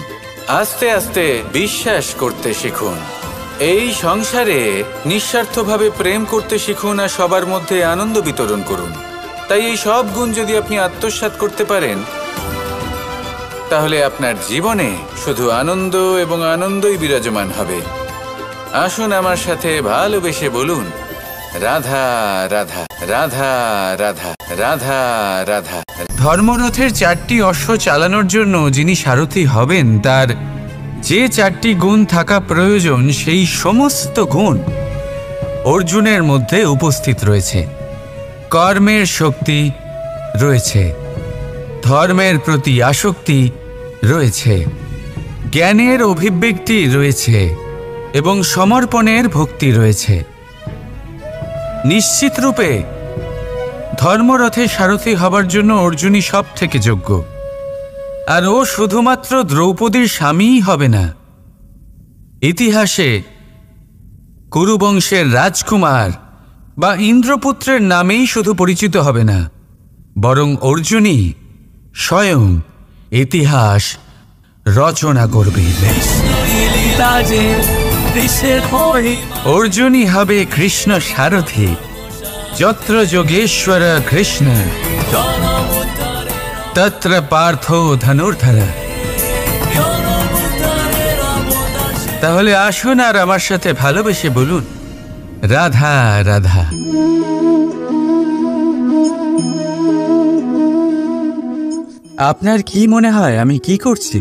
আস্তে আস্তে বিশ্বাস করতে শিখুন। এই সংসারে নিঃস্বার্থভাবে প্রেম করতে শিখুন, আর সবার মধ্যে আনন্দ বিতরণ করুন। তাই এই সব গুণ যদি আপনি আত্মসাৎ করতে পারেন, তাহলে আপনার জীবনে শুধু আনন্দ এবং আনন্দই বিরাজমান হবে। আসুন আমার সাথে ভালোবেসে বলুন, রাধা রাধা, রাধা রাধা, রাধা রাধা। ধর্মরথের 4টি অশ্ব চালানোর জন্য যিনি সারথি হবেন, তার যে 4টি গুণ থাকা প্রয়োজন, সেই সমস্ত গুণ অর্জুনের মধ্যে উপস্থিত রয়েছে। কর্মের শক্তি রয়েছে, ধর্মের প্রতি আসক্তি রয়েছে, জ্ঞানের অভিব্যক্তি রয়েছে এবং সমর্পণের ভক্তি রয়েছে। নিশ্চিত রূপে ধর্মরথে সারথি হবার জন্য অর্জুনই সব থেকে যোগ্য। আর ও শুধুমাত্র দ্রৌপদীর স্বামীই হবে না, ইতিহাসে কুরুবংশের রাজকুমার বা ইন্দ্রপুত্রের নামেই শুধু পরিচিত হবে না, বরং অর্জুনই স্বয়ং ইতিহাস রচনা করবে। অর্জুনই হবে কৃষ্ণ সারথি। যত্র যোগেশ্বর কৃষ্ণ তত্র পার্থ ধনুর্ধর। তাহলে আসুন আর আমার সাথে ভালোবেসে বলুন, রাধা রাধা। আপনার কি মনে হয় আমি কি করছি?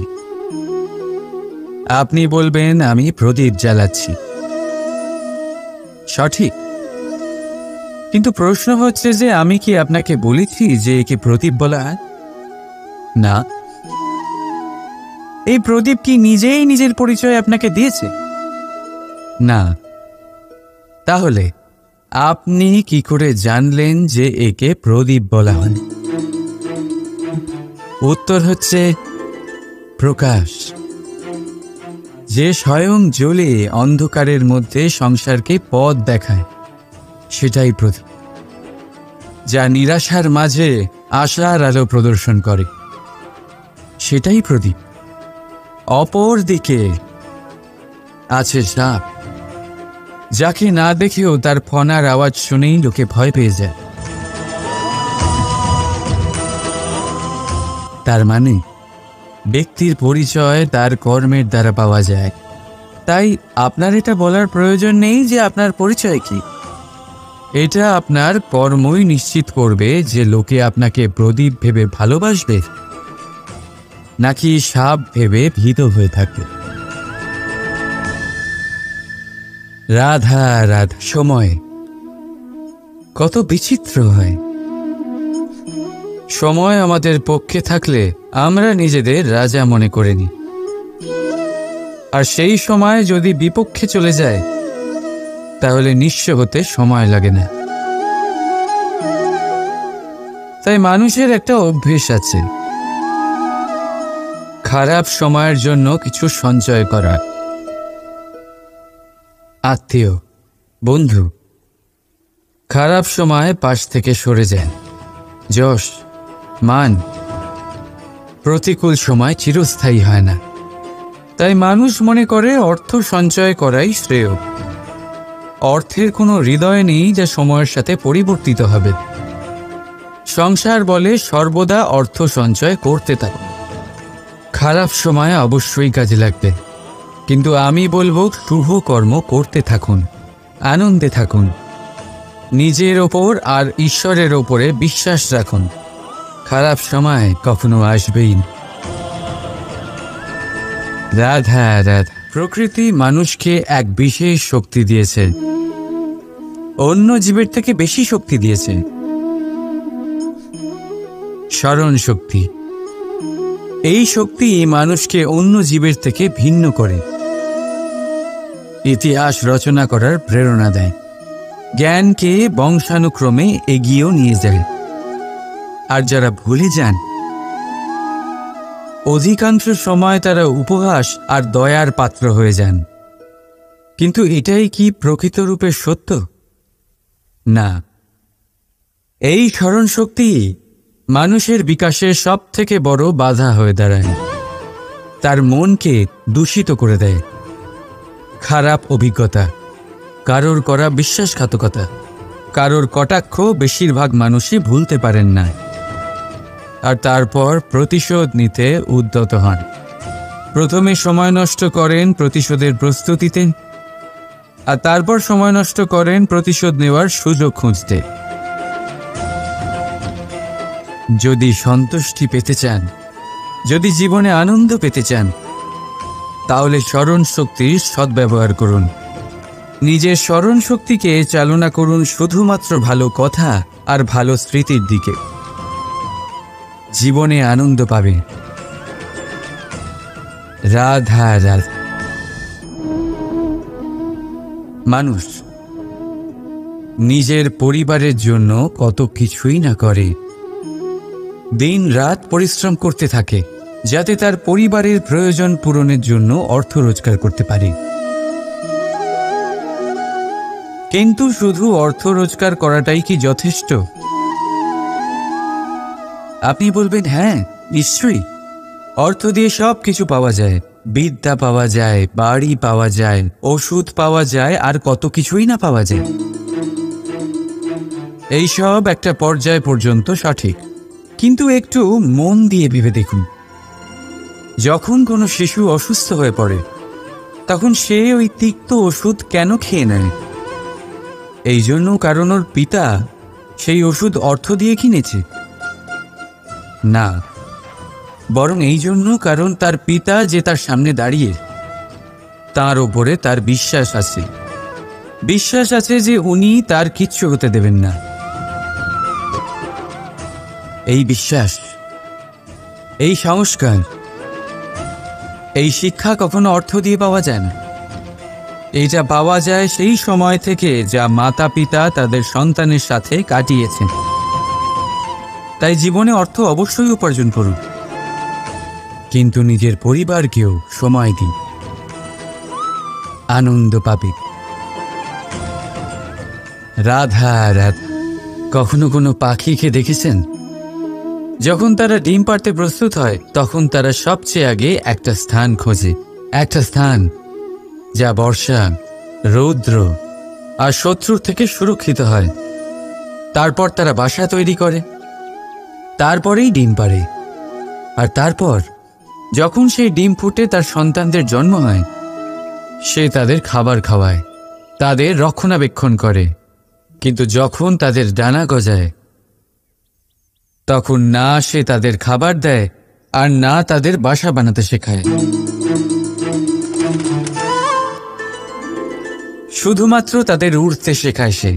আপনি বলবেন আমি প্রদীপ জ্বালাচ্ছি। সঠিক, কিন্তু প্রশ্ন হচ্ছে যে আমি কি আপনাকে বলেছি যে একে প্রদীপ বলা হয়? না। এই প্রদীপ কি নিজেই নিজের পরিচয় আপনাকে দিয়েছে? না। তাহলে আপনি কি করে জানলেন যে একে প্রদীপ বলা হয়? উত্তর হচ্ছে প্রকাশ। যে স্বয়ং জ্বলে অন্ধকারের মধ্যে সংসারকে পথ দেখায়, সেটাই প্রদীপ। যা নিরাশার মাঝে আশার আলো প্রদর্শন করে, সেটাই প্রদীপ। অপর দিকে আছে সাপ, যাকে না দেখেও তার ফনার আওয়াজ শুনেই লোকে ভয় পেয়ে যায়। তার মানে ব্যক্তির পরিচয় তার কর্মের দ্বারা পাওয়া যায়। তাই আপনার এটা বলার প্রয়োজন নেই যে আপনার পরিচয় কি। এটা আপনার কর্মই নিশ্চিত করবে যে লোকে আপনাকে প্রদীপ ভেবে ভালোবাসবে নাকি সাপ ভেবে ভীত হয়ে থাকবে। রাধা রাধা। সময় কত বিচিত্র হয়। সময় আমাদের পক্ষে থাকলে আমরা নিজেদের রাজা মনে করে নিই, আর সেই সময় যদি বিপক্ষে চলে যায় তাহলে নিঃস্ব হতে সময় লাগে না। তাই মানুষের একটা অভ্যেস আছে, খারাপ সময়ের জন্য কিছু সঞ্চয় করা। আত্মীয়, বন্ধু খারাপ সময় পাশ থেকে সরে যায়। যশ, মান প্রতিকূল সময় চিরস্থায়ী হয় না। তাই মানুষ মনে করে অর্থ সঞ্চয় করাই শ্রেয়। অর্থের কোনো হৃদয় নেই যা সময়ের সাথে পরিবর্তিত হবে। সংসার বলে সর্বদা অর্থ সঞ্চয় করতে থাকুন। খারাপ সময় অবশ্যই কাজে লাগবে, কিন্তু আমি বলবো শুভ কর্ম করতে থাকুন, আনন্দে থাকুন, নিজের ওপর আর ঈশ্বরের ওপরে বিশ্বাস রাখুন। খারাপ সময় কখনো আসবেই না। রাধা রাধা। প্রকৃতি মানুষকে এক বিশেষ শক্তি দিয়েছে, অন্য জীবের থেকে বেশি শক্তি দিয়েছে। স্মরণ শক্তি। এই শক্তি মানুষকে অন্য জীবের থেকে ভিন্ন করে, ইতিহাস রচনা করার প্রেরণা দেয়, জ্ঞানকে বংশানুক্রমে এগিয়েও নিয়ে যায়। আর যারা ভুলে যান, অধিকাংশ সময় তারা উপহাস আর দয়ার পাত্র হয়ে যান। কিন্তু এটাই কি প্রকৃত রূপে সত্য? না। এই স্মরণ শক্তি মানুষের বিকাশের সব থেকে বড় বাধা হয়ে দাঁড়ায়। তার মনকে দূষিত করে দেয়। খারাপ অভিজ্ঞতা, কারোর করা বিশ্বাসঘাতকতা, কারোর কটাক্ষ বেশিরভাগ মানুষই ভুলতে পারেন না, আর তারপর প্রতিশোধ নিতে উদ্যত হন। প্রথমে সময় নষ্ট করেন প্রতিশোধের প্রস্তুতিতে, আর তারপর সময় নষ্ট করেন প্রতিশোধ নেওয়ার সুযোগ খুঁজতে। যদি সন্তুষ্টি পেতে চান, যদি জীবনে আনন্দ পেতে চান, তাহলে স্মরণ শক্তির সদ্ব্যবহার করুন। নিজের স্মরণ শক্তিকে চালনা করুন শুধুমাত্র ভালো কথা আর ভালো স্মৃতির দিকে। জীবনে আনন্দ পাবে। রাধা রাধা। মানুষ নিজের পরিবারের জন্য কত কিছুই না করে, দিন রাত পরিশ্রম করতে থাকে যাতে তার পরিবারের প্রয়োজন পূরণের জন্য অর্থ রোজগার করতে পারে। কিন্তু শুধু অর্থ রোজগার করাটাই কি যথেষ্ট? আপনি বলবেন, হ্যাঁ নিশ্চয়ই, অর্থ দিয়ে সব কিছু পাওয়া যায়, বিদ্যা পাওয়া যায়, বাড়ি পাওয়া যায়, ওষুধ পাওয়া যায়, আর কত কিছুই না পাওয়া যায়। এইসব একটা পর্যায় পর্যন্ত সঠিক, কিন্তু একটু মন দিয়ে ভেবে দেখুন, যখন কোনো শিশু অসুস্থ হয়ে পড়ে তখন সে ওই তিক্ত ওষুধ কেন খেয়ে নেয়? এই জন্য কারণ ওর পিতা সেই ওষুধ অর্থ দিয়ে কিনেছে? না, বরং এই জন্য কারণ তার পিতা যে তার সামনে দাঁড়িয়ে, তার ওপরে তার বিশ্বাস আছে। বিশ্বাস আছে যে উনি তার কিচ্ছু হতে দেবেন না। এই বিশ্বাস, এই সংস্কার, এই শিক্ষা কখনো অর্থ দিয়ে পাওয়া যায় না। এইটা পাওয়া যায় সেই সময় থেকে যা মাতা পিতা তাদের সন্তানের সাথে কাটিয়েছেন। তাই জীবনে অর্থ অবশ্যই উপার্জন করুন, কিন্তু নিজের পরিবারকেও সময় দিন, আনন্দ পাবে। রাধা রাধা। কখনো কোনো পাখিকে দেখেছেন? যখন তারা ডিম পাড়তে প্রস্তুত হয় তখন তারা সবচেয়ে আগে একটা স্থান খোঁজে, একটা স্থান যা বর্ষা, রৌদ্র আর শত্রুর থেকে সুরক্ষিত হয়। তারপর তারা বাসা তৈরি করে, তারপরেই ডিম পাড়ে। আর তারপর যখন সেই ডিম ফুটে তার সন্তানদের জন্ম হয়, সে তাদের খাবার খাওয়ায়, তাদের রক্ষণাবেক্ষণ করে। কিন্তু যখন তাদের ডানা গজায় তখন না সে তাদের খাবার দেয় আর না তাদের বাসা বানাতে শেখায়। শুধুমাত্র তাদের উড়তে শেখায় সে।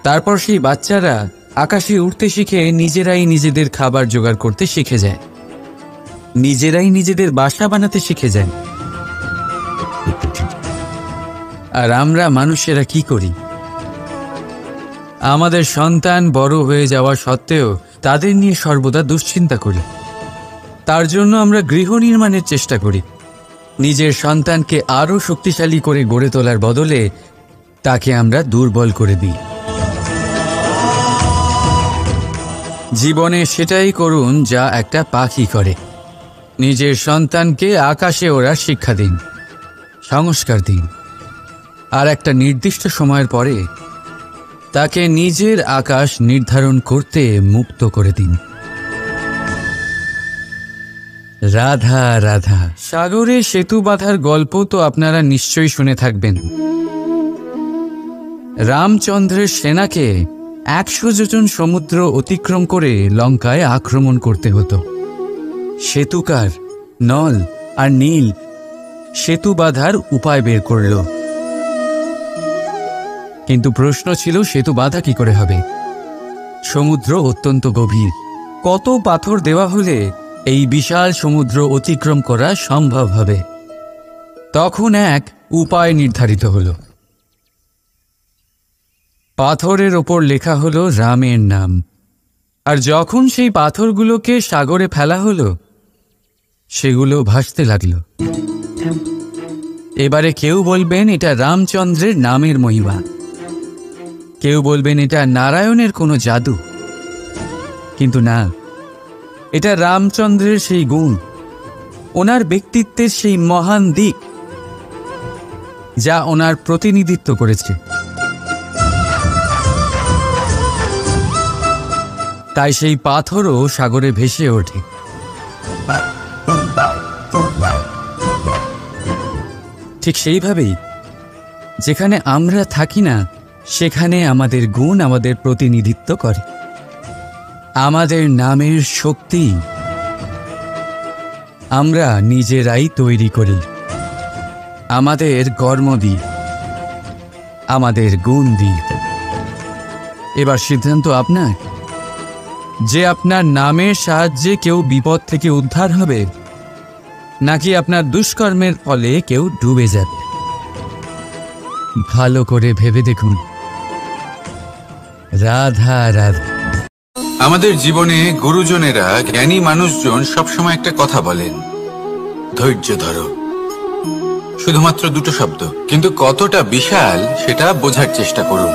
তারপর সেই বাচ্চারা আকাশে উড়তে শিখে নিজেরাই নিজেদের খাবার জোগাড় করতে শিখে যায়, নিজেরাই নিজেদের বাসা বানাতে শিখে যায়। আর আমরা মানুষেরা কি করি? আমাদের সন্তান বড় হয়ে যাওয়া সত্ত্বেও তাদের নিয়ে সর্বদা দুশ্চিন্তা করি। তার জন্য আমরা গৃহ নির্মাণের চেষ্টা করি। নিজের সন্তানকে আরও শক্তিশালী করে গড়ে তোলার বদলে তাকে আমরা দুর্বল করে দিই। জীবনে সেটাই করুন যা একটা পাখি করে। নিজের সন্তানকে আকাশে ওড়ার শিক্ষা দিন, সংস্কার দিন, আর একটা নির্দিষ্ট সময়ের পরে তাকে নিজের আকাশ নির্ধারণ করতে মুক্ত করে দিন। রাধা রাধা। সাগরে সেতু বাঁধার গল্প তো আপনারা নিশ্চয়ই শুনে থাকবেন। রামচন্দ্রের সেনাকে 100 যোজন সমুদ্র অতিক্রম করে লঙ্কায় আক্রমণ করতে হতো। সেতুকার নল আর নীল সেতু বাঁধার উপায় বের করল, কিন্তু প্রশ্ন ছিল সেতু বাঁধা কি করে হবে? সমুদ্র অত্যন্ত গভীর। কত পাথর দেওয়া হলে এই বিশাল সমুদ্র অতিক্রম করা সম্ভব হবে? তখন এক উপায় নির্ধারিত হল। পাথরের ওপর লেখা হলো রামের নাম। আর যখন সেই পাথরগুলোকে সাগরে ফেলা হলো, সেগুলো ভাসতে লাগলো। এবারে কেউ বলবেন এটা রামচন্দ্রের নামের মহিমা, কেউ বলবেন এটা নারায়ণের কোনো জাদু। কিন্তু না, এটা রামচন্দ্রের সেই গুণ, ওনার ব্যক্তিত্বের সেই মহান দিক যা ওনার প্রতিনিধিত্ব করেছে। তাই সেই পাথরও সাগরে ভেসে ওঠে। ঠিক সেইভাবেই যেখানে আমরা থাকি না, সেখানে আমাদের গুণ আমাদের প্রতিনিধিত্ব করে। আমাদের নামের শক্তি আমরা নিজেরাই তৈরি করি, আমাদের কর্ম দিই, আমাদের গুণ দিই। এবার সিদ্ধান্ত আপনার যে আপনার নামের সাহায্যে কেউ বিপদ থেকে উদ্ধার হবে, নাকি আপনার দুষ্কর্মের ফলে কেউ ডুবে যাবে। ভালো করে ভেবে দেখুন। রাধা রাধা। আমাদের জীবনে গুরুজনেরা, জ্ঞানী মানুষজন সবসময় একটা কথা বলেন, ধৈর্য ধরো। শুধুমাত্র দুটো শব্দ, কিন্তু কতটা বিশাল সেটা বোঝার চেষ্টা করুন।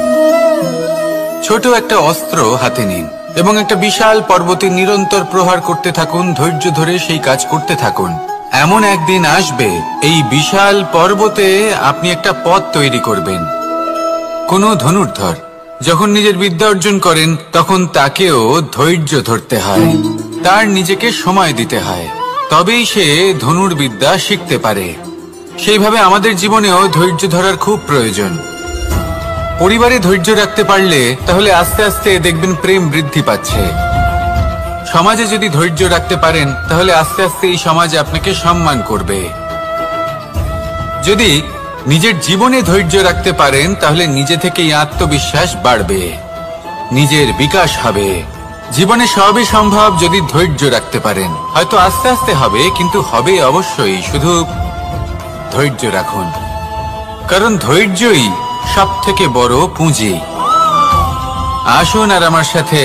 ছোট একটা অস্ত্র হাতে নিন এবং একটা বিশাল পর্বতে নিরন্তর প্রহার করতে থাকুন। ধৈর্য ধরে সেই কাজ করতে থাকুন। এমন একদিন আসবে, এই বিশাল পর্বতে আপনি একটা পথ তৈরি করবেন। কোনো ধনুর্ধর যখন নিজের বিদ্যা অর্জন করেন, তখন তাকেও ধৈর্য ধরতে হয়, তার নিজেকে সময় দিতে হয়, তবেই সে ধনুর্বিদ্যা শিখতে পারে। সেইভাবে আমাদের জীবনেও ধৈর্য ধরার খুব প্রয়োজন। পরিবারে ধৈর্য রাখতে পারলে তাহলে আস্তে আস্তে দেখবেন প্রেম বৃদ্ধি পাচ্ছে। সমাজে যদি ধৈর্য রাখতে পারেন তাহলে আস্তে আস্তে এই সমাজ আপনাকে সম্মান করবে। যদি নিজের জীবনে ধৈর্য রাখতে পারেন তাহলে নিজে থেকেই আত্মবিশ্বাস বাড়বে, নিজের বিকাশ হবে। জীবনে সবই সম্ভব যদি ধৈর্য রাখতে পারেন। হয়তো আস্তে আস্তে হবে, কিন্তু হবে অবশ্যই। শুধু ধৈর্য রাখুন, কারণ ধৈর্যই সবথেকে বড় পুঁজি। আসুন আর আমার সাথে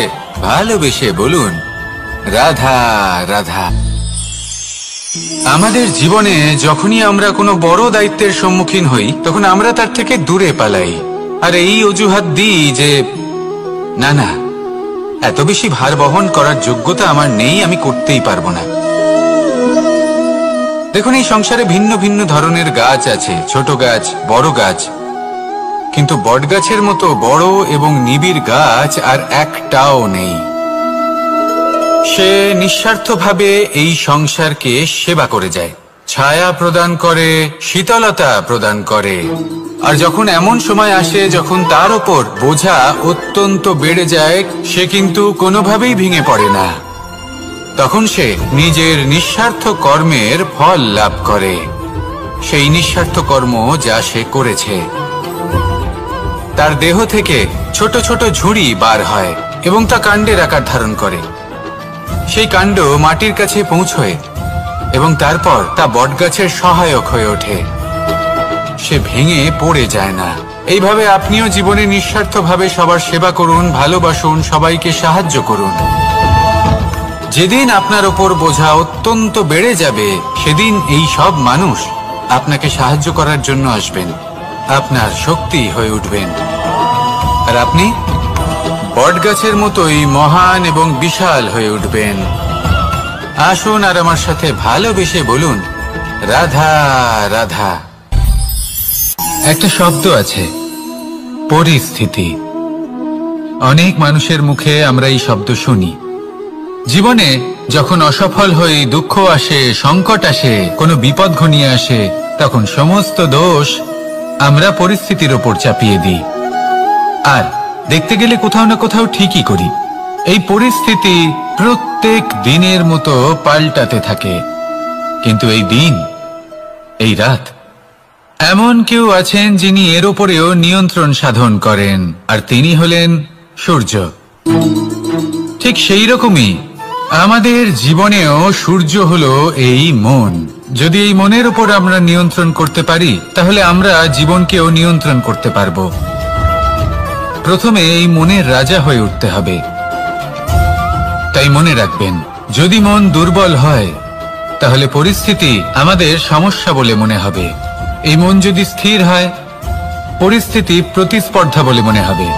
ভালোবেসে বলুন, রাধা রাধা। আমাদের জীবনে যখনই আমরা কোনো বড় দায়িত্বের সম্মুখীন হই তখন আমরা তার থেকে দূরে পালাই, আর এই অজুহাত দিই যে না না, এত বেশি ভার বহন করার যোগ্যতা আমার নেই, আমি করতেই পারবো না। দেখুন, এই সংসারে ভিন্ন ভিন্ন ধরনের গাছ আছে, ছোট গাছ, বড় গাছ, কিন্তু বটগাছের মতো বড় এবং নিবিড় গাছ আর একটাও নেই। সে নিঃস্বার্থভাবে এই সংসারকে সেবা করে যায়, ছায়া প্রদান করে, শীতলতা প্রদান করে। আর যখন এমন সময় আসে যখন তার ওপর বোঝা অত্যন্ত বেড়ে যায়, সে কিন্তু কোনোভাবেই ভেঙে পড়ে না। তখন সে নিজের নিঃস্বার্থ কর্মের ফল লাভ করে, সেই নিঃস্বার্থ কর্ম যা সে করেছে। তার দেহ থেকে ছোট ছোট ঝুড়ি বার হয় এবং তা কাণ্ডের আকার ধারণ করে। সেই কাণ্ড মাটির কাছে পৌঁছয় এবং তারপর তা বটগাছের সহায়ক হয়ে ওঠে, সে ভেঙে পড়ে যায় না। এইভাবে আপনিও জীবনে নিঃস্বার্থভাবে সবার সেবা করুন, ভালোবাসুন, সবাইকে সাহায্য করুন। যেদিন আপনার ওপর বোঝা অত্যন্ত বেড়ে যাবে, সেদিন এই সব মানুষ আপনাকে সাহায্য করার জন্য আসবেন, আপনার শক্তি হয়ে উঠবেন, আর আপনি বটগাছের মতোই মহান এবং বিশাল হয়ে উঠবেন। আসুন আর আমার সাথে ভালোবেসে বলুন, রাধা রাধা। একটা শব্দ আছে, পরিস্থিতি। অনেক মানুষের মুখে আমরা এই শব্দ শুনি। জীবনে যখন অসফল হই, দুঃখ আসে, সংকট আসে, কোনো বিপদ ঘনিয়ে আসে, তখন সমস্ত দোষ আমরা পরিস্থিতির ওপর চাপিয়ে দিই, আর দেখতে গেলে কোথাও না কোথাও ঠিকই করি। এই পরিস্থিতি প্রত্যেক দিনের মতো পাল্টাতে থাকে, কিন্তু এই দিন, এই রাত, এমন কেউ আছেন যিনি এর ওপরেও নিয়ন্ত্রণ সাধন করেন, আর তিনি হলেন সূর্য। ঠিক সেই রকমই আমাদের জীবনেও সূর্য হলো এই মন। যদি এই মনের উপর আমরা নিয়ন্ত্রণ করতে পারি, তাহলে আমরা জীবনকেও নিয়ন্ত্রণ করতে পারবো। প্রথমে এই মনের রাজা হয়ে উঠতে হবে। তাই মনে রাখবেন, যদি মন দুর্বল হয়, তাহলে পরিস্থিতি আমাদের সমস্যা বলে মনে হবে। এই মন যদি স্থির হয়, পরিস্থিতি প্রতিস্পর্ধা বলে মনে হবে।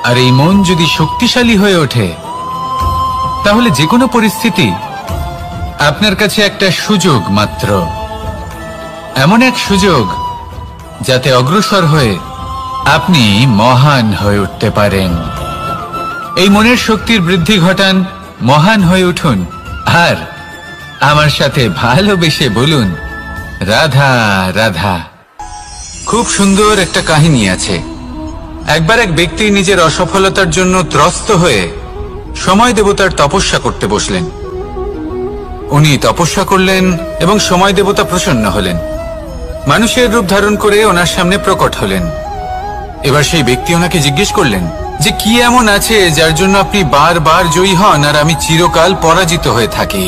আর এই মন যদি শক্তিশালী হয়ে ওঠে, তাহলে যে কোনো পরিস্থিতি আপনার কাছে একটা সুযোগ মাত্র, এমন এক সুযোগ যাতে অগ্রসর হয়ে আপনি মহান হয়ে উঠতে পারেন। এই মনের শক্তির বৃদ্ধি ঘটান, মহান হয়ে উঠুন, আর আমার সাথে ভালোবেসে বলুন, রাধা রাধা। খুব সুন্দর একটা কাহিনী আছে। একবার এক ব্যক্তি নিজের অসফলতার জন্য ত্রস্ত হয়ে সময় দেবতার তপস্যা করতে বসলেন। উনি তপস্যা করলেন এবং সময় দেবতা প্রসন্ন হলেন, মানুষের রূপ ধারণ করে ওনার সামনে প্রকট হলেন। এবার সেই ব্যক্তি ওনাকে জিজ্ঞেস করলেন যে কি এমন আছে যার জন্য আপনি বারবার জয়ী হন আর আমি চিরকাল পরাজিত হয়ে থাকি?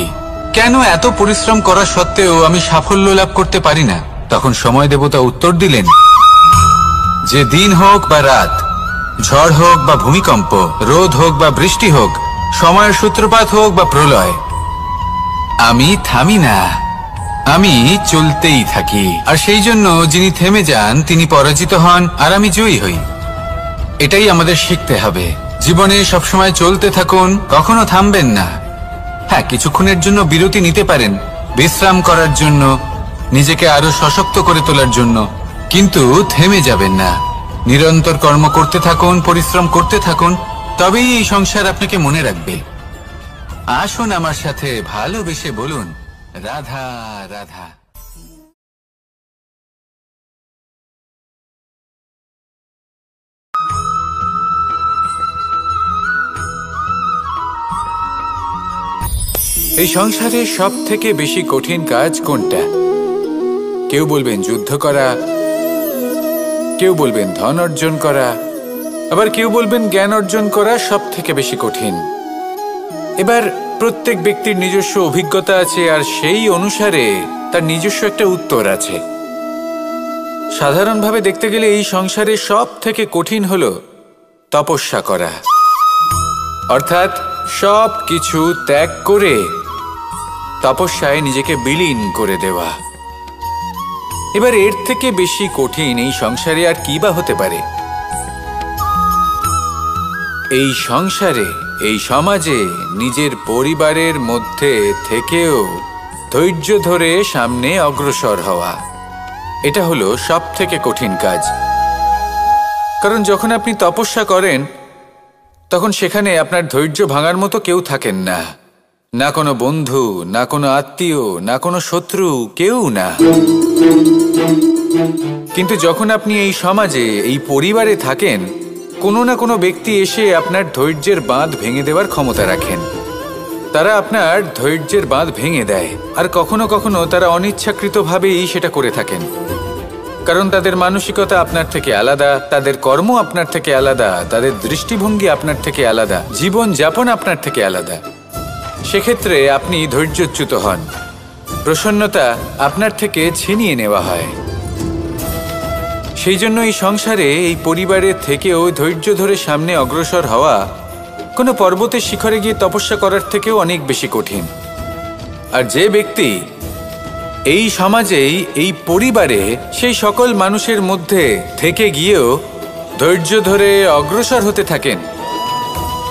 কেন এত পরিশ্রম করা সত্ত্বেও আমি সাফল্য লাভ করতে পারি না? তখন সময় দেবতা উত্তর দিলেন যে দিন হোক বা রাত, ঝড় হোক বা ভূমিকম্প, রোদ হোক বা বৃষ্টি হোক, সময়ের সূত্রপাত হোক বা প্রলয়, আমি থামি না, আমি চলতেই থাকি। আর সেই জন্য যিনি থেমে যান তিনি পরাজিত হন আর আমি জয়ী হই। এটাই আমাদের শিখতে হবে। জীবনে সবসময় চলতে থাকুন, কখনো থামবেন না। হ্যাঁ, কিছুক্ষণের জন্য বিরতি নিতে পারেন, বিশ্রাম করার জন্য, নিজেকে আরো সশক্ত করে তোলার জন্য, কিন্তু থেমে যাবেন না। নিরন্তর কর্ম করতে থাকুন, পরিশ্রম করতে থাকুন, তবেই এই সংসার আপনাকে মনে রাখবে। আসুন আমার সাথে ভালোবেসে বলুন, রাধা রাধা। এই সংসারে সব থেকে বেশি কঠিন কাজ কোনটা? কেউ বলবেন যুদ্ধ করা, কেউ বলবেন ধন অর্জন করা, আবার কেউ বলবেন জ্ঞান অর্জন করা সব থেকে বেশি কঠিন। এবার প্রত্যেক ব্যক্তির নিজস্ব অভিজ্ঞতা আছে আর সেই অনুসারে তার নিজস্ব একটা উত্তর আছে। সাধারণভাবে দেখতে গেলে এই সংসারে সব থেকে কঠিন হলো তপস্যা করা, অর্থাৎ সব কিছু ত্যাগ করে তপস্যায় নিজেকে বিলীন করে দেওয়া। এবার এর থেকে বেশি কঠিন এই সংসারে আর কি বা হতে পারে? এই সংসারে, এই সমাজে, নিজের পরিবারের মধ্যে থেকেও ধৈর্য ধরে সামনে অগ্রসর হওয়া, এটা হলো সব থেকে কঠিন কাজ। কারণ যখন আপনি তপস্যা করেন তখন সেখানে আপনার ধৈর্য ভাঙার মতো কেউ থাকেন না, না কোনো বন্ধু, না কোনো আত্মীয়, না কোনো শত্রু, কেউ না। কিন্তু যখন আপনি এই সমাজে, এই পরিবারে থাকেন, কোনো না কোনো ব্যক্তি এসে আপনার ধৈর্যের বাঁধ ভেঙে দেওয়ার ক্ষমতা রাখেন। তারা আপনার ধৈর্যের বাঁধ ভেঙে দেয়, আর কখনো কখনো তারা অনিচ্ছাকৃতভাবেই সেটা করে থাকেন। কারণ তাদের মানসিকতা আপনার থেকে আলাদা, তাদের কর্ম আপনার থেকে আলাদা, তাদের দৃষ্টিভঙ্গি আপনার থেকে আলাদা, জীবন যাপন আপনার থেকে আলাদা। সেক্ষেত্রে আপনি ধৈর্যচ্যুত হন, প্রসন্নতা আপনার থেকে ছিনিয়ে নেওয়া হয়। সেই জন্য এই সংসারে, এই পরিবারের থেকেও ধৈর্য ধরে সামনে অগ্রসর হওয়া কোনো পর্বতের শিখরে গিয়ে তপস্যা করার থেকেও অনেক বেশি কঠিন। আর যে ব্যক্তি এই সমাজেই, এই পরিবারে, সেই সকল মানুষের মধ্যে থেকে গিয়েও ধৈর্য ধরে অগ্রসর হতে থাকেন,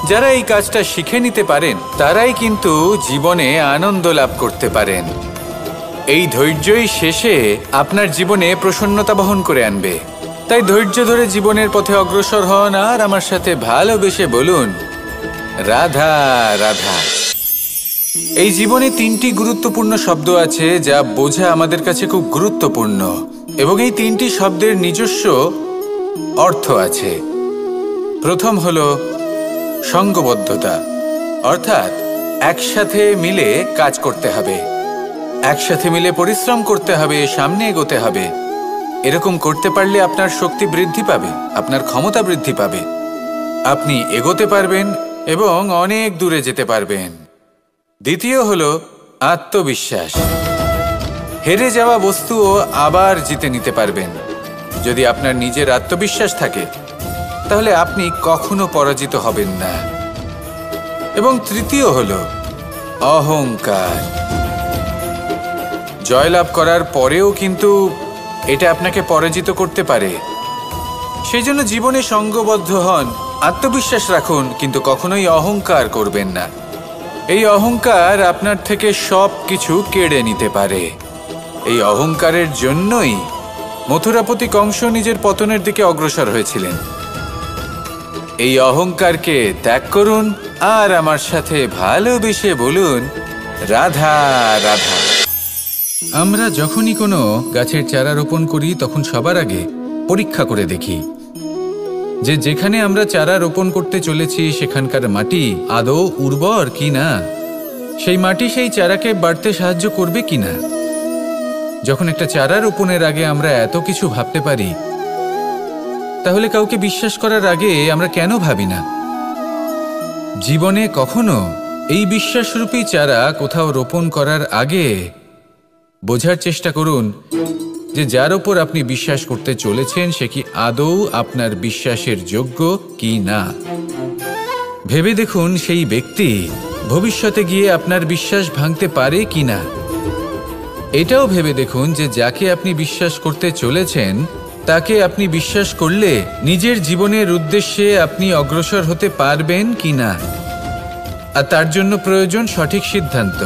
যারা এই কাজটা শিখে নিতে পারেন, তারাই কিন্তু জীবনে আনন্দ লাভ করতে পারেন। এই ধৈর্যই শেষে আপনার জীবনে প্রসন্নতা বহন করে আনবে। তাই ধৈর্য ধরে জীবনের পথে অগ্রসর হন আর আমার সাথে ভালোবেসে বলুন, রাধা রাধা। এই জীবনে 3টি গুরুত্বপূর্ণ শব্দ আছে যা বোঝা আমাদের কাছে খুব গুরুত্বপূর্ণ, এবং এই 3টি শব্দের নিজস্ব অর্থ আছে। প্রথম হলো সঙ্গবদ্ধতা, অর্থাৎ একসাথে মিলে কাজ করতে হবে, একসাথে মিলে পরিশ্রম করতে হবে, সামনে এগোতে হবে। এরকম করতে পারলে আপনার শক্তি বৃদ্ধি পাবে, আপনার ক্ষমতা বৃদ্ধি পাবে, আপনি এগোতে পারবেন এবং অনেক দূরে যেতে পারবেন। দ্বিতীয় হলো আত্মবিশ্বাস। হেরে যাওয়া বস্তুও আবার জিতে নিতে পারবেন। যদি আপনার নিজের আত্মবিশ্বাস থাকে তাহলে আপনি কখনো পরাজিত হবেন না। এবং তৃতীয় হলো অহংকার। জয়লাভ করার পরেও কিন্তু এটা আপনাকে পরাজিত করতে পারে। সেই জন্য জীবনে সঙ্গবদ্ধ হন, আত্মবিশ্বাস রাখুন, কিন্তু কখনোই অহংকার করবেন না। এই অহংকার আপনার থেকে সব কিছু কেড়ে নিতে পারে। এই অহংকারের জন্যই মথুরাপতি কংস নিজের পতনের দিকে অগ্রসর হয়েছিলেন। এই অহংকারকে ত্যাগ করুন আর আমার সাথে ভালোবেসে বলুন, রাধা রাধা। আমরা যখনই কোনো গাছের চারা রোপণ করি তখন সবার আগে পরীক্ষা করে দেখি যে যেখানে আমরা চারা রোপণ করতে চলেছি সেখানকার মাটি আদৌ উর্বর কিনা, সেই মাটি সেই চারাকে বাড়তে সাহায্য করবে কিনা। যখন একটা চারা রোপণের আগে আমরা এত কিছু ভাবতে পারি, তাহলে কাউকে বিশ্বাস করার আগে আমরা কেন ভাবি না? জীবনে কখনো এই বিশ্বাসরূপী চারা কোথাও রোপণ করার আগে বোঝার চেষ্টা করুন যে যার ওপর আপনি বিশ্বাস করতে চলেছেন সে কি আদৌ আপনার বিশ্বাসের যোগ্য কি না। ভেবে দেখুন সেই ব্যক্তি ভবিষ্যতে গিয়ে আপনার বিশ্বাস ভাঙতে পারে কি না। এটাও ভেবে দেখুন যে যাকে আপনি বিশ্বাস করতে চলেছেন তাকে আপনি বিশ্বাস করলে নিজের জীবনের উদ্দেশ্যে আপনি অগ্রসর হতে পারবেন কি না। আর তার জন্য প্রয়োজন সঠিক সিদ্ধান্ত,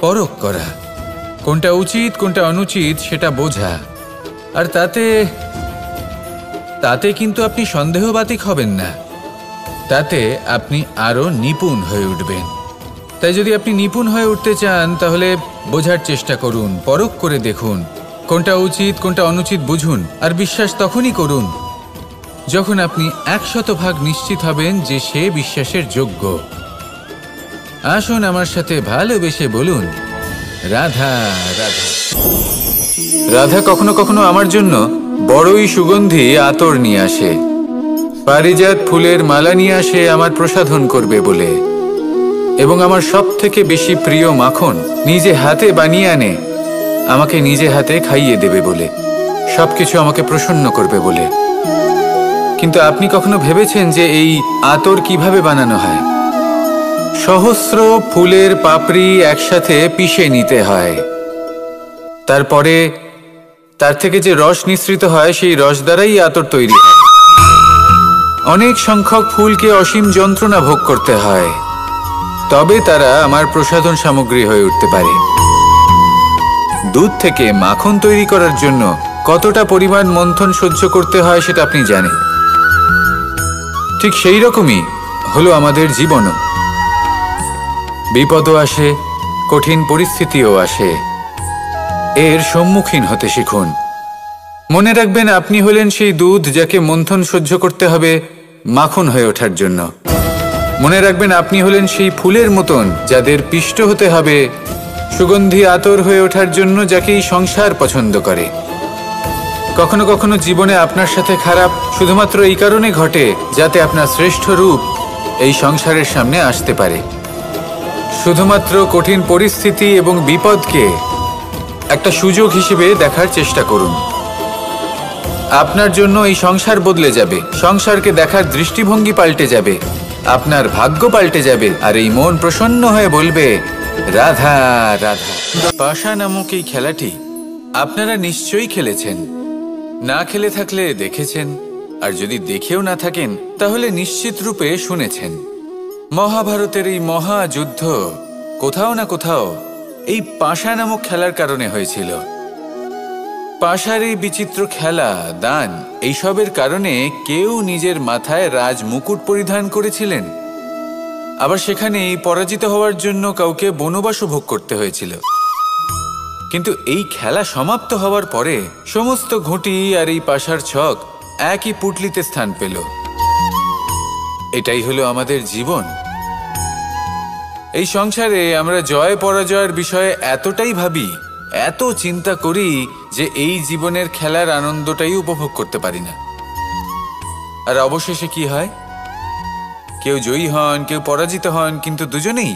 পরখ করা, কোনটা উচিত কোনটা অনুচিত সেটা বোঝা। আর তাতে কিন্তু আপনি সন্দেহবাতিক হবেন না, তাতে আপনি আরো নিপুণ হয়ে উঠবেন। তাই যদি আপনি নিপুণ হয়ে উঠতে চান তাহলে বোঝার চেষ্টা করুন, পরখ করে দেখুন, কোনটা উচিত কোনটা অনুচিত বুঝুন। আর বিশ্বাস তখনই করুন যখন আপনি 100% নিশ্চিত হবেন যে সে বিশ্বাসের যোগ্য। আসুন আমার সাথে ভালোবেসে বলুন, রাধা রাধা। রাধা কখনো কখনো আমার জন্য বড়ই সুগন্ধি আতর নিয়ে আসে, পারিজাত ফুলের মালা নিয়ে আসে আমার প্রসাধন করবে বলে, এবং আমার সব থেকে বেশি প্রিয় মাখন নিজে হাতে বানিয়ে আনে আমাকে নিজে হাতে খাইয়ে দেবে বলে, সবকিছু আমাকে প্রসন্ন করবে বলে। কিন্তু আপনি কখনো ভেবেছেন যে এই আতর কিভাবে বানানো হয়? সহস্র ফুলের পাপড়ি একসাথে পিষে নিতে হয়। তারপরে তার থেকে যে রস নিঃসৃত হয় সেই রস দ্বারাই আতর তৈরি হয়। অনেক সংখ্যক ফুলকে অসীম যন্ত্রণা ভোগ করতে হয়, তবে তারা আমার প্রসাধন সামগ্রী হয়ে উঠতে পারে। দুধ থেকে মাখন তৈরি করার জন্য কতটা পরিমাণ মন্থন সহ্য করতে হয় সেটা আপনি জানেন। ঠিক সেই রকমই হলো আমাদের জীবনও। বিপদও আসে, কঠিন পরিস্থিতিও আসে। এর সম্মুখীন হতে শিখুন। মনে রাখবেন, আপনি হলেন সেই দুধ যাকে মন্থন সহ্য করতে হবে মাখন হয়ে ওঠার জন্য। মনে রাখবেন, আপনি হলেন সেই ফুলের মতন যাদের পিষ্ট হতে হবে সুগন্ধি আতর হয়ে ওঠার জন্য, যাকে এই সংসার পছন্দ করে। কখনো কখনো জীবনে আপনার সাথে খারাপ শুধুমাত্র এই কারণে ঘটে যাতে আপনার শ্রেষ্ঠ রূপ এই সংসারের সামনে আসতে পারে। শুধুমাত্র কঠিন পরিস্থিতি এবং বিপদকে একটা সুযোগ হিসেবে দেখার চেষ্টা করুন। আপনার জন্য এই সংসার বদলে যাবে, সংসারকে দেখার দৃষ্টিভঙ্গি পাল্টে যাবে, আপনার ভাগ্য পাল্টে যাবে, আর এই মন প্রসন্ন হয়ে বলবে রাধা রাধা। পাশা নামক এই খেলাটি আপনারা নিশ্চয়ই খেলেছেন। না খেলে থাকলে দেখেছেন, আর যদি দেখেও না থাকেন তাহলে নিশ্চিত রূপে শুনেছেন। মহাভারতের এই মহাযুদ্ধ কোথাও না কোথাও এই পাশা নামক খেলার কারণে হয়েছিল। পাশার এই বিচিত্র খেলা, দান, এইসবের কারণে কেউ নিজের মাথায় রাজ মুকুট পরিধান করেছিলেন, আবার সেখানে পরাজিত হওয়ার জন্য কাউকে বনবাসও ভোগ করতে হয়েছিল। কিন্তু এই খেলা সমাপ্ত হওয়ার পরে সমস্ত ঘুঁটি আর এই পাশার ছক একই পুটলিতে স্থান পেল। এটাই হলো আমাদের জীবন। এই সংসারে আমরা জয় পরাজয়ের বিষয়ে এতটাই ভাবি, এত চিন্তা করি যে এই জীবনের খেলার আনন্দটাই উপভোগ করতে পারি না। আর অবশেষে কি হয়? কেউ জয়ী হন, কেউ পরাজিত হন, কিন্তু দুজনেই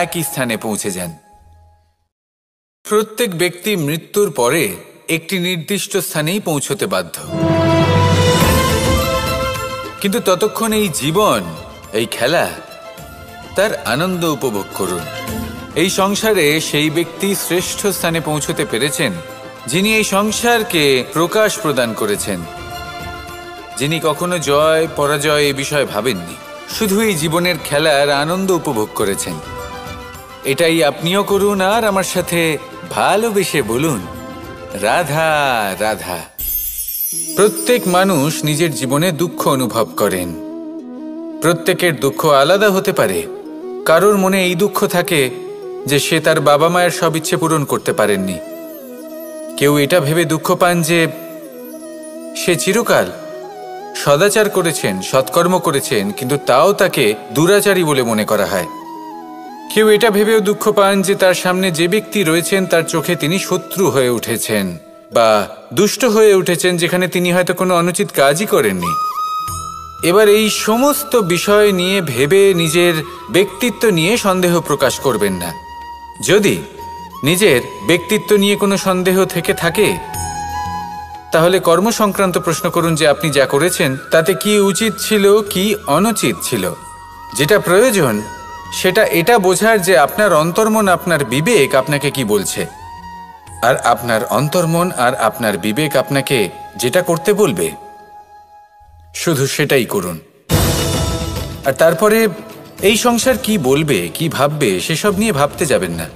একই স্থানে পৌঁছে যান। প্রত্যেক ব্যক্তি মৃত্যুর পরে একটি নির্দিষ্ট স্থানেই পৌঁছতে বাধ্য, কিন্তু ততক্ষণ এই জীবন, এই খেলা, তার আনন্দ উপভোগ করুন। এই সংসারে সেই ব্যক্তি শ্রেষ্ঠ স্থানে পৌঁছতে পেরেছেন যিনি এই সংসারকে প্রকাশ প্রদান করেছেন, যিনি কখনো জয় পরাজয় এ বিষয়ে ভাবেননি, শুধু এই জীবনের খেলার আনন্দ উপভোগ করেছেন। এটাই আপনিও করুন, আর আমার সাথে ভালোবেসে বলুন রাধা রাধা। প্রত্যেক মানুষ নিজের জীবনে দুঃখ অনুভব করেন। প্রত্যেকের দুঃখ আলাদা হতে পারে। কারোর মনে এই দুঃখ থাকে যে সে তার বাবা মায়ের সব ইচ্ছে পূরণ করতে পারেননি। কেউ এটা ভেবে দুঃখ পান যে সে চিরকাল সদাচার করেছেন, সৎকর্ম করেছেন, কিন্তু তাও তাকে দুরাচারী বলে মনে করা হয়। কেউ এটা ভেবেও দুঃখ পান যে তার সামনে যে ব্যক্তি রয়েছেন তার চোখে তিনি শত্রু হয়ে উঠেছেন বা দুষ্ট হয়ে উঠেছেন, যেখানে তিনি হয়তো কোনো অনুচিত কাজই করেননি। এবার এই সমস্ত বিষয় নিয়ে ভেবে নিজের ব্যক্তিত্ব নিয়ে সন্দেহ প্রকাশ করবেন না। যদি নিজের ব্যক্তিত্ব নিয়ে কোনো সন্দেহ থেকে থাকে তাহলে কর্ম সংক্রান্ত প্রশ্ন করুন যে আপনি যা করেছেন তাতে কি উচিত ছিল, কি অনুচিত ছিল। যেটা প্রয়োজন সেটা এটা বোঝার যে আপনার অন্তর্মন, আপনার বিবেক আপনাকে কি বলছে, আর আপনার অন্তর্মন আর আপনার বিবেক আপনাকে যেটা করতে বলবে শুধু সেটাই করুন। আর তারপরে এই সংসার কি বলবে, কি ভাববে সেসব নিয়ে ভাবতে যাবেন না,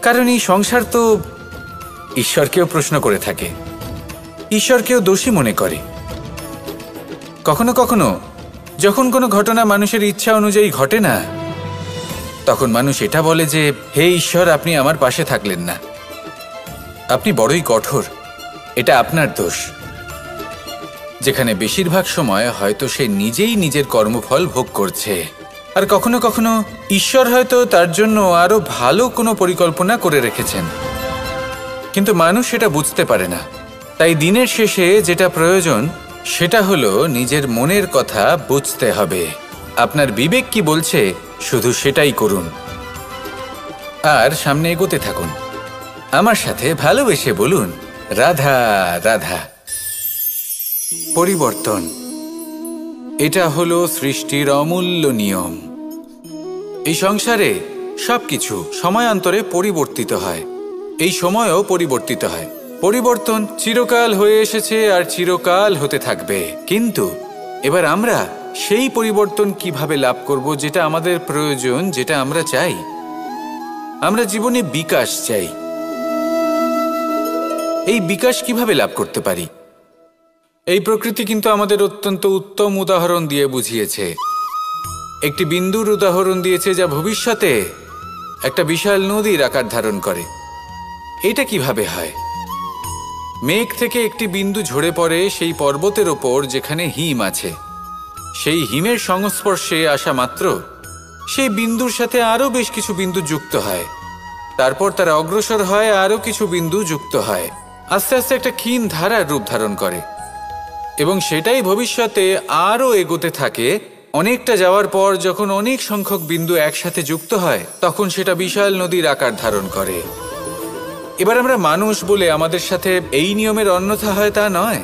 কারণ এই সংসার তো ঈশ্বরকেও প্রশ্ন করে থাকে, ঈশ্বরকেও দোষী মনে করে। কখনো কখনো যখন কোনো ঘটনা মানুষের ইচ্ছা অনুযায়ী ঘটে না, তখন মানুষ এটা বলে যে হে ঈশ্বর, আপনি আমার পাশে থাকলেন না, আপনি বড়ই কঠোর, এটা আপনার দোষ। যেখানে বেশিরভাগ সময় হয়তো সে নিজেই নিজের কর্মফল ভোগ করছে, আর কখনো কখনো ঈশ্বর হয়তো তার জন্য আরো ভালো কোনো পরিকল্পনা করে রেখেছেন, কিন্তু মানুষ সেটা বুঝতে পারে না। তাই দিনের শেষে যেটা প্রয়োজন সেটা হলো নিজের মনের কথা বুঝতে হবে। আপনার বিবেক কি বলছে শুধু সেটাই করুন, আর সামনে এগোতে থাকুন। আমার সাথে ভালোবেসে বলুন রাধা রাধা। পরিবর্তন, এটা হলো সৃষ্টির অমূল্য নিয়ম। এই সংসারে সবকিছু সময়ান্তরে পরিবর্তিত হয়, এই সময়ও পরিবর্তিত হয়। পরিবর্তন চিরকাল হয়ে এসেছে আর চিরকাল হতে থাকবে, কিন্তু এবার আমরা সেই পরিবর্তন কিভাবে লাভ করব যেটা আমাদের প্রয়োজন, যেটা আমরা চাই। আমরা জীবনে বিকাশ চাই। এই বিকাশ কিভাবে লাভ করতে পারি? এই প্রকৃতি কিন্তু আমাদের অত্যন্ত উত্তম উদাহরণ দিয়ে বুঝিয়েছে। একটি বিন্দুর উদাহরণ দিয়েছে যা ভবিষ্যতে একটা বিশাল নদীর আকার ধারণ করে। এটা কিভাবে হয়? মেঘ থেকে একটি বিন্দু ঝরে পড়ে সেই পর্বতের ওপর যেখানে হিম আছে। সেই হিমের সংস্পর্শে আসা মাত্র সেই বিন্দুর সাথে আরও বেশ কিছু বিন্দু যুক্ত হয়। তারপর তারা অগ্রসর হয়, আরও কিছু বিন্দু যুক্ত হয়, আস্তে আস্তে একটা ক্ষীণ ধারার রূপ ধারণ করে এবং সেটাই ভবিষ্যতে আরও এগোতে থাকে। অনেকটা যাওয়ার পর যখন অনেক সংখ্যক বিন্দু একসাথে যুক্ত হয় তখন সেটা বিশাল নদীর আকার ধারণ করে। এবার আমরা মানুষ বলে আমাদের সাথে এই নিয়মের অন্যথা হয় তা নয়।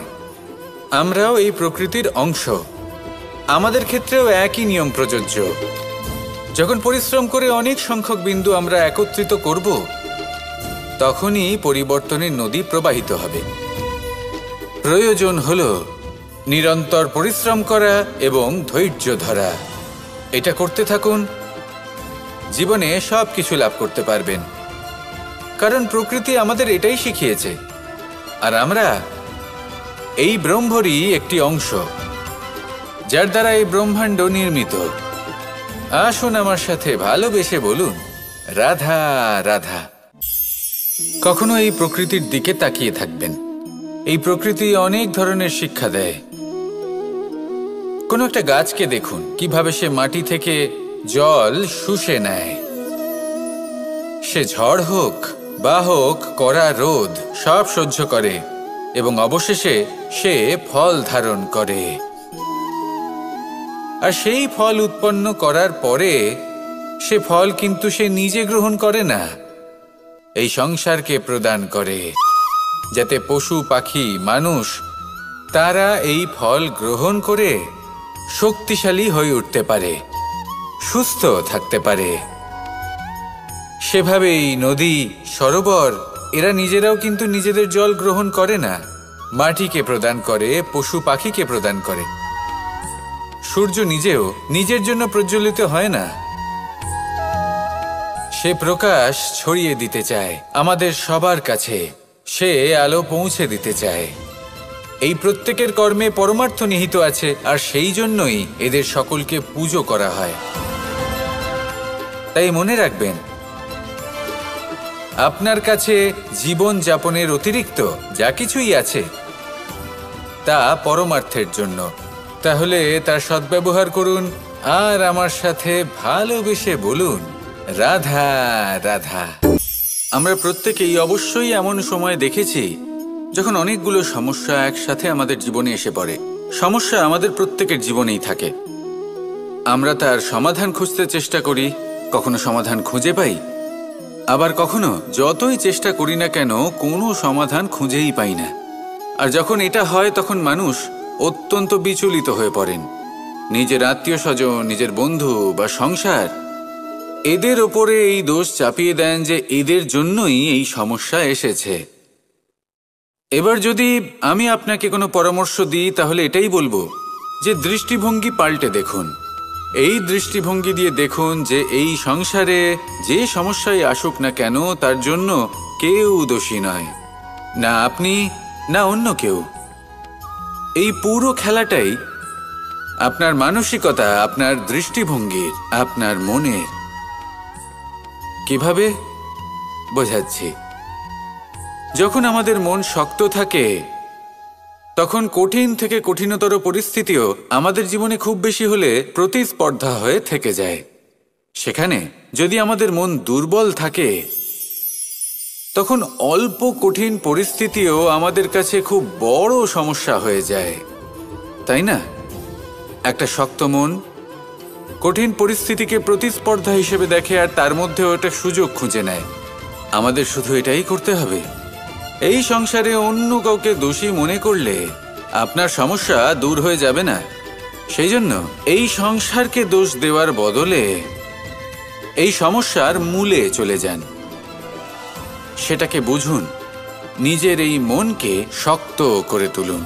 আমরাও এই প্রকৃতির অংশ, আমাদের ক্ষেত্রেও একই নিয়ম প্রযোজ্য। যখন পরিশ্রম করে অনেক সংখ্যক বিন্দু আমরা একত্রিত করব তখনই পরিবর্তনের নদী প্রবাহিত হবে। প্রয়োজন হলো নিরন্তর পরিশ্রম করা এবং ধৈর্য ধরা। এটা করতে থাকুন, জীবনে সব কিছু লাভ করতে পারবেন, কারণ প্রকৃতি আমাদের এটাই শিখিয়েছে। আর আমরা এই ব্রহ্মরই একটি অংশ, যার দ্বারা এই ব্রহ্মাণ্ড নির্মিত। আসুন আমার সাথে ভালোবেসে বলুন, রাধা রাধা। কখনো এই প্রকৃতির দিকে তাকিয়ে থাকবেন। এই প্রকৃতি অনেক ধরনের শিক্ষা দেয়। কোনো একটা গাছকে দেখুন কিভাবে সে মাটি থেকে জল শুষে নেয়। সে ঝড় হোক বা হোক কড়া রোদ সব সহ্য করে এবং অবশেষে সে ফল ধারণ করে। আর সেই ফল উৎপন্ন করার পরে সে ফল কিন্তু সে নিজে গ্রহণ করে না, এই সংসারকে প্রদান করে, যাতে পশু পাখি মানুষ তারা এই ফল গ্রহণ করে শক্তিশালী হয়ে উঠতে পারে, সুস্থ থাকতে পারে। সেভাবেই নদী, সরোবর এরা নিজেরাও কিন্তু নিজেদের জল গ্রহণ করে না, মাটিকে প্রদান করে, পশু পাখিকে প্রদান করে। সূর্য নিজেও নিজের জন্য প্রজ্বলিত হয় না, সে প্রকাশ ছড়িয়ে দিতে চায় আমাদের সবার কাছে, সে আলো পৌঁছে দিতে চায়। এই প্রত্যেকের কর্মে পরমার্থ নিহিত আছে, আর সেই জন্যই এদের সকলকে পুজো করা হয়। তাই মনে রাখবেন, আপনার কাছে জীবন যাপনের অতিরিক্ত যা কিছুই আছে তা পরমার্থের জন্য। তাহলে তার সদ্ব্যবহার করুন আর আমার সাথে ভালোবেসে বলুন, রাধা রাধা। আমরা প্রত্যেকেই অবশ্যই এমন সময় দেখেছি যখন অনেকগুলো সমস্যা একসাথে আমাদের জীবনে এসে পড়ে। সমস্যা আমাদের প্রত্যেকের জীবনেই থাকে। আমরা তার সমাধান খুঁজতে চেষ্টা করি, কখনো সমাধান খুঁজে পাই, আবার কখনো যতই চেষ্টা করি না কেন কোনো সমাধান খুঁজেই পাই না। আর যখন এটা হয় তখন মানুষ অত্যন্ত বিচলিত হয়ে পড়েন। নিজের আত্মীয় স্বজন, নিজের বন্ধু বা সংসার এদের ওপরে এই দোষ চাপিয়ে দেন যে এদের জন্যই এই সমস্যা এসেছে। এবার যদি আমি আপনাকে কোনো পরামর্শ দিই তাহলে এটাই বলবো যে দৃষ্টিভঙ্গি পাল্টে দেখুন। এই দৃষ্টিভঙ্গি দিয়ে দেখুন যে এই সংসারে যে সমস্যায় আসুক না কেন তার জন্য কেউ দোষী নয়, না আপনি না অন্য কেউ। এই পুরো খেলাটাই আপনার মানসিকতা, আপনার দৃষ্টিভঙ্গির, আপনার মনের। কিভাবে বোঝাচ্ছি? যখন আমাদের মন শক্ত থাকে তখন কঠিন থেকে কঠিনতর পরিস্থিতিও আমাদের জীবনে খুব বেশি হলে প্রতিস্পর্ধা হয়ে থেকে যায়। সেখানে যদি আমাদের মন দুর্বল থাকে তখন অল্প কঠিন পরিস্থিতিও আমাদের কাছে খুব বড় সমস্যা হয়ে যায়, তাই না? একটা শক্ত মন কঠিন পরিস্থিতিকে প্রতিস্পর্ধা হিসেবে দেখে আর তার মধ্যে ওটা সুযোগ খুঁজে নেয়। আমাদের শুধু এটাই করতে হবে। এই সংসারে অন্য কাউকে দোষী মনে করলে আপনার সমস্যা দূর হয়ে যাবে না। সেই জন্য এই সংসারকে দোষ দেওয়ার বদলে এই সমস্যার মূলে চলে যান, সেটাকে বুঝুন, নিজের এই মনকে শক্ত করে তুলুন।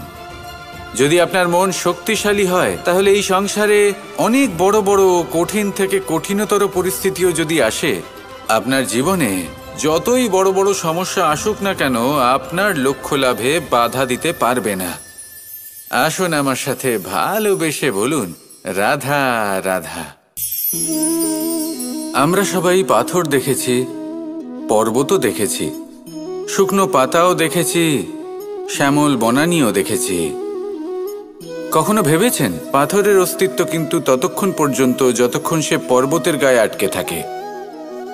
যদি আপনার মন শক্তিশালী হয় তাহলে এই সংসারে অনেক বড় বড় কঠিন থেকে কঠিনতর পরিস্থিতিও যদি আসে, আপনার জীবনে যতই বড় বড় সমস্যা আসুক না কেন আপনার লক্ষ্য লাভে বাধা দিতে পারবে না। আসুন আমার সাথে ভালোবেসে বলুন, রাধা রাধা। আমরা সবাই পাথর দেখেছি, পর্বতও দেখেছি, শুকনো পাতাও দেখেছি, শ্যামল বনানীও দেখেছি। কখনো ভেবেছেন পাথরের অস্তিত্ব কিন্তু ততক্ষণ পর্যন্ত যতক্ষণ সে পর্বতের গায়ে আটকে থাকে।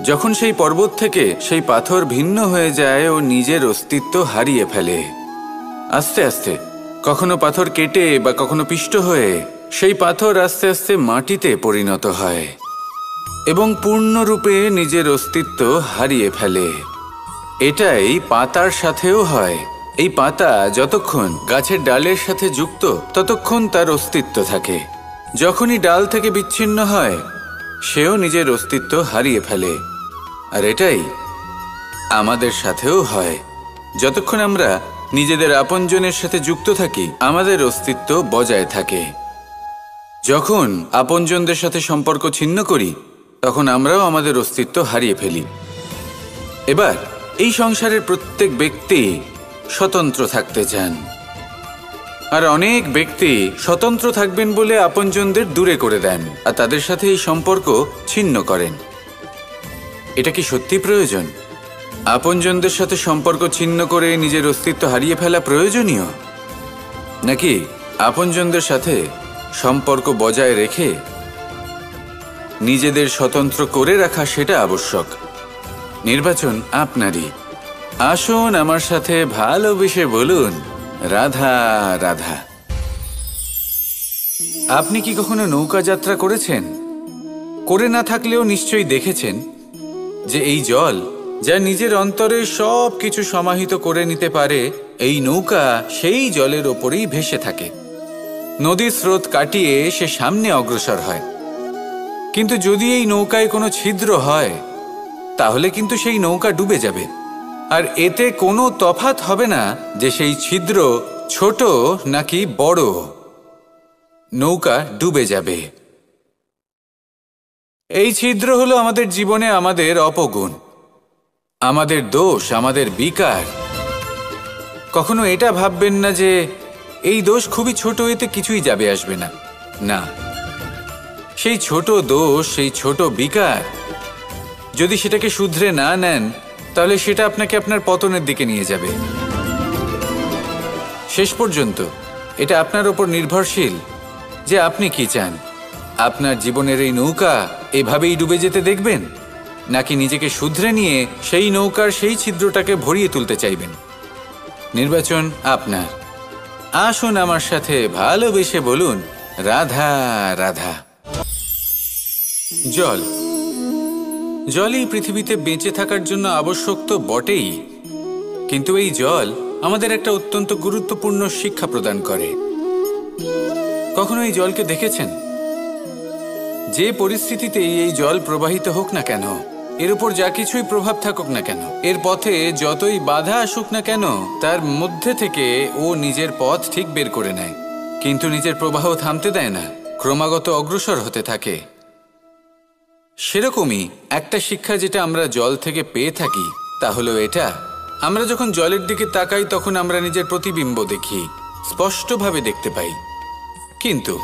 যখন সেই পর্বত থেকে সেই পাথর ভিন্ন হয়ে যায় ও নিজের অস্তিত্ব হারিয়ে ফেলে। আস্তে আস্তে কখনো পাথর কেটে বা কখনো পিষ্ট হয়ে সেই পাথর আস্তে আস্তে মাটিতে পরিণত হয় এবং পূর্ণরূপে নিজের অস্তিত্ব হারিয়ে ফেলে। এটাই পাতার সাথেও হয়। এই পাতা যতক্ষণ গাছের ডালের সাথে যুক্ত ততক্ষণ তার অস্তিত্ব থাকে। যখনই ডাল থেকে বিচ্ছিন্ন হয় সেও নিজের অস্তিত্ব হারিয়ে ফেলে। আর এটাই আমাদের সাথেও হয়। যতক্ষণ আমরা নিজেদের আপনজনের সাথে যুক্ত থাকি আমাদের অস্তিত্ব বজায় থাকে। যখন আপনজনদের সাথে সম্পর্ক ছিন্ন করি তখন আমরাও আমাদের অস্তিত্ব হারিয়ে ফেলি। এবার এই সংসারের প্রত্যেক ব্যক্তি স্বতন্ত্র থাকতে চান, আর অনেক ব্যক্তি স্বতন্ত্র থাকবেন বলে আপনজনদের দূরে করে দেন আর তাদের সাথে এই সম্পর্ক ছিন্ন করেন। এটা কি সত্যি প্রয়োজন? আপনজনদের সাথে সম্পর্ক ছিন্ন করে নিজের অস্তিত্ব হারিয়ে ফেলা প্রয়োজনীয়, নাকি আপনজনদের সাথে সম্পর্ক বজায় রেখে নিজেদের স্বতন্ত্র করে রাখা সেটা আবশ্যক? নির্বাচন আপনারই। আসুন আমার সাথে ভালোবেসে বলুন, রাধা রাধা। আপনি কি কখনো নৌকা যাত্রা করেছেন? করে না থাকলেও নিশ্চয়ই দেখেছেন যে এই জল যা নিজের অন্তরে সব কিছু সমাহিত করে নিতে পারে, এই নৌকা সেই জলের ওপরেই ভেসে থাকে। নদীর স্রোত কাটিয়ে সে সামনে অগ্রসর হয়। কিন্তু যদি এই নৌকায় কোনো ছিদ্র হয় তাহলে কিন্তু সেই নৌকা ডুবে যাবে। আর এতে কোনো তফাৎ হবে না যে সেই ছিদ্র ছোট নাকি বড়, নৌকা ডুবে যাবে। এই ছিদ্র হলো আমাদের জীবনে আমাদের অপগুণ, আমাদের দোষ, আমাদের বিকার। কখনো এটা ভাববেন না যে এই দোষ খুবই ছোট, এতে কিছুই যাবে আসবে না। না, সেই ছোট দোষ, সেই ছোট বিকার যদি সেটাকে শুধরে না নেন তাহলে সেটা আপনাকে আপনার পতনের দিকে নিয়ে যাবে। শেষ পর্যন্ত এটা আপনার ওপর নির্ভরশীল যে আপনি কি চান। আপনার জীবনের এই নৌকা এভাবেই ডুবে যেতে দেখবেন, নাকি নিজেকে শুধরে নিয়ে সেই নৌকার সেই ছিদ্রটাকে ভরিয়ে তুলতে চাইবেন? নির্বাচন আপনার। আসুন আমার সাথে ভালোবেসে বলুন, রাধা রাধা। জল, জলই পৃথিবীতে বেঁচে থাকার জন্য আবশ্যক তো বটেই, কিন্তু এই জল আমাদের একটা অত্যন্ত গুরুত্বপূর্ণ শিক্ষা প্রদান করে। কখনো এই জলকে দেখেছেন? যে পরিস্থিতিতেই এই জল প্রবাহিত হোক না কেন, এর উপর যা কিছুই প্রভাব থাকুক না কেন, এর পথে যতই বাধা আসুক না কেন, তার মধ্যে থেকে ও নিজের পথ ঠিক বের করে নেয়, কিন্তু নিজের প্রবাহ থামতে দেয় না, ক্রমাগত অগ্রসর হতে থাকে। সেরকমই একটা শিক্ষা যেটা আমরা জল থেকে পেয়ে থাকি তা হলো এটা, আমরা যখন জলের দিকে তাকাই তখন আমরা নিজের প্রতিবিম্ব দেখি, স্পষ্টভাবে দেখতে পাই। কিন্তু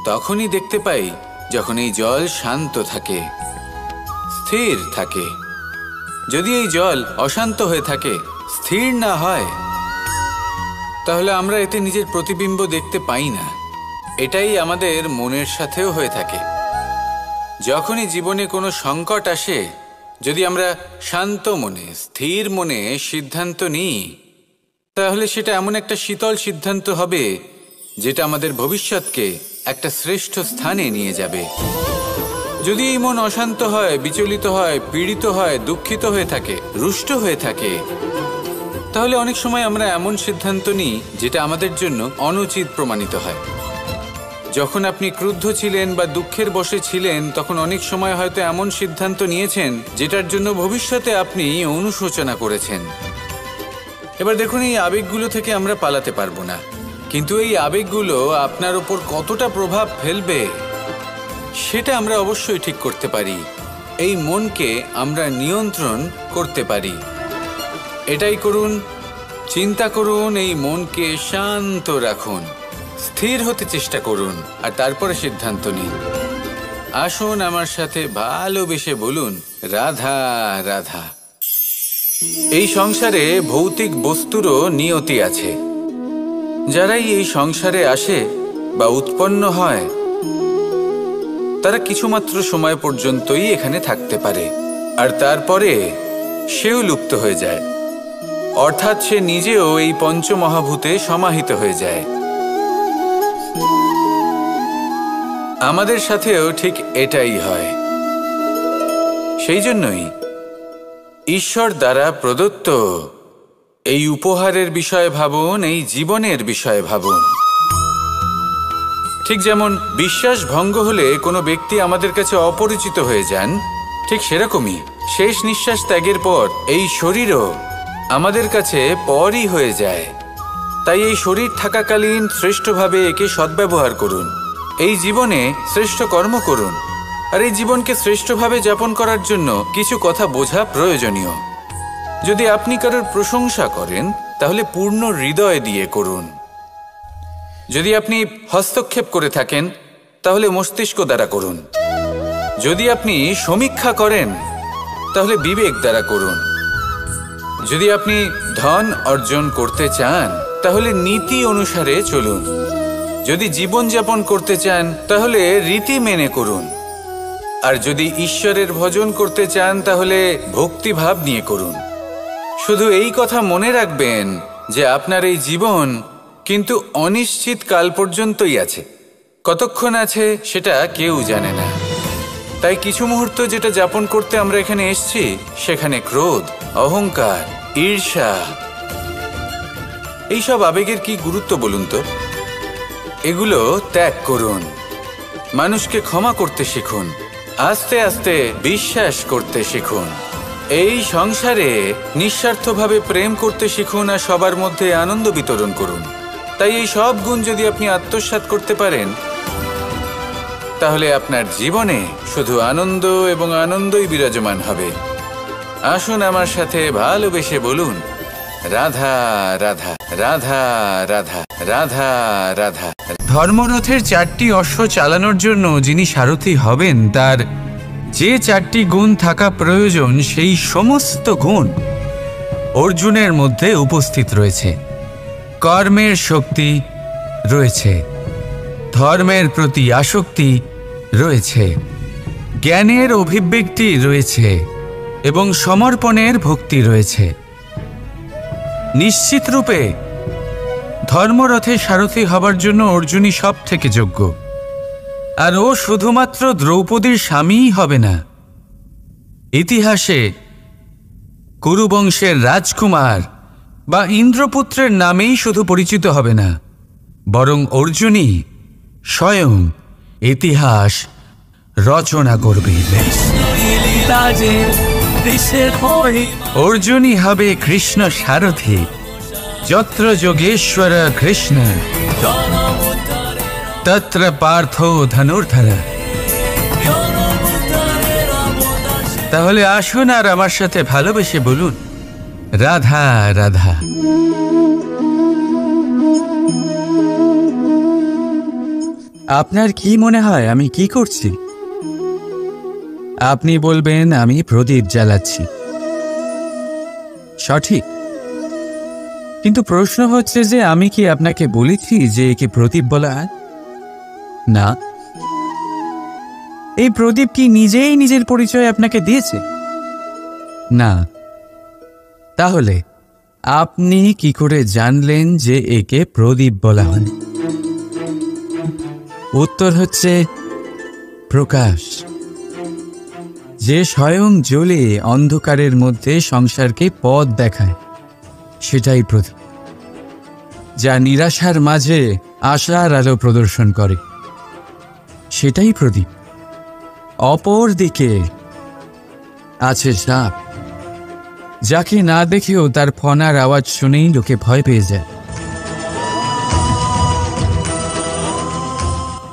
তখনই দেখতে পাই যখন এই জল শান্ত থাকে, স্থির থাকে। যদি এই জল অশান্ত হয়ে থাকে, স্থির না হয়, তাহলে আমরা এতে নিজের প্রতিবিম্ব দেখতে পাই না। এটাই আমাদের মনের সাথেও হয়ে থাকে। যখনই জীবনে কোনো সংকট আসে, যদি আমরা শান্ত মনে, স্থির মনে সিদ্ধান্ত নিই, তাহলে সেটা এমন একটা শীতল সিদ্ধান্ত হবে যেটা আমাদের ভবিষ্যৎকে একটা শ্রেষ্ঠ স্থানে নিয়ে যাবে। যদি এই মন অশান্ত হয়, বিচলিত হয়, পীড়িত হয়, দুঃখিত হয়ে থাকে, রুষ্ট হয়ে থাকে, তাহলে অনেক সময় আমরা এমন সিদ্ধান্ত নিই যেটা আমাদের জন্য অনুচিত প্রমাণিত হয়। যখন আপনি ক্রুদ্ধ ছিলেন বা দুঃখের বশে ছিলেন, তখন অনেক সময় হয়তো এমন সিদ্ধান্ত নিয়েছেন যেটার জন্য ভবিষ্যতে আপনি অনুশোচনা করেছেন। এবার দেখুন, এই আবেগগুলো থেকে আমরা পালাতে পারবো না, কিন্তু এই আবেগগুলো আপনার উপর কতটা প্রভাব ফেলবে সেটা আমরা অবশ্যই ঠিক করতে পারি। এই মনকে আমরা নিয়ন্ত্রণ করতে পারি। এটাই করুন, চিন্তা করুন, এই মনকে শান্ত রাখুন, স্থির হতে চেষ্টা করুন, আর তারপরে সিদ্ধান্ত নিন। আসুন আমার সাথে ভালোবেসে বলুন, রাধা রাধা। এই সংসারে ভৌতিক বস্তুরও নিয়তি আছে। যারাই এই সংসারে আসে বা উৎপন্ন হয়, তারা কিছুমাত্র সময় পর্যন্তই এখানে থাকতে পারে, আর তারপরে সেও লুপ্ত হয়ে যায়, অর্থাৎ সে নিজেও এই পঞ্চমহাভূতে সমাহিত হয়ে যায়। আমাদের সাথেও ঠিক এটাই হয়। সেই জন্যই ঈশ্বর দ্বারা প্রদত্ত এই উপহারের বিষয়ে ভাবুন, এই জীবনের বিষয়ে ভাবুন। ঠিক যেমন বিশ্বাস ভঙ্গ হলে কোনো ব্যক্তি আমাদের কাছে অপরিচিত হয়ে যান, ঠিক সেরকমই শেষ নিঃশ্বাস ত্যাগের পর এই শরীরও আমাদের কাছে পরই হয়ে যায়। তাই এই শরীর থাকাকালীন শ্রেষ্ঠভাবে একে সদ্ব্যবহার করুন, এই জীবনে শ্রেষ্ঠ কর্ম করুন, আর এই জীবনকে শ্রেষ্ঠভাবে যাপন করার জন্য কিছু কথা বোঝা প্রয়োজনীয়। যদি আপনি কারোর প্রশংসা করেন, তাহলে পূর্ণ হৃদয় দিয়ে করুন। যদি আপনি হস্তক্ষেপ করে থাকেন, তাহলে মস্তিষ্ক দ্বারা করুন। যদি আপনি সমীক্ষা করেন, তাহলে বিবেক দ্বারা করুন। যদি আপনি ধন অর্জন করতে চান, তাহলে নীতি অনুসারে চলুন। যদি জীবনযাপন করতে চান, তাহলে রীতি মেনে করুন। আর যদি ঈশ্বরের ভজন করতে চান, তাহলে ভক্তিভাব নিয়ে করুন। শুধু এই কথা মনে রাখবেন যে আপনার এই জীবন কিন্তু অনিশ্চিত কাল পর্যন্তই আছে। কতক্ষণ আছে সেটা কেউ জানে না। তাই কিছু মুহূর্ত যেটা যাপন করতে আমরা এখানে এসেছি, সেখানে ক্রোধ, অহংকার, ঈর্ষা, এইসব আবেগের কি গুরুত্ব বলুন তো? এগুলো ত্যাগ করুন। মানুষকে ক্ষমা করতে শিখুন, আস্তে আস্তে বিশ্বাস করতে শিখুন। এই সংসারে নিঃস্বার্থভাবে প্রেম করতে শিখুন, আর সবার মধ্যে আনন্দ বিতরণ করুন। তাই এই সব গুণ যদি আপনি আত্মসাৎ করতে পারেন, তাহলে আপনার জীবনে শুধু আনন্দ এবং আনন্দই বিরাজমান হবে। আসুন আমার সাথে ভালোবেসে বলুন, রাধা রাধা রাধা রাধা রাধা রাধা। ধর্মরথের 4টি অশ্ব চালানোর জন্য যিনি সারথি হবেন, তার যে 4টি গুণ থাকা প্রয়োজন, সেই সমস্ত গুণ অর্জুনের মধ্যে উপস্থিত রয়েছে। কর্মের শক্তি রয়েছে, ধর্মের প্রতি আসক্তি রয়েছে, জ্ঞানের অভিব্যক্তি রয়েছে এবং সমর্পণের ভক্তি রয়েছে। নিশ্চিত রূপে ধর্মরথে সারথি হবার জন্য অর্জুনই সব থেকে যোগ্য। আর ও শুধুমাত্র দ্রৌপদীর স্বামীই হবে না, ইতিহাসে কুরুবংশের রাজকুমার বা ইন্দ্রপুত্রের নামেই শুধু পরিচিত হবে না, বরং অর্জুনই স্বয়ং ইতিহাস রচনা করবে। অর্জুনই হবে কৃষ্ণ সারথি, যত্র যোগেশ্বর কৃষ্ণ তত্র পার্থ ধনুর্ধর। তাহলে আসুন আর আমার সাথে ভালোবেসে বলুন, রাধা রাধা। আপনার কি মনে হয় আমি কি করছি? আপনি বলবেন আমি প্রদীপ জ্বালাচ্ছি। সঠিক, কিন্তু প্রশ্ন হচ্ছে যে আমি কি আপনাকে বলেছি যে একে প্রদীপ বলা হয়? না। এই প্রদীপ কি নিজেই নিজের পরিচয় আপনাকে দিয়েছে? না। তাহলে আপনি কি করে জানলেন যে একে প্রদীপ বলা হয়? উত্তর হচ্ছে প্রকাশ, যে স্বয়ং জ্বলে অন্ধকারের মধ্যে সংসারকে পথ দেখায়, সেটাই প্রদীপ। যা নিরাশার মাঝে আশার আলো প্রদর্শন করে, সেটাই প্রদীপ। অপর দিকে আছে সাপ, যাকে না দেখেও তার ফনার আওয়াজ শুনেই লোকে ভয় পেয়ে যায়।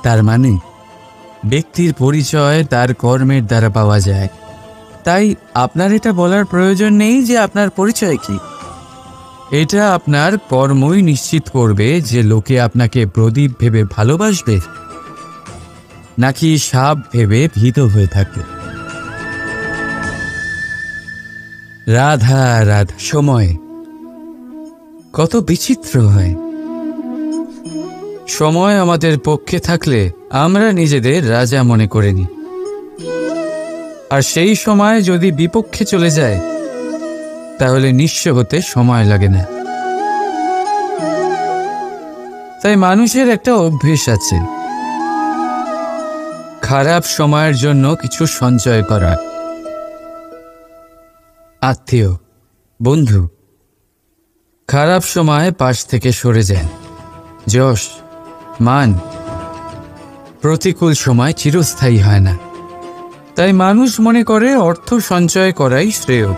তার মানে ব্যক্তির পরিচয় তার কর্মের দ্বারা পাওয়া যায়। তাই আপনার এটা বলার প্রয়োজন নেই যে আপনার পরিচয় কি। এটা আপনার কর্মই নিশ্চিত করবে যে লোকে আপনাকে প্রদীপ ভেবে ভালোবাসবে নাকি সাপ ভেবে ভীত হয়ে থাকবে। রাধা রাধা। সময় কত বিচিত্র হয়। সময় আমাদের পক্ষে থাকলে আমরা নিজেদের রাজা মনে করে নিই, আর সেই সময় যদি বিপক্ষে চলে যায় তাহলে নিঃস্ব হতে সময় লাগে না। তাই মানুষের একটা অভ্যেস আছে, খারাপ সময়ের জন্য কিছু সঞ্চয় করা। আত্মীয়, বন্ধু খারাপ সময় পাশ থেকে সরে যায়। যশ, মান প্রতিকূল সময় চিরস্থায়ী হয় না। তাই মানুষ মনে করে অর্থ সঞ্চয় করাই শ্রেয়।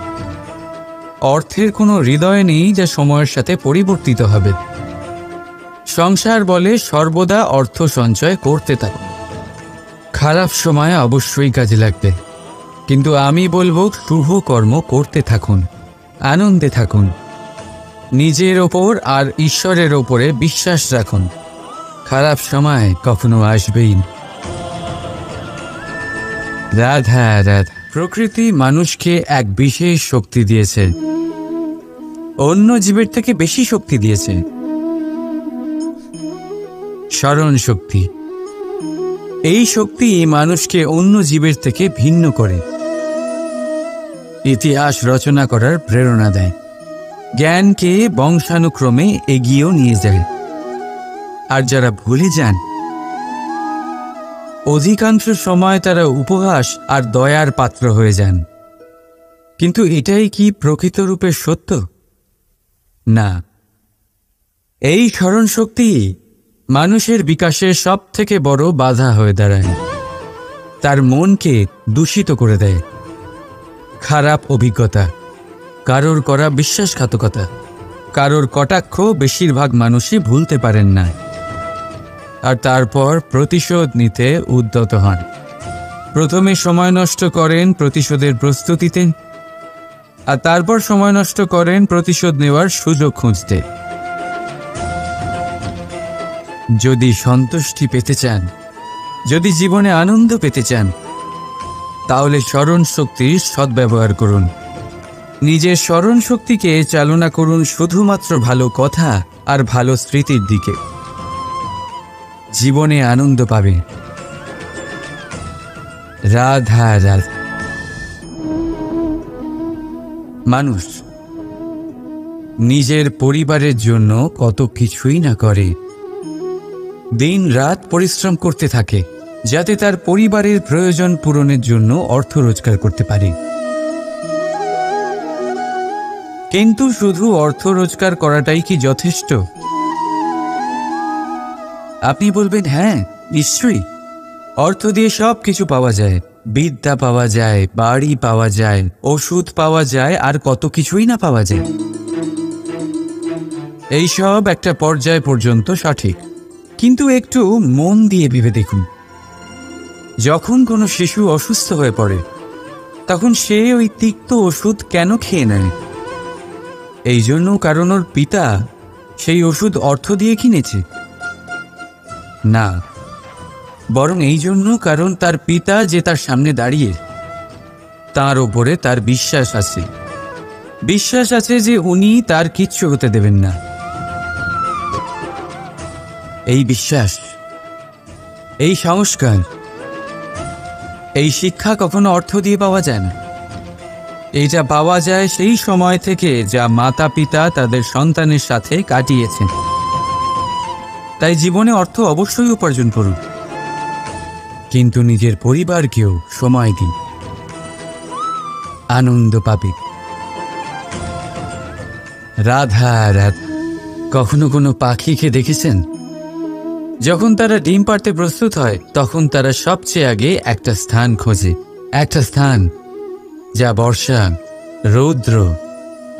অর্থের কোনো হৃদয় নেই যা সময়ের সাথে পরিবর্তিত হবে। সংসার বলে সর্বদা অর্থ সঞ্চয় করতে থাকুন। খারাপ সময় অবশ্যই কাজে লাগবে, কিন্তু আমি বলবো শুভ কর্ম করতে থাকুন, আনন্দে থাকুন, নিজের ওপর আর ঈশ্বরের ওপরে বিশ্বাস রাখুন। খারাপ সময় কখনো আসবেই না। রাধা রাধা। প্রকৃতি মানুষকে এক বিশেষ শক্তি দিয়েছে, অন্য জীবের থেকে বেশি শক্তি দিয়েছে। স্মরণ শক্তি। এই শক্তি মানুষকে অন্য জীবের থেকে ভিন্ন করে, ইতিহাস রচনা করার প্রেরণা দেয়, জ্ঞানকে বংশানুক্রমে এগিয়েও নিয়ে যায়। আর যারা ভুলে যান, অধিকাংশ সময় তারা উপহাস আর দয়ার পাত্র হয়ে যান। কিন্তু এটাই কি প্রকৃত রূপে সত্য? না। এই স্মরণ শক্তি মানুষের বিকাশের সব থেকে বড় বাধা হয়ে দাঁড়ায়। তার মনকে দূষিত করে দেয়। খারাপ অভিজ্ঞতা, কারোর করা বিশ্বাসঘাতকতা, কারোর কটাক্ষ বেশিরভাগ মানুষই ভুলতে পারেন না, আর তারপর প্রতিশোধ নিতে উদ্যত হন। প্রথমে সময় নষ্ট করেন প্রতিশোধের প্রস্তুতিতে, আর তারপর সময় নষ্ট করেন প্রতিশোধ নেওয়ার সুযোগ খুঁজতে। যদি সন্তুষ্টি পেতে চান, যদি জীবনে আনন্দ পেতে চান, তাহলে স্মরণ শক্তির সদ্ব্যবহার করুন। নিজের স্মরণ শক্তিকে চালনা করুন শুধুমাত্র ভালো কথা আর ভালো স্মৃতির দিকে। জীবনে আনন্দ পাবে। রাধা রাধা। মানুষ নিজের পরিবারের জন্য কত কিছুই না করে, দিন রাত পরিশ্রম করতে থাকে যাতে তার পরিবারের প্রয়োজন পূরণের জন্য অর্থ রোজগার করতে পারে। কিন্তু শুধু অর্থ রোজগার করাটাই কি যথেষ্ট? আপনি বলবেন, হ্যাঁ নিশ্চয়ই, অর্থ দিয়ে সব কিছু পাওয়া যায়, বিদ্যা পাওয়া যায়, বাড়ি পাওয়া যায়, ওষুধ পাওয়া যায়, আর কত কিছুই না পাওয়া যায়। এইসব একটা পর্যায় পর্যন্ত সঠিক, কিন্তু একটু মন দিয়ে ভেবে দেখুন, যখন কোনো শিশু অসুস্থ হয়ে পড়ে তখন সে ওই তিক্ত ওষুধ কেন খেয়ে নেয়? এই জন্য কারণ ওর পিতা সেই ওষুধ অর্থ দিয়ে কিনেছে? না, বরং এই জন্য কারণ তার পিতা যে তার সামনে দাঁড়িয়ে, তার ওপরে তার বিশ্বাস আছে। বিশ্বাস আছে যে উনি তার কিচ্ছু হতে দেবেন না। এই বিশ্বাস, এই সংস্কার, এই শিক্ষা কখনো অর্থ দিয়ে পাওয়া যায় না। এইটা পাওয়া যায় সেই সময় থেকে যা মাতা পিতা তাদের সন্তানের সাথে কাটিয়েছেন। তাই জীবনে অর্থ অবশ্যই উপার্জন করুন, কিন্তু নিজের পরিবারকেও সময় দিন, আনন্দ পাবে। রাধা রাধা। কখনো কোনো পাখিকে দেখেছেন যখন তারা ডিম পাড়তে প্রস্তুত হয় তখন তারা সবচেয়ে আগে একটা স্থান খোঁজে, একটা স্থান যা বর্ষা, রৌদ্র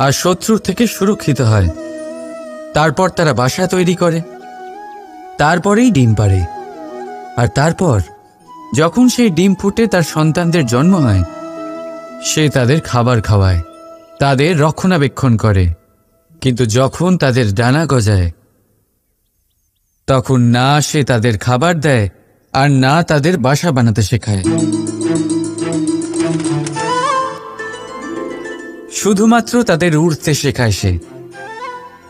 আর শত্রুর থেকে সুরক্ষিত হয়। তারপর তারা বাসা তৈরি করে, তারপরেই ডিম পাড়ে। আর তারপর যখন সেই ডিম ফুটে তার সন্তানদের জন্ম হয়, সে তাদের খাবার খাওয়ায়, তাদের রক্ষণাবেক্ষণ করে। কিন্তু যখন তাদের ডানা গজায়, তখন না সে তাদের খাবার দেয় আর না তাদের বাসা বানাতে শেখায়। শুধুমাত্র তাদের উড়তে শেখায় সে।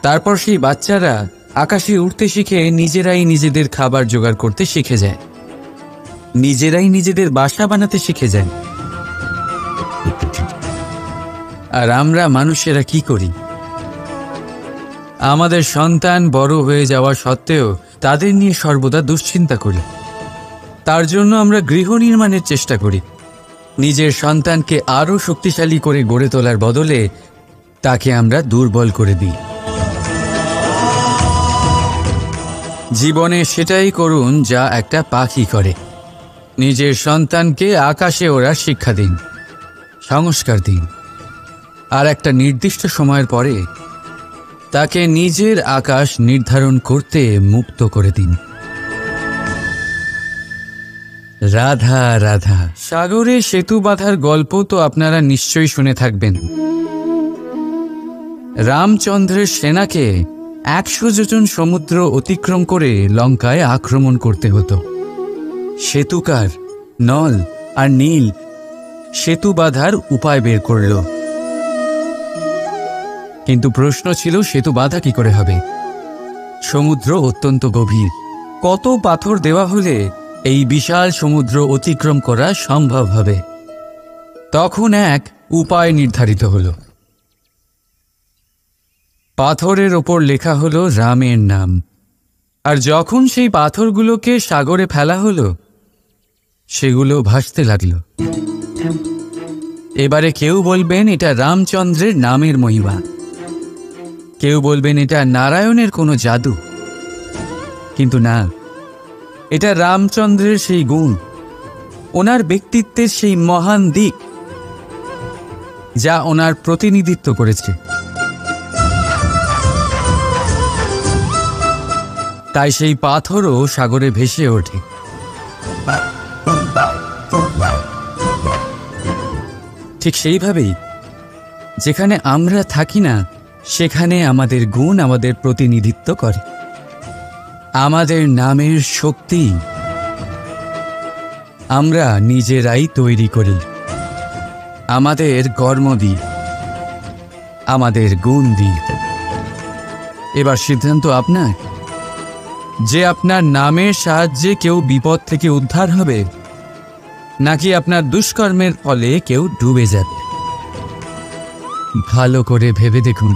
তারপর সেই বাচ্চারা আকাশে উড়তে শিখে নিজেরাই নিজেদের খাবার জোগাড় করতে শিখে যায়, নিজেরাই নিজেদের বাসা বানাতে শিখে যায়। আর আমরা মানুষেরা কি করি? আমাদের সন্তান বড় হয়ে যাওয়া সত্ত্বেও তাদের নিয়ে সর্বদা দুশ্চিন্তা করি। তার জন্য আমরা গৃহ নির্মাণের চেষ্টা করি। নিজের সন্তানকে আরও শক্তিশালী করে গড়ে তোলার বদলে তাকে আমরা দুর্বল করে দিই। জীবনে সেটাই করুন যা একটা পাখি করে। নিজের সন্তানকে আকাশে ওড়ার শিক্ষা দিন, সংস্কার দিন, আর একটা নির্দিষ্ট সময়ের পরে তাকে নিজের আকাশ নির্ধারণ করতে মুক্ত করে দিন। রাধা রাধা। সাগরে সেতু বাঁধার গল্প তো আপনারা নিশ্চয়ই শুনে থাকবেন। রামচন্দ্রের সেনাকে 100 যোজন সমুদ্র অতিক্রম করে লঙ্কায় আক্রমণ করতে হতো। সেতুকার নল আর নীল সেতু বাঁধার উপায় বের করল, কিন্তু প্রশ্ন ছিল সেতু বাঁধা কি করে হবে? সমুদ্র অত্যন্ত গভীর। কত পাথর দেওয়া হলে এই বিশাল সমুদ্র অতিক্রম করা সম্ভব হবে? তখন এক উপায় নির্ধারিত হল। পাথরের ওপর লেখা হলো রামের নাম। আর যখন সেই পাথরগুলোকে সাগরে ফেলা হলো, সেগুলো ভাসতে লাগলো। এবারে কেউ বলবেন এটা রামচন্দ্রের নামের মহিমা, কেউ বলবেন এটা নারায়ণের কোনো জাদু। কিন্তু না, এটা রামচন্দ্রের সেই গুণ, ওনার ব্যক্তিত্বের সেই মহান দিক যা ওনার প্রতিনিধিত্ব করেছে। তাই সেই পাথরও সাগরে ভেসে ওঠে। ঠিক সেইভাবেই যেখানে আমরা থাকি না, সেখানে আমাদের গুণ আমাদের প্রতিনিধিত্ব করে। আমাদের নামের শক্তি আমরা নিজেরাই তৈরি করি, আমাদের কর্ম দিই, আমাদের গুণ দিই। এবার সিদ্ধান্ত আপনার যে আপনার নামের সাহায্যে কেউ বিপদ থেকে উদ্ধার হবে, নাকি আপনার দুষ্কর্মের ফলে কেউ ডুবে যাবে। ভালো করে ভেবে দেখুন।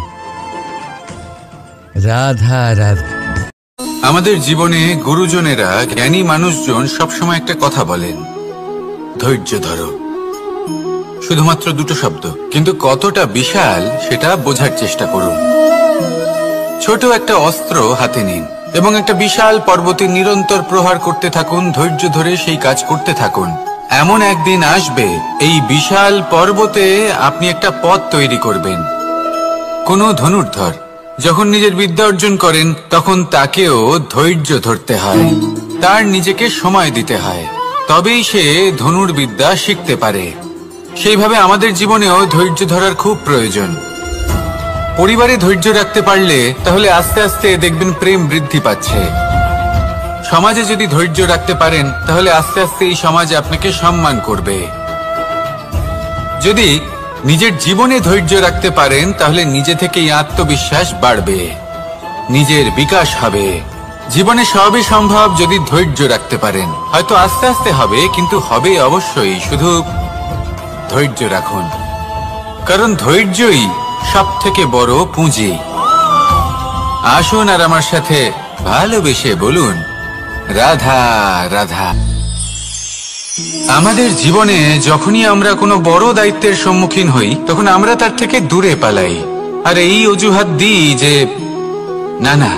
রাধা রাধা। আমাদের জীবনে গুরুজনেরা, জ্ঞানী মানুষজন সবসময় একটা কথা বলেন, ধৈর্য ধরো। শুধুমাত্র দুটো শব্দ, কিন্তু কতটা বিশাল সেটা বোঝার চেষ্টা করুন। ছোট একটা অস্ত্র হাতে নিন এবং একটা বিশাল পর্বতে নিরন্তর প্রহার করতে থাকুন। ধৈর্য ধরে সেই কাজ করতে থাকুন। এমন একদিন আসবে, এই বিশাল পর্বতে আপনি একটা পথ তৈরি করবেন। কোনো ধনুর্ধর যখন নিজের বিদ্যা অর্জন করেন, তখন তাকেও ধৈর্য ধরতে হয়, তার নিজেকে সময় দিতে হয়, তবেই সে ধনুর্বিদ্যা শিখতে পারে। সেইভাবে আমাদের জীবনেও ধৈর্য ধরার খুব প্রয়োজন। পরিবারে ধৈর্য রাখতে পারলে তাহলে আস্তে আস্তে দেখবেন প্রেম বৃদ্ধি পাচ্ছে। সমাজে যদি ধৈর্য রাখতে পারেন, তাহলে আস্তে আস্তে এই সমাজ আপনাকে সম্মান করবে। যদি নিজের জীবনে ধৈর্য রাখতে পারেন, তাহলে নিজে থেকেই আত্মবিশ্বাস বাড়বে, নিজের বিকাশ হবে। জীবনে সবই সম্ভব যদি ধৈর্য রাখতে পারেন। হয়তো আস্তে আস্তে হবে, কিন্তু হবে অবশ্যই। শুধু ধৈর্য রাখুন, কারণ ধৈর্যই সবথেকে বড় পুঁজি। আসুন আর আমার সাথে ভালোবেসে বলুন, রাধা রাধা। আমাদের জীবনে যখনই আমরা কোনো বড় দায়িত্বের সম্মুখীন হই, তখন আমরা তার থেকে দূরে পালাই, আর এই অজুহাত দিই যে না না,